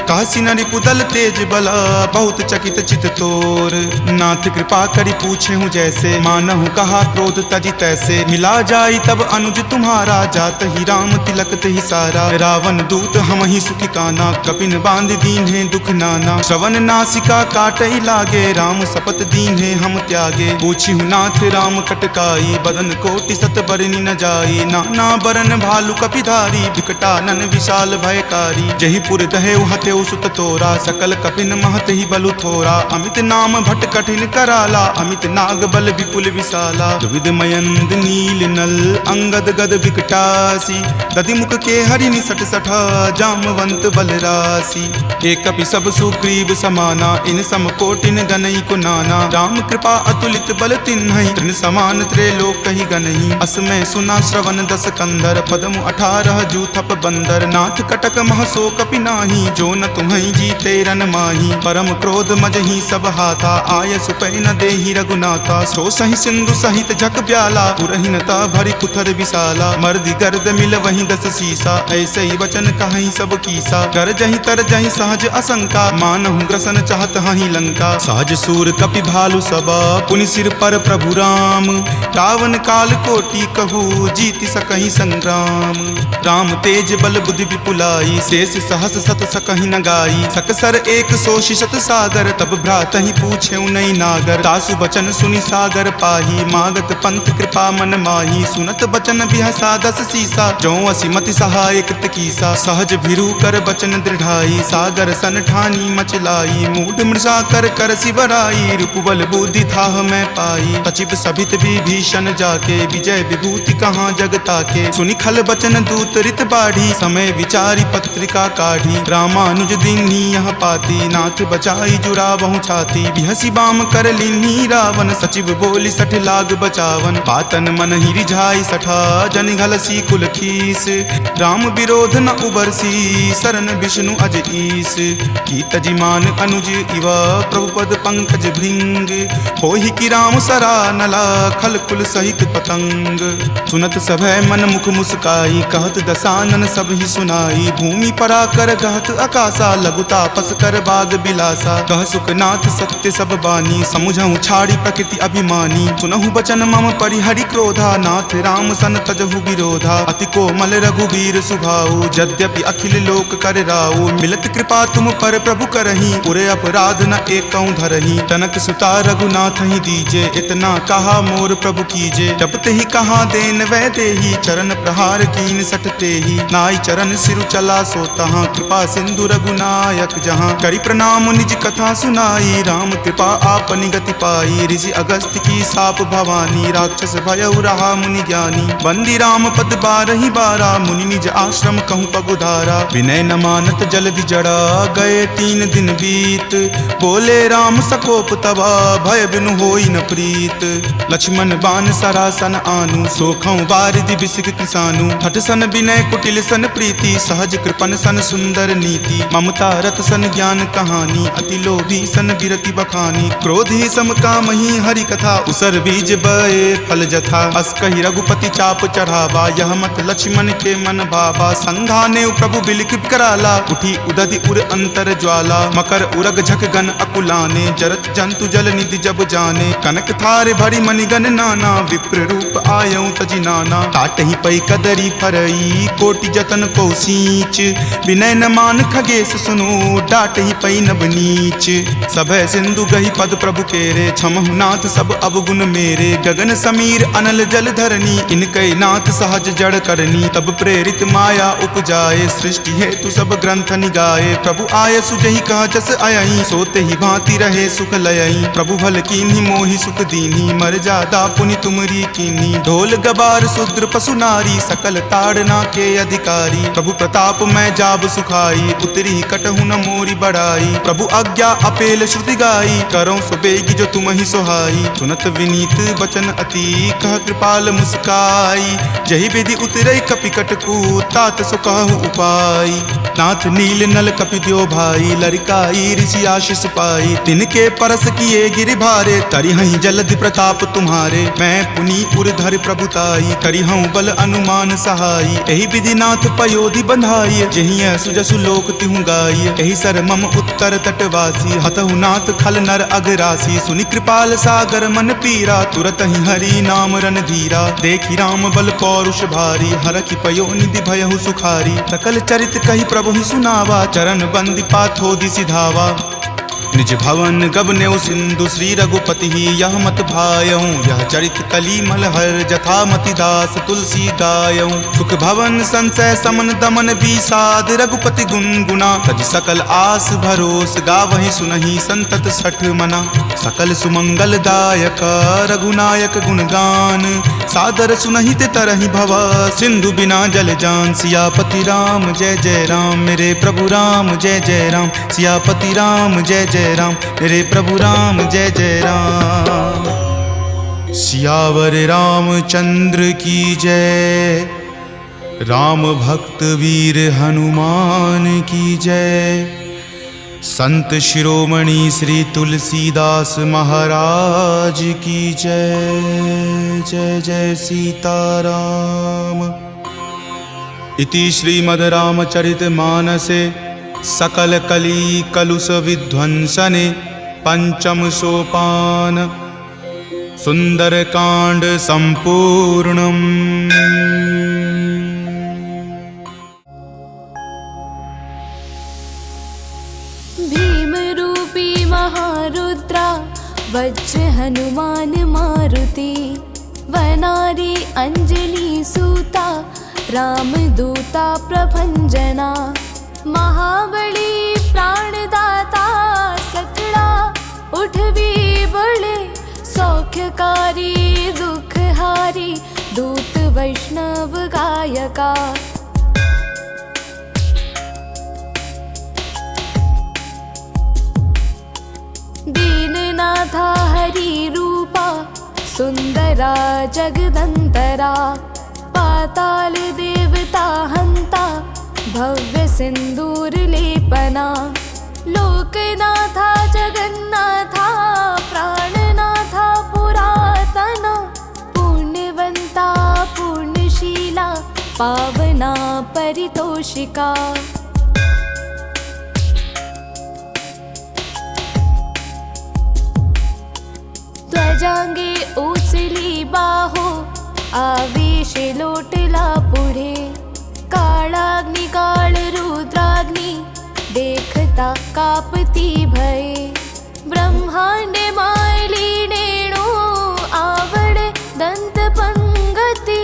S1: कहसी न रिपुदल तेज बला, बहुत चकित चित तोर। नाथ कृपा करि पूछे हूँ जैसे, मानहु कहा क्रोध तजि तैसे। मिला जाई तब अनुज तुम्हारा, जात ही राम तिलक ही सारा। रावण दूत हम ही सुखी काना, कपिन बांध दीन है दुख नाना। श्रवण नासिका काटई लागे, राम शपथ दीन है हम त्यागे। पूछी हूँ नाथ राम कटकाई, बदन कोटि सत बरनि न जाई। नाना बरन भालु कपिधारी, विकटानन विशाल भयकारी। जही पुर दहे हतेउ सुत तोरा, सकल कपिन महत ही बलु थोरा। अमित नाम भट कठिन कराला, अमित नाग बल विपुल विशाला। दुविध मयंद नील नल, अंगद गद विकटासी। दधि मुख के हरि निसट सठा, जामवंत बलरासी। एक कपि सब सुग्रीव समाना, इन सम कोटिन गनई को नाना। राम कृपा अतुलित बल तिन्हई, तृण समान त्रैलोक ही गनहि। असमय सुना श्रवण दस कंधर, पदमु 18 जूथप बंदर। नाथ कटक महसो कपि नाही, जो न तुम्हई जीते रन माही। परम क्रोध मजही सब हाथा, आय सुपै न देहि रघुनाथा। सो सही सिंधु सहित झक ब्याला, पुरहिनता भरि कुथर विशाला। मर्दि गर्द मिल वहीं 10 सीसा, ऐसे ही वचन कहहीं सब कीसा। कर जहीं तर जहीं सहज असंका, मानहु ग्रसन चाहत हहीं लंका। सहज सूर कपि भालु सबा, पुनि सिर पर प्रभु राम। रावण काल कोटि कहू, जीति सकहीं संग्राम। राम तेज बल बुद्धि विपुलाई, शेष सहस सत सकहीं न गाई। सकसर एक सो शिशत सागर, तब भ्रात ही पूछे नई नागर। तासु बचन सुनि सागर पाही, मागत पंथ कृपा मन माही। सुनत बचन बिहसा 10 सीसा, जो असिमति सहाय कृत कीसा। सहज भिरू कर बचन दृढ़ाई, सागर सन ठानी मचलाई। मूढ़ मृषा कर कर सिवराई, रिपुबल बुद्धि थाह मैं पाई। सचिव सभित विभीषण जाके, विजय विभूति कहाँ जगता के। सुनि खल बचन दूत रित बाढ़ी, समय विचारी पत्रिका काढ़ी। रामानुज दीन्ही यह पाती, नाथ बचाई जुरावहु छाती। बिहसी बाम कर लीन्ही रावण, सचिव बोली सठ लाग बचावन। पातन मन ही रिझाई सठा, जन घलसी कुल खीस। राम विरोध न उबरसी, सरन विष्णु अज ईस। की तजिमान अनुज इवा, प्रभुपद पंकज भृंग। होहि की राम सरा नला, खल कुल सहित पतंग। सुनत सभय मन मुख मुस्काई, कहत दसानन सब ही सुनाई। भूमि पराकर गहत आकाशा, लघु तापस कर बाग बिलासा। कह सुखनाथ सत्य सब बानी, समुझहु छाड़ी प्रकृति अभिमानी। सुनहु बचन मम परिहरि क्रोधा, नाथ राम सन तजहु विरोधा। अति कोमल रघुवीर सुभाऊ, यद्यपि अखिल लोक कर राऊ। मिलत कृपा तुम पर प्रभु करही, उरे अपराध न एकऊं धरही। तनक सुता रघुनाथ ही दीजे, इतना कहा मोर प्रभु कीजे। जपते ही कहा देन वै देही, चरण प्रहार कीन सटते ही। नाई चरण सिरु चला सो तहाँ, कृपा सिंधु रघुनायक जहाँ। करी प्रणाम निज कथा सुनाई, राम कृपा आपनि गति पाई। ऋषि अगस्त्य की साप भवानी, राक्षस भयउ रहा मुनि ज्ञानी। बंदी राम पद बारहि बारा, मुनि निज आश्रम कहूँ पगुधारा। विनय न मानत जल्दि जड़ा, गए 3 दिन बीत। बोले राम सकोप तबा, भय बिनु होई न प्रीत। लक्ष्मण बान सरासन आनु, सोखौ बारिधि बिसिक किसानु। हठ सन विनय कुटिल सन प्रीति, सहज कृपन सन सुंदर नीति। ममता रत सन ज्ञान कहानी, अति लोभी सन बिरति बखानी। क्रोधी सम कामहि हरि कथा, उसर बीज बए फल जथा। अस कहि रघुपति चाप चढ़ावा, यह मत लक्ष्मण के मन भावा। संधाने प्रभु बिलिख कराला, उठी उदधि उर अंतर ज्वाला। मकर उरग झक गन अकुलाने, जरत जंतु जल निधि जब जाने। कनक थार भरी मणिगन नाना, विप्र रूप आयऊ तजि नाना। काटहि पै कदरी फरई, कोटि जतन को सींच। विनय न मान खगेश सुनो, डाटहि पै नब नीच। सभय सिंधु गहि पद प्रभु केरे, क्षमहु नाथ सब अवगुण मेरे। गगन समीर अनल जल धरनी, इनकै नाथ सहज जड़ करनी। तब प्रेरित माया उपजाए, सृष्टि हेतु सब ग्रंथ निगाए। प्रभु आय सुजहि कह जस अयहि, सोते ही भांति रहे सुख लयहि। प्रभु भल कीन्ही मोहि सुख दीन्ही, मर जादा पुनि तुमरी कीन्ही। ढोल गबार शूद्र पशु नारी, सकल ताड़ना के अधिकारी। प्रभु प्रताप मैं जाब सुखाई, उतरी कटहु न मोरी बढ़ाई। प्रभु आज्ञा अपेल श्रुति गाई, करौं सुबेगी जो तुम ही सोहाई। सुनत विनीत बचन अति, कह कृपाल मुस्काई। जहि विधि उतरई कपि कटकू, तात सो कहु उपाय। नाथ नील नल कपि द्यो भाई, लरिकाई ऋषि आशीष पाई। तिनके परस किए गिरि भारे, तरिहहि जलधि प्रताप तुम्हारे। मैं पुनि उरधर प्रभुताई, करिहऊँ बल अनुमान सहाई। एहि विधि नाथ पयोधि बंधाई, जहिं सुजसु लोक तिहु गाई। एहि सर मम उत्तर तटवासी, हतहु नाथ खल नर अगरासी। सुनि कृपाल सागर मन पीरा, तुरत ही हरि नाम रन धीरा। देखि राम बल पौरुष भारी, हरखि पयो निधि भयहु सुखारी। सकल चरित कहि प्रभु ही सुनावा, चरण बंदी पाथोधि सिधावा। निज भवन गबनेउ सिंधु, श्री रघुपति ही यह मत भायऊँ। यह चरित कली मलहर, जथा मति दास तुलसी गायऊँ। सुख भवन संशय समन दमन बीसाद, रघुपति गुनगुना। तज सकल आस भरोस, गावहि सुनहि संतत सठ मना। सकल सुमंगल दायक, रघुनायक गुणगान। सादर सुनहि ते तरहि भव, सिंधु बिना जल जान। सियापति राम जय जय राम, मेरे प्रभु राम जय जय राम। सियापति राम जय जय राम, मेरे प्रभु राम जय जय राम। सियावर रामचंद्र की जय, राम भक्त वीर हनुमान की जय। संत शिरोमणि श्री तुलसीदास महाराज की जय। जय जय सीताराम। इति श्रीमद् रामचरित मानसे सकल कली कलुष विध्वंसने पंचम सोपान सुंदर कांड संपूर्णम्।
S2: भीम रूपी महारुद्रा, वज्र हनुमान मारुति। वनारी अंजलि सूता, रामदूता प्रभंजना। महाबली प्राणदाता, सकला उठवी बड़े। सौख्यकारी दुखहारी, दूत वैष्णव गायका। दीननाथा हरि रूपा, सुंदरा जगदंतरा। पाताल देवता हंता, भव्य सिंदूर लेपना। लोकनाथा जगन्नाथा, प्राणनाथा पुरातना। पुण्यवंता पुण्यशीला, पावना परितोषिका। ध्वजांगे उचली बाहो, आवेशे लोटला पुढे. काळाग्नी काळ रुद्राग्नी देखता कापती भये. ब्रह्मांडे मायली नेणू आवडे दंत पंगती.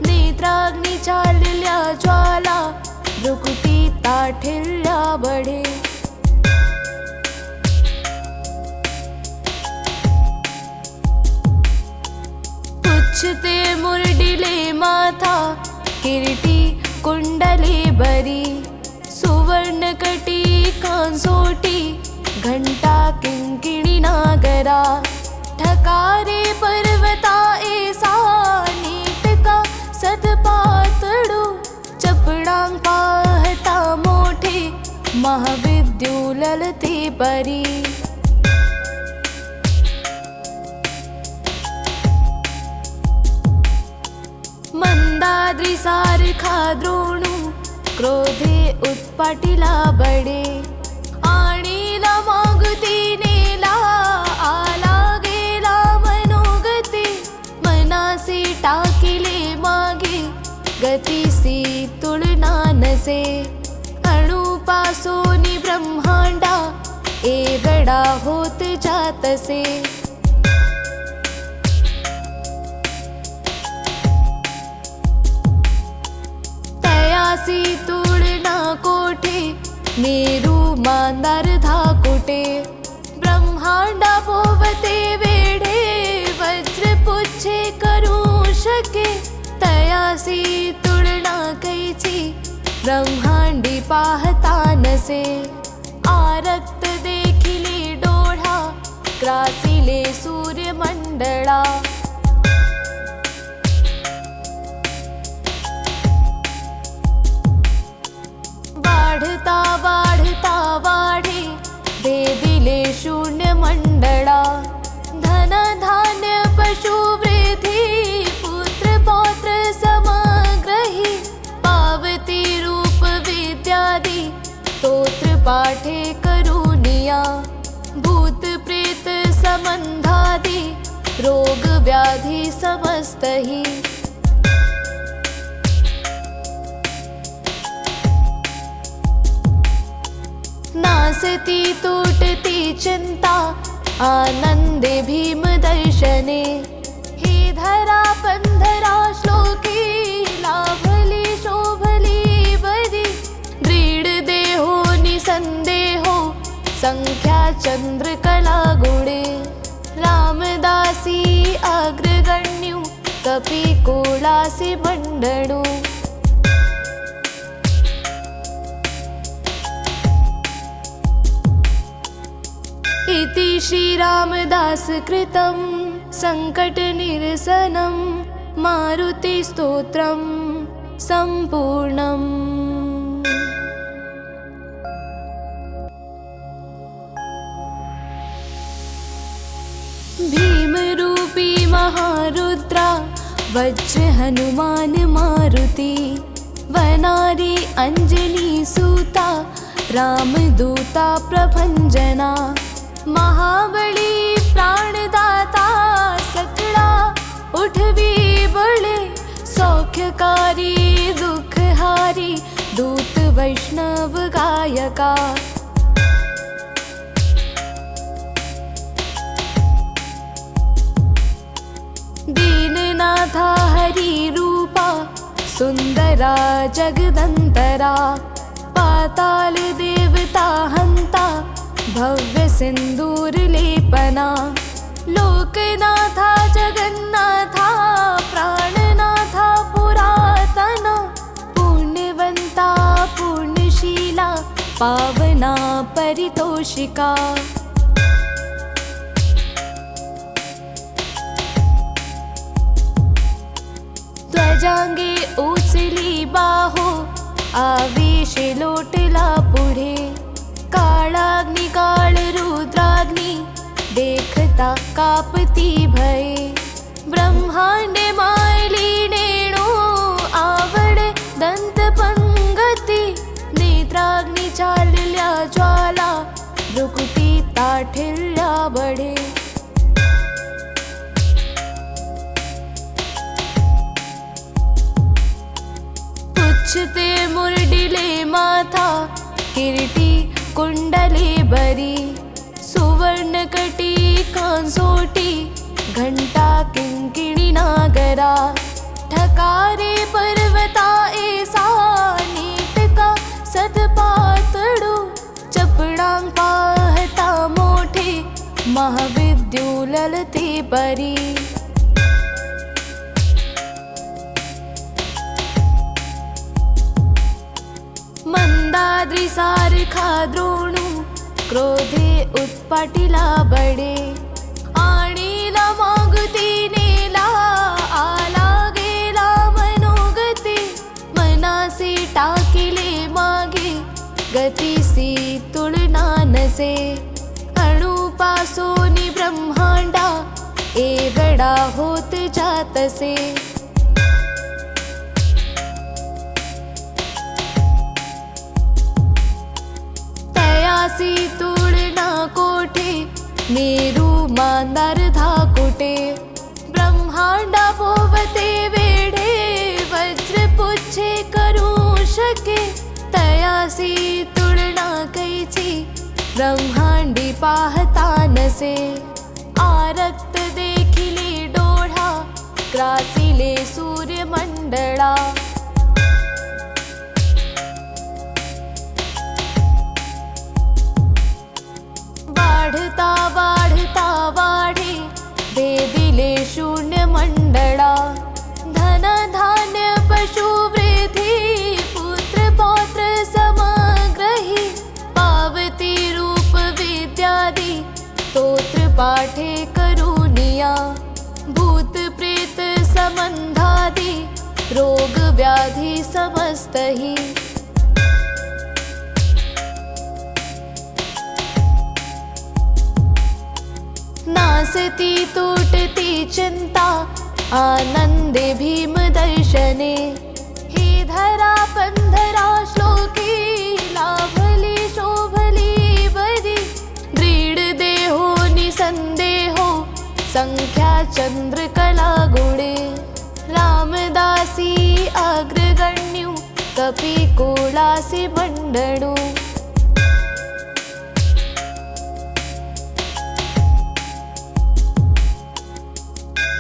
S2: नेत्राग्नी चालल्या ज्वाला भ्रुकुटी ताठिल्या बढे. पुच्छते मुरडिले माथा किरीटी कुंडले बरी. सुवर्णकटी कांसोटी घंटा किंकिणी नागरा. ठकारे पर्वता ऐसा नीटका सतपातळू. चपळांग पाहता मोठे महाविद्युललते परी. मंदाद्री सारखा द्रोणू क्रोधे उत्पाटिला बडे. आणीला मागुती नेला आला गेला मनोगती. मनासी टाकिले मागे गतीसी तुलना नसे. अणुपासोनी ब्रह्मांडा एगडा होत जातसे. तयासी तुलना कोठे मेरू मांदार धाकुटे. ब्रह्मांडा पोवते वेढे वज्र पुच्छे करू शके. तयासी तुलना कैची ब्रह्मांडी पाहता नसे. आरक्त देखिले डोळा ग्रासिले सूर्यमंडळा. वाढता वाढता वाढे भेदिले शून्य मंडळा. धन धान्य पशु वृद्धी पुत्र पौत्र समग्रही. पावती रूप विद्यादी स्तोत्र पाठे करुनिया. भूत प्रेत संबंधादी रोग व्याधी समस्तही. नासती तुटती चिंता आनंदे भीम दर्शने. हे धरा पंधरा श्लोकी लाभली शोभली बरी. दृढ देहो निसंदेहो संख्या चंद्रकला गुणे. रामदासी अग्रगण्यू कपी कुळासी मंडळू. इति श्री रामदास कृतं संकट निरसनं मारुति स्तोत्रं संपूर्णम्. भीमरूपी महारुद्रा वज्र हनुमान मारुति. वनारी अंजनी सूता रामदूता प्रभंजना. महाबली प्राणदाता सकळा उठवी बळे. सौख्यकारी दुःखहारी दूत वैष्णव गायका. दीननाथा हरि रूपा सुंदरा जगदंतरा. पाताल देवता हंता भव्य सिंदूर लेपना. लोकनाथा जगन्नाथा प्राणनाथा पुरातना. पुण्यवंता पुण्यशीला पावना परितोषिका. ध्वजांगे उचली बाहो आवेशे लोटला पुढे. काळाग्नी काळ रुद्राग्नी देखता कापती भये. ब्रह्मांडे मायली नेणू आवडे दंत पंगती. नेत्राग्नी चालल्या ज्वाला भ्रुकुटी ताठिल्या बढे. उच्चते मुरडिले माथा किरीटी कुंडले बरी सुवर्ण कटी कांसोटी घंटा किंकिणी नागरा ठकारे पर्वता ऐसा नीटका सतपातळू चपळांग पाहता मोठे महाविद्युललते परी मंदाद्री सारखा द्रोणू क्रोधे उत्पाटीला बडे आणीला मागुतीनेला आला गेला मनोगती मनासी टाकिले मागे गतीसी तुलना नसे अणुपासोनी ब्रह्मांडा एगडा होत जातसे तयासी तुलना कोठे मेरू मांदार धाकुटे ब्रह्मांडा पोवते वेढे वज्र पुच्छे करू शके तयासी तुलना कैची ब्रह्मांडी पाहता नसे आरक्त देखिले डोळा ग्रासिले सूर्यमंडळा वाढता वाढता वाढे भेदिले शून्य मंडळा धन धान्य पशु वृद्धी पुत्र पौत्र समग्रही पावती रूप विद्यादी स्तोत्र पाठे करुनिया भूत प्रेत संबंधादी रोग व्याधी समस्तही नासती तुटती चिंता आनंदे भीम दर्शने ही धरा पंधरा श्लोकी लाभली शोभली बरी दृढ देहो निसंदेहो संख्या चंद्रकला गुणे रामदासी अग्रगण्यू कपी कुलासी मंडणू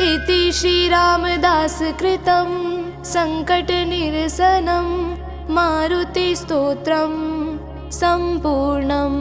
S2: इति श्री रामदास कृतं संकट निरसनं मारुति स्तोत्रं संपूर्णम्।